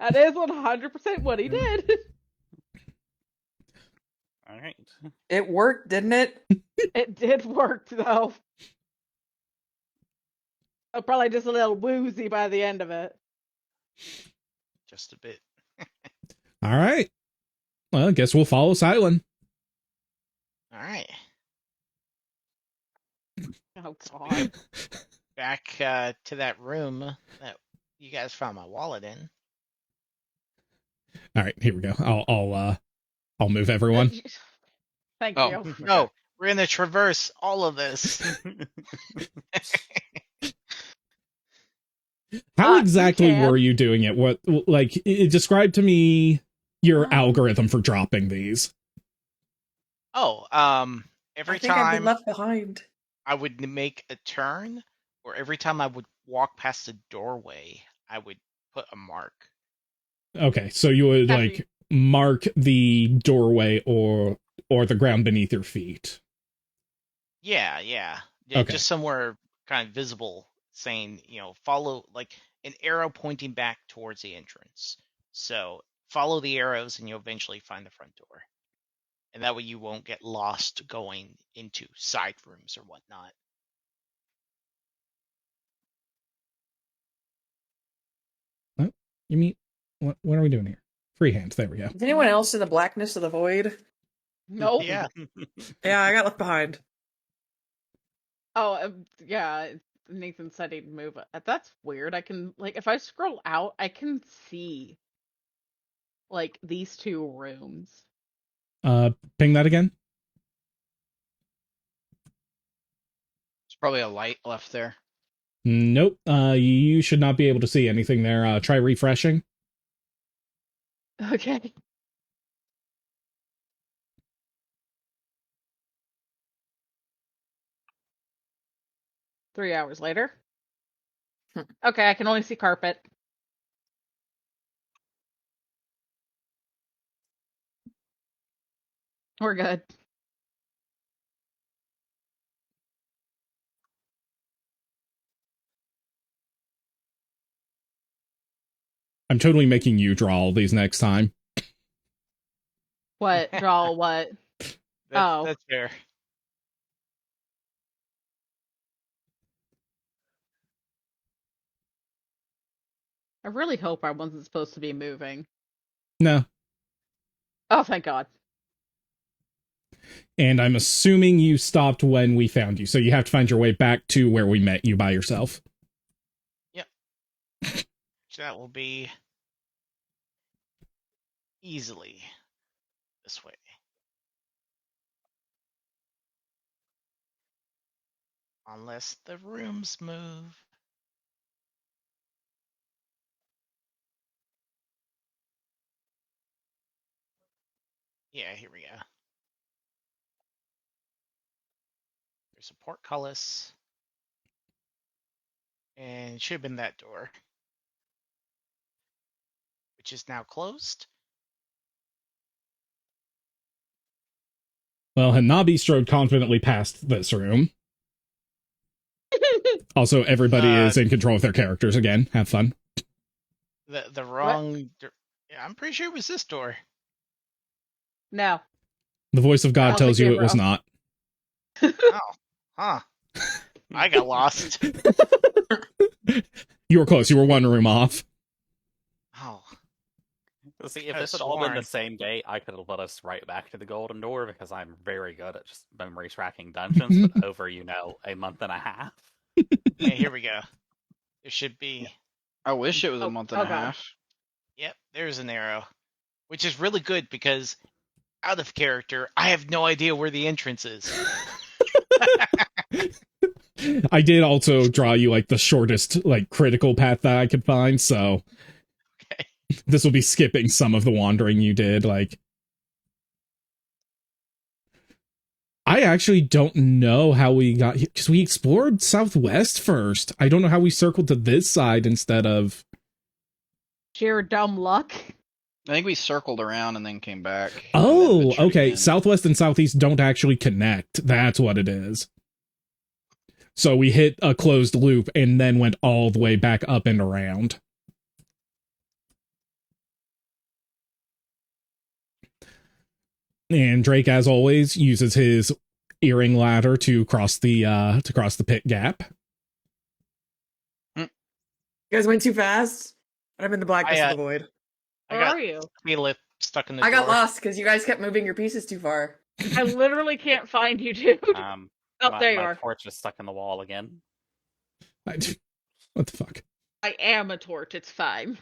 That is 100% what he did. All right. It worked, didn't it? It did work though. I'm probably just a little woozy by the end of it. Just a bit. All right. Well, I guess we'll follow Silent. All right. Oh god. Back to that room that you guys found my wallet in. All right, here we go. I'll move everyone. Thank Oh. you. No, we're gonna traverse all of this. How you exactly can. were you doing it? What, like, describe to me your Um, algorithm for dropping these. Oh, every I think I've been time left behind. I would make a turn, or every time I would walk past a doorway, I would put a mark. Okay, so you would Have like you- mark the doorway or the ground beneath your feet. Yeah, yeah. Okay. Just somewhere kind of visible, saying, follow, like an arrow pointing back towards the entrance. So follow the arrows and you'll eventually find the front door. And that way you won't get lost going into side rooms or whatnot. What? You mean what are we doing here? Freehand, there we go. Is anyone else in the blackness of the void? Nope. Yeah. Yeah, I got left behind. Oh, yeah. Nathan said he'd move. That's weird. I can, like, if I scroll out, I can see, like, these two rooms. Ping that again. There's probably a light left there. Nope. You should not be able to see anything there. Try refreshing. Okay. Three hours later. Okay, I can only see carpet. We're good. I'm totally making you draw all these next time. What? Draw what? Oh. That's fair. I really hope I wasn't supposed to be moving. No. Oh, thank God. And I'm assuming you stopped when we found you, so you have to find your way back to where we met you by yourself. So that will be easily this way. Unless the rooms move. Yeah, here we go. There's a portcullis. And it should have been that door. Which is now closed. Well, Hanabi strode confidently past this room. Also, everybody is in control of their characters again. Have fun. The wrong... Yeah, I'm pretty sure it was this door. No. The voice of God How's tells it, you it was Gabriel? not. Oh. Huh. I got lost. You were close. You were one room off. Oh. See, if Could've this had all been the sworn. same day, I could have led us right back to the Golden Door because I'm very good at just memory tracking dungeons, but over, a month and a half. Hey, here we go. There should be... I wish it was a Oh, month and a God. half. Yep, there's an arrow. Which is really good because out of character, I have no idea where the entrance is. I did also draw you like the shortest like critical path that I could find, so Okay. this will be skipping some of the wandering you did. Like, I actually don't know how we got here because we explored southwest first. I don't know how we circled to this side instead of. Sheer dumb luck. I think we circled around and then came back. Oh, and then ventured okay. again. Southwest and southeast don't actually connect. That's what it is. So we hit a closed loop and then went all the way back up and around. And Drake, as always, uses his earring ladder to cross the pit gap. You guys went too fast. I'm in the blackness of the void. Where are you? Lip stuck in the I got door. lost because you guys kept moving your pieces too far. I literally can't find you, dude. Oh, there you my are. torch is stuck in the wall again. What the fuck? I am a torch. It's fine.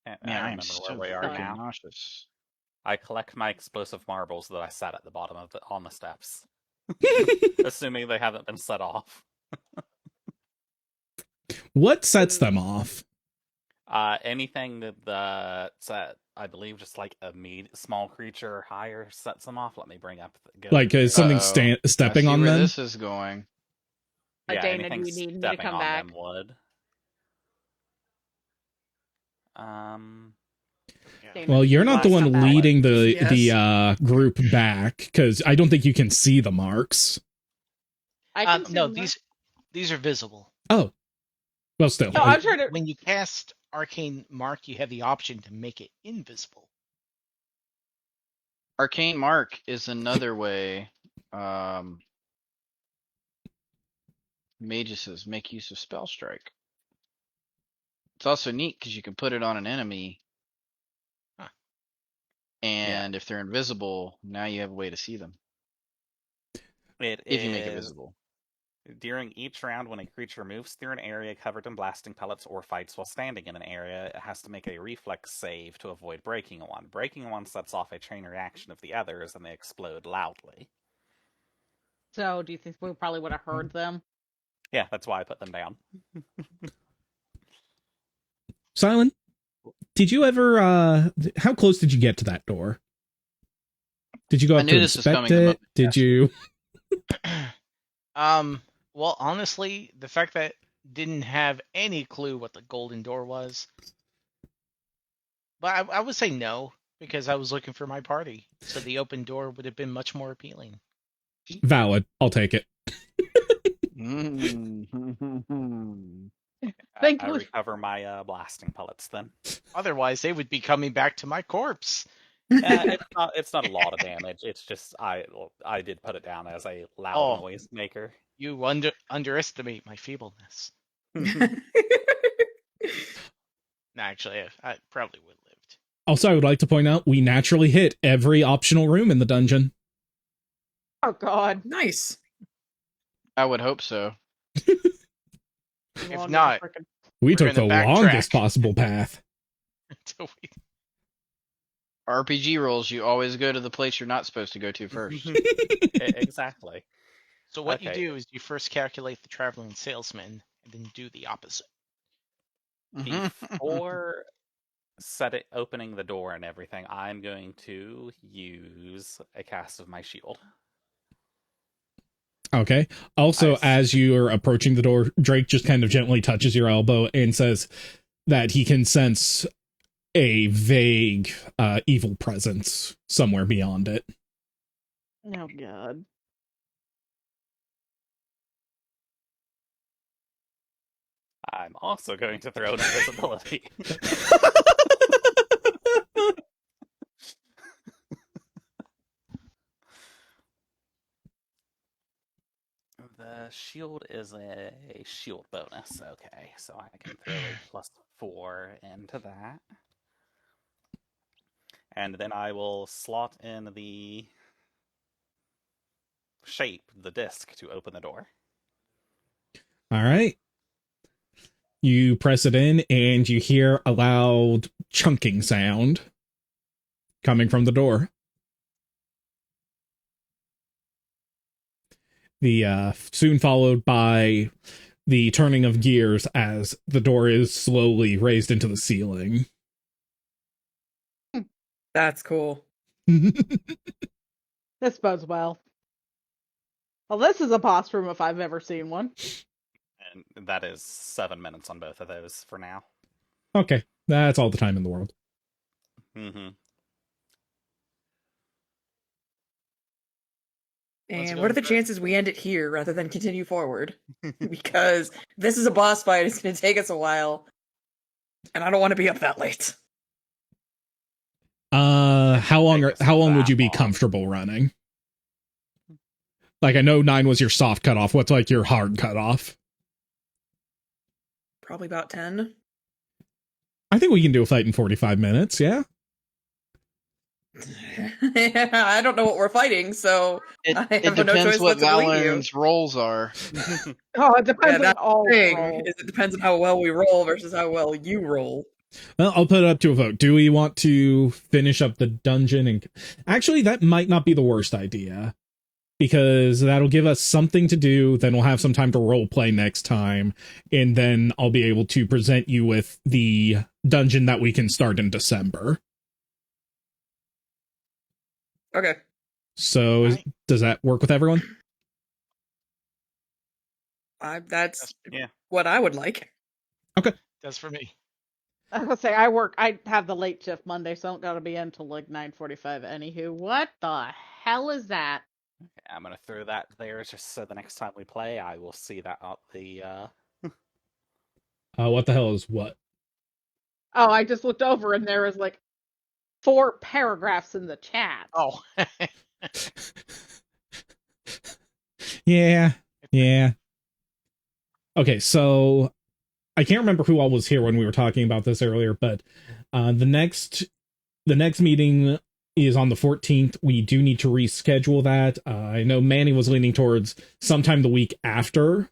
I Man, I am remember so where we are freaking now. nauseous. I collect my explosive marbles that I set at the bottom of on the steps, assuming they haven't been set off. What sets them off? Anything that's I believe just like a small creature or higher sets them off. Let me bring up Like is something Uh-oh. stepping I see on where them? this is going. Yeah, Dana, do anything you need me to stepping come on back? them would. Dana, Well, do you're you not the wanna one come back? leading Yes. the group back because I don't think you can see the marks. I can see No, them. these are visible. Oh, well, still. No, I'm trying to. When you cast Arcane Mark, you have the option to make it invisible. Arcane Mark is another way mages make use of Spell Strike. It's also neat because you can put it on an enemy, and if they're invisible, now you have a way to see them. If you make it visible. During each round, when a creature moves through an area covered in blasting pellets or fights while standing in an area, it has to make a reflex save to avoid breaking one. Breaking one sets off a chain reaction of the others, and they explode loudly. So, do you think we probably would have heard them? Yeah, that's why I put them down. Silent, did you ever how close did you get to that door? Did you go I up knew to this was inspect coming the it? moment you Did asked. you Well, honestly, the fact that didn't have any clue what the golden door was. But I would say no, because I was looking for my party. So the open door would have been much more appealing. valid? I'll take it. Thank I you. recover my blasting pellets then. Otherwise, they would be coming back to my corpse. It's not a lot of damage. It's just I did put it down as a loud noise maker. You underestimate my feebleness. No, actually, I probably would have lived. Also, I would like to point out we naturally hit every optional room in the dungeon. Oh God. Nice. I would hope so. Long not, frickin- We We're took the gonna longest backtrack. possible path. until we RPG rules, you always go to the place you're not supposed to go to first. Exactly. So what you Okay. do is you first calculate the traveling salesman, and then do the opposite. Before opening the door and everything, I'm going to use a cast of my shield. Okay. Also, Nice. as you're approaching the door, Drake just kind of gently touches your elbow and says that he can sense a vague evil presence somewhere beyond it. Oh god. I'm also going to throw an invisibility. The shield is a shield bonus. Okay, so I can throw a +4 into that. And then I will slot in the shape, the disc, to open the door. All right. You press it in and you hear a loud chunking sound coming from the door. The soon followed by the turning of gears as the door is slowly raised into the ceiling. That's cool. This bodes well. Well, this is a boss room if I've ever seen one. And that is 7 minutes on both of those for now. Okay, that's all the time in the world. Mm-hmm. Let's And go what are the for it. chances we end it here rather than continue forward? Because this is a boss fight. It's going to take us a while. And I don't want to be up that late. How long Take us how long would that you be long. comfortable running? Like, I know 9 was your soft cutoff. What's like your hard cutoff? Probably about 10. I think we can do a fight in 45 minutes, yeah? I don't know what we're fighting, so It I have no depends choice what but to believe you. Valorn's roles are. Oh, it depends Yeah, on that's all the thing. rolls. Is it depends on how well we roll versus how well you roll. Well, I'll put it up to a vote. Do we want to finish up the dungeon? And actually, that might not be the worst idea, because that'll give us something to do. Then we'll have some time to role play next time, and then I'll be able to present you with the dungeon that we can start in December. Okay. So, Right. does that work with everyone? That's Yeah. what I would like. That's for me. I was gonna say I have the late shift Monday, so I don't gotta be in until like 9:45. Anywho, what the hell is that? I'm going to throw that there just so the next time we play, I will see that up the... What the hell is what? Oh, I just looked over and there was like 4 paragraphs in the chat. Oh, Yeah. Okay, so I can't remember who all was here when we were talking about this earlier, but the next meeting is on the 14th. We do need to reschedule that. I know Manny was leaning towards sometime the week after.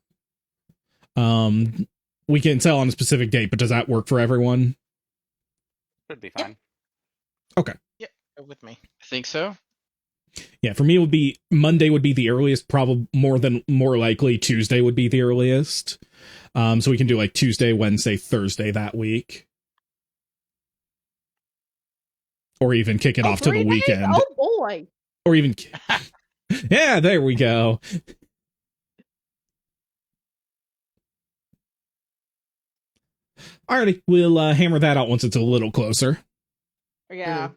We can tell on a specific date, but does that work for everyone? Should be fine. go with me. I think so. Yeah, for me it would be Monday would be the earliest, probably more likely Tuesday would be the earliest. So we can do like Tuesday, Wednesday, Thursday that week. Or even kick it off to the 3 days? weekend. Oh boy. Or even yeah, there we go. Alrighty, we'll hammer that out once it's a little closer. Yeah.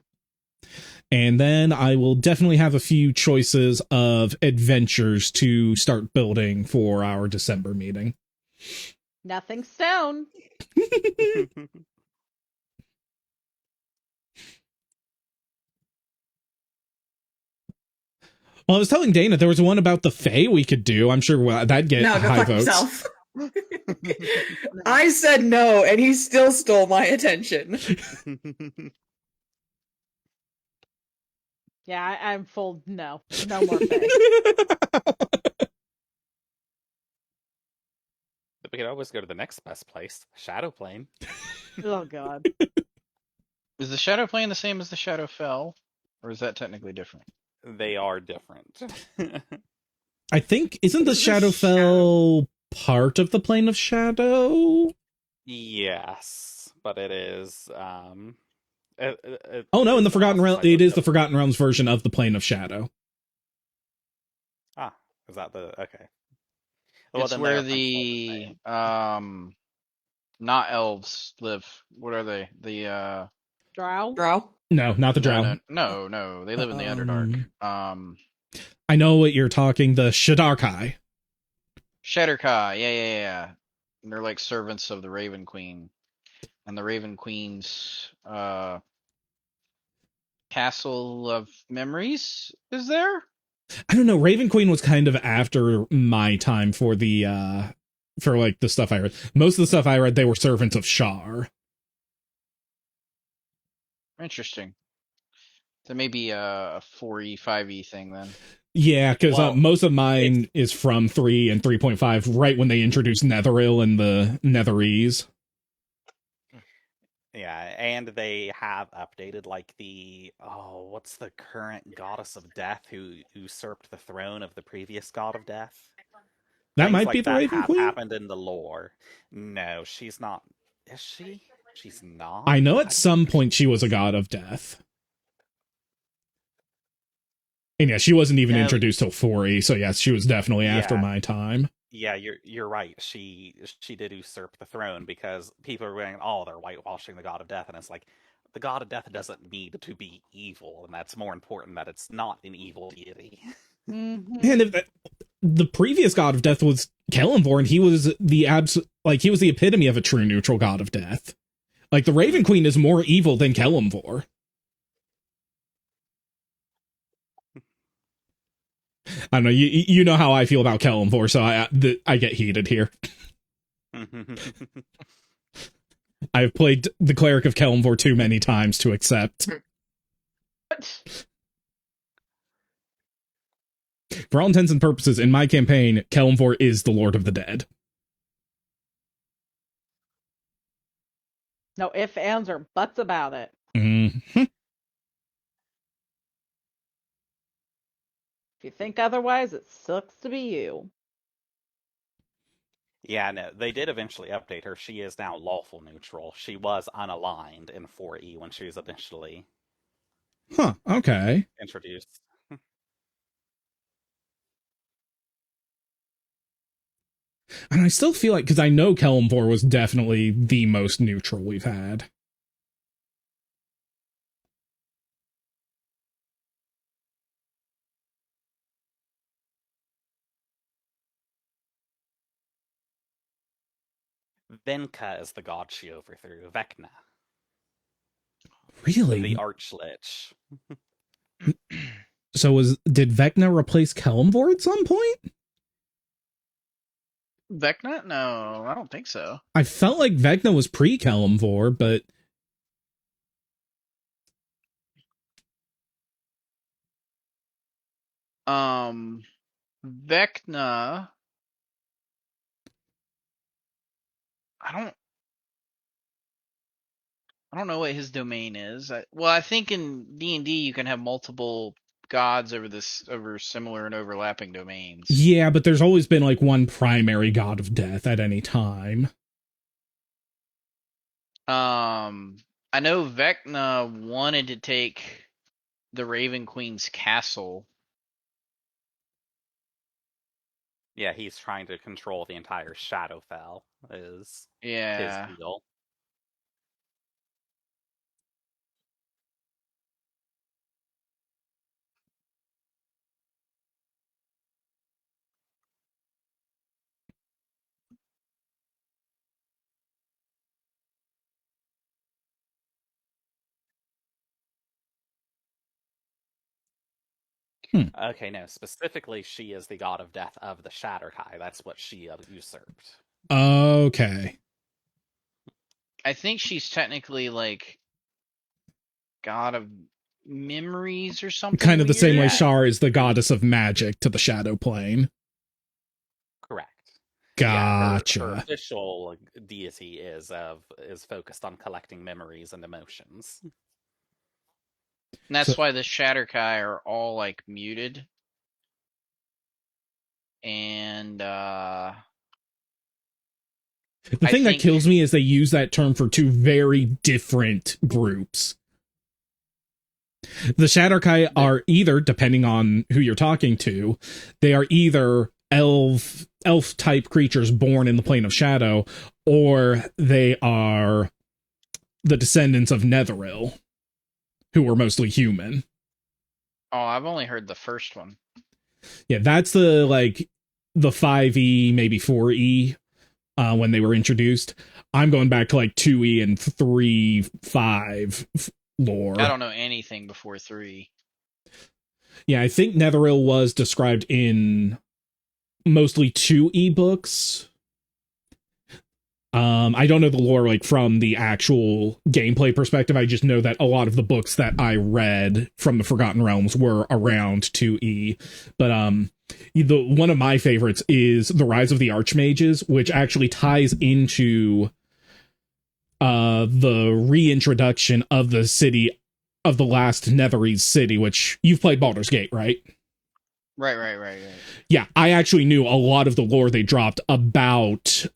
And then I will definitely have a few choices of adventures to start building for our December meeting. Nothing stone. Well, I was telling Dana there was one about the Fae we could do. I'm sure that'd get No, go high fuck votes. yourself. I said no, and he still stole my attention. Yeah, I'm full. No more Fae. always go to the next best place, Shadow Plane. Oh god. Is the Shadow Plane the same as the Shadow Fell, or is that technically different? They are different. I think, isn't the Shadowfell part of the Plane of Shadow? Yes, but it is. Oh no, in the it's an Forgotten awesome Realm, type it of is the building. Forgotten Realms version of the Plane of Shadow. Ah, is that the okay? Well, It's then they where are functionally the the same. not elves live. What are they? The Drow? Drow. No, not the Drow. no. They live in the Underdark. I know what you're talking. The Shadarkai. Shatterkai. Yeah. They're like servants of the Raven Queen, and the Raven Queen's Castle of Memories is there. I don't know. Raven Queen was kind of after my time for the for like the stuff I read. Most of the stuff I read, they were servants of Shar. Interesting. So maybe a 4E 5E thing then. Yeah, because Well, most of mine is from 3 and 3.5, right when they introduced Netheril and the Netherese. Yeah, and they have updated like what's the current goddess of death who usurped the throne of the previous god of death? That Things might be like the that Raven have Queen? happened in the lore. No, she's not. Is she? She's not. I know at I some think point she was a god of death. And yeah, she wasn't even No, introduced till 4E, so yes, she was definitely after yeah, my time. yeah. You're right. She did usurp the throne because people are going, oh, they're whitewashing the god of death, and it's like the god of death doesn't need to be evil, and that's more important that it's not an evil deity. Mm-hmm. And if the previous god of death was Kellenvor, and he was he was the epitome of a true neutral god of death. Like the Raven Queen is more evil than Kellenvor. I don't know. You know how I feel about Kellenvor, so I get heated here. I've played the Cleric of Kellenvor too many times to accept. For all intents and purposes, in my campaign, Kellenvor is the Lord of the Dead. No ifs, ands, or buts about it. Mm-hmm. If you think otherwise, it sucks to be you. Yeah, no, they did eventually update her. She is now lawful neutral. She was unaligned in 4E when she was initially Huh, okay. introduced. And I still feel like, because I know Kellenvor was definitely the most neutral we've had. Venka is the god she overthrew. Vecna, Really? the Archlich. So did Vecna replace Kellenvor at some point? Vecna? No, I don't think so. I felt like Vecna was pre-Kellenvor, but Vecna. I don't know what his domain is. I think in D&D you can have multiple gods over similar and overlapping domains. yeah, but there's always been like one primary god of death at any time. I know Vecna wanted to take the Raven Queen's castle. Yeah, he's trying to control the entire Shadowfell. Is Yeah. his deal. Okay, no. Specifically, she is the god of death of the Shatterkai. That's what she usurped. Okay. I think she's technically like god of memories or something. Kind of the same way weird. Shar is the goddess of magic to the Shadow Plane. Correct. Gotcha. Her official deity is focused on collecting memories and emotions. And that's So- why the Shatterkai are all like muted. And The I thing that think- kills me is they use that term for two very different groups. The Shatterkai are either, depending on who you're talking to, they are either elf type creatures born in the plane of shadow, or they are the descendants of Netheril, who were mostly human. oh, I've only heard the first one. Yeah, that's the 5e, maybe 4e, when they were introduced. I'm going back to 2e and 3.5 lore. I don't know anything before 3. Yeah, I think Netheril was described in mostly 2e books. I don't know the lore from the actual gameplay perspective. I just know that a lot of the books that I read from the Forgotten Realms were around 2e. But one of my favorites is The Rise of the Archmages, which actually ties into the reintroduction of the city of the last Netherese city, which you've played Baldur's Gate, right? Right. Yeah, I actually knew a lot of the lore they dropped about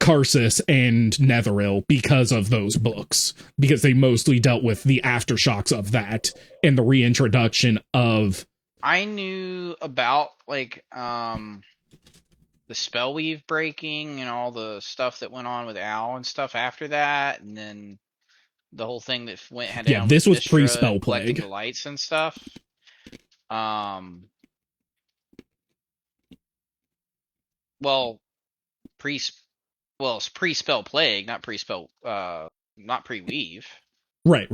Karsus and Netheril because of those books, because they mostly dealt with the aftershocks of that and the reintroduction of... I knew about the spell weave breaking and all the stuff that went on with Al and stuff after that, and then the whole thing that had Yeah, down this with was Vistra pre-spell collecting plague. the lights and stuff. Well, it's pre-spell plague, not pre-spell, not pre-weave. Right.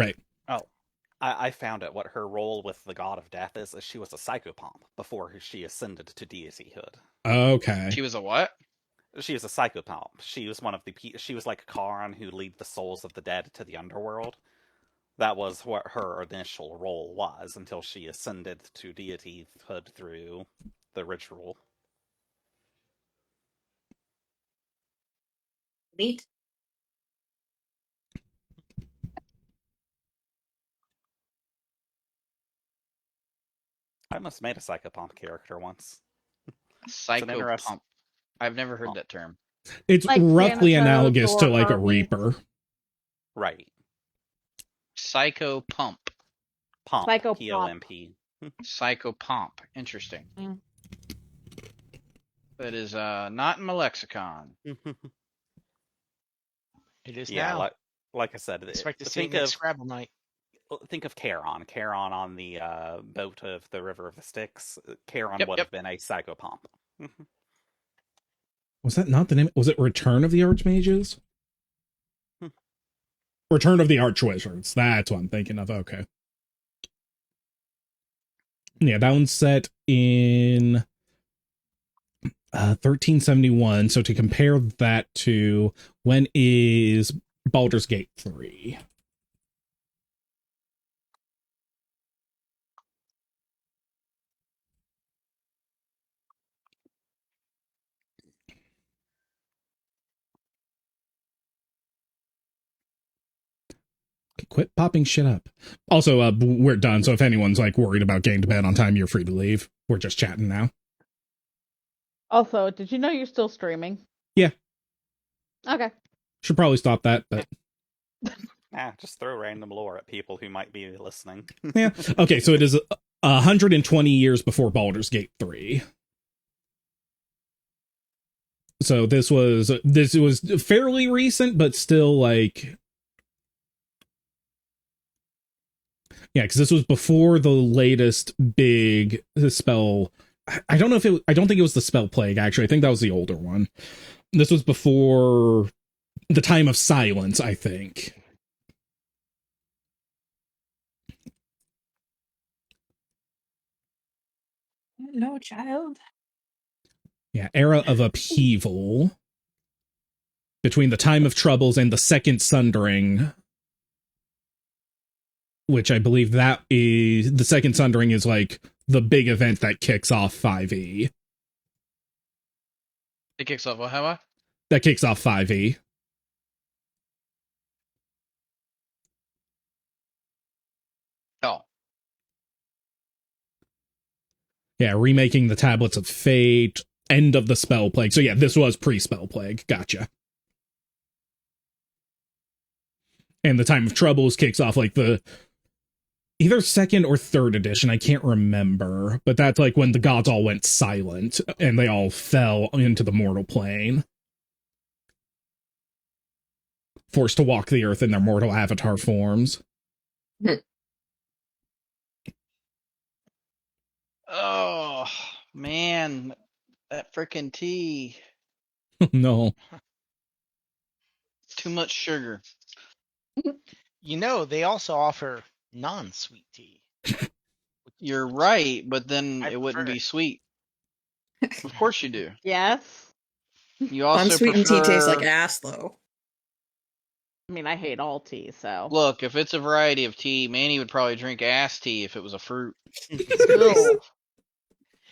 Oh, I found out what her role with the god of death is she was a psychopomp before she ascended to deityhood. Okay. She was a what? She was a psychopomp. She was she was like Kharon who lead the souls of the dead to the underworld. That was what her initial role was until she ascended to deityhood through the ritual. Neat. I must have made a psychopomp character once. Psychopomp. I've never heard that term. It's roughly Thanatos analogous to or a Hermes. Reaper. Right. Psychopomp. Pomp. Psychopomp. P-O-M-P. Psychopomp. Interesting. Mm. That is not in my lexicon. It is Yeah, now. like I said, Expect to see it think next of Scrabble night. Charon. Charon on the boat of the River of the Styx. Charon Yep, would yep. have been a psychopomp. Was that not the name? Was it Return of the Archmages? Hmm. Return of the Archwizards. That's what I'm thinking of. Okay. Yeah, that one's set in 1371. So to compare that to, when is Baldur's Gate 3? Quit popping shit up. Also, we're done, so if anyone's worried about getting to bed on time, you're free to leave. We're just chatting now. Also, did you know you're still streaming? Yeah. Okay. Should probably stop that, but... Just throw random lore at people who might be listening. Yeah. Okay, so it is 120 years before Baldur's Gate 3. So this was fairly recent, but still yeah, because this was before the latest big spell. I don't think it was the spell plague, actually. I think that was the older one. This was before the Time of Silence, I think. Hello, child. Yeah, Era of Upheaval. Between the Time of Troubles and the Second Sundering. Which I believe that is... The Second Sundering is the big event that kicks off 5e. It kicks off. How high? That kicks off 5e. Oh. Yeah, remaking the Tablets of Fate, end of the Spell Plague. So yeah, this was pre-Spell Plague. Gotcha. And the Time of Troubles kicks off like the either second or third edition, I can't remember, but that's like when the gods all went silent and they all fell into the mortal plane, forced to walk the earth in their mortal avatar forms. Oh man, that freaking tea. No. Too much sugar. You know, they also offer non-sweet tea. You're right, but then I it wouldn't prefer be it. sweet. Of course you do. Yes. You also Unsweetened tea tastes like prefer. ass, though. I mean, I hate all tea, so. Look, if it's a variety of tea, Manny would probably drink ass tea if it was a fruit. Ew.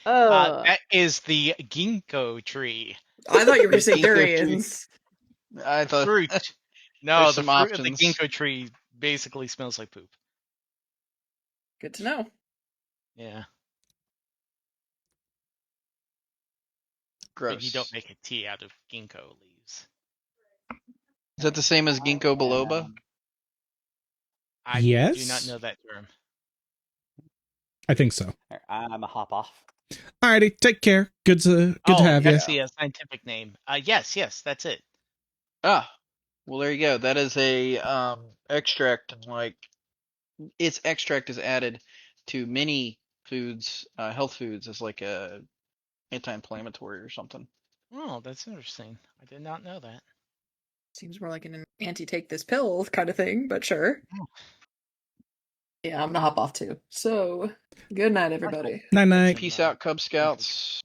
Ugh. That is the ginkgo tree. I thought you were going to The say ginkgo tree. durians. I thought Fruit. No, There's the some fruit of the options. ginkgo tree basically smells like poop. Good to know. Yeah. gross. But you don't make a tea out of ginkgo leaves. Is that the same as ginkgo biloba? I Yes? do not know that term. I think so. I'm gonna hop off. Alrighty, take care. Good to have you. That's the scientific name. Yes, that's it. Ah, well there you go. That is a extract, and like its extract is added to many foods, health foods, as like a anti-inflammatory or something. Oh, that's interesting. I did not know that. Seems more like an anti-take this pill kind of thing, but sure. Yeah, I'm gonna hop off too. So, good night, everybody. Night night. Peace out, Cub Scouts.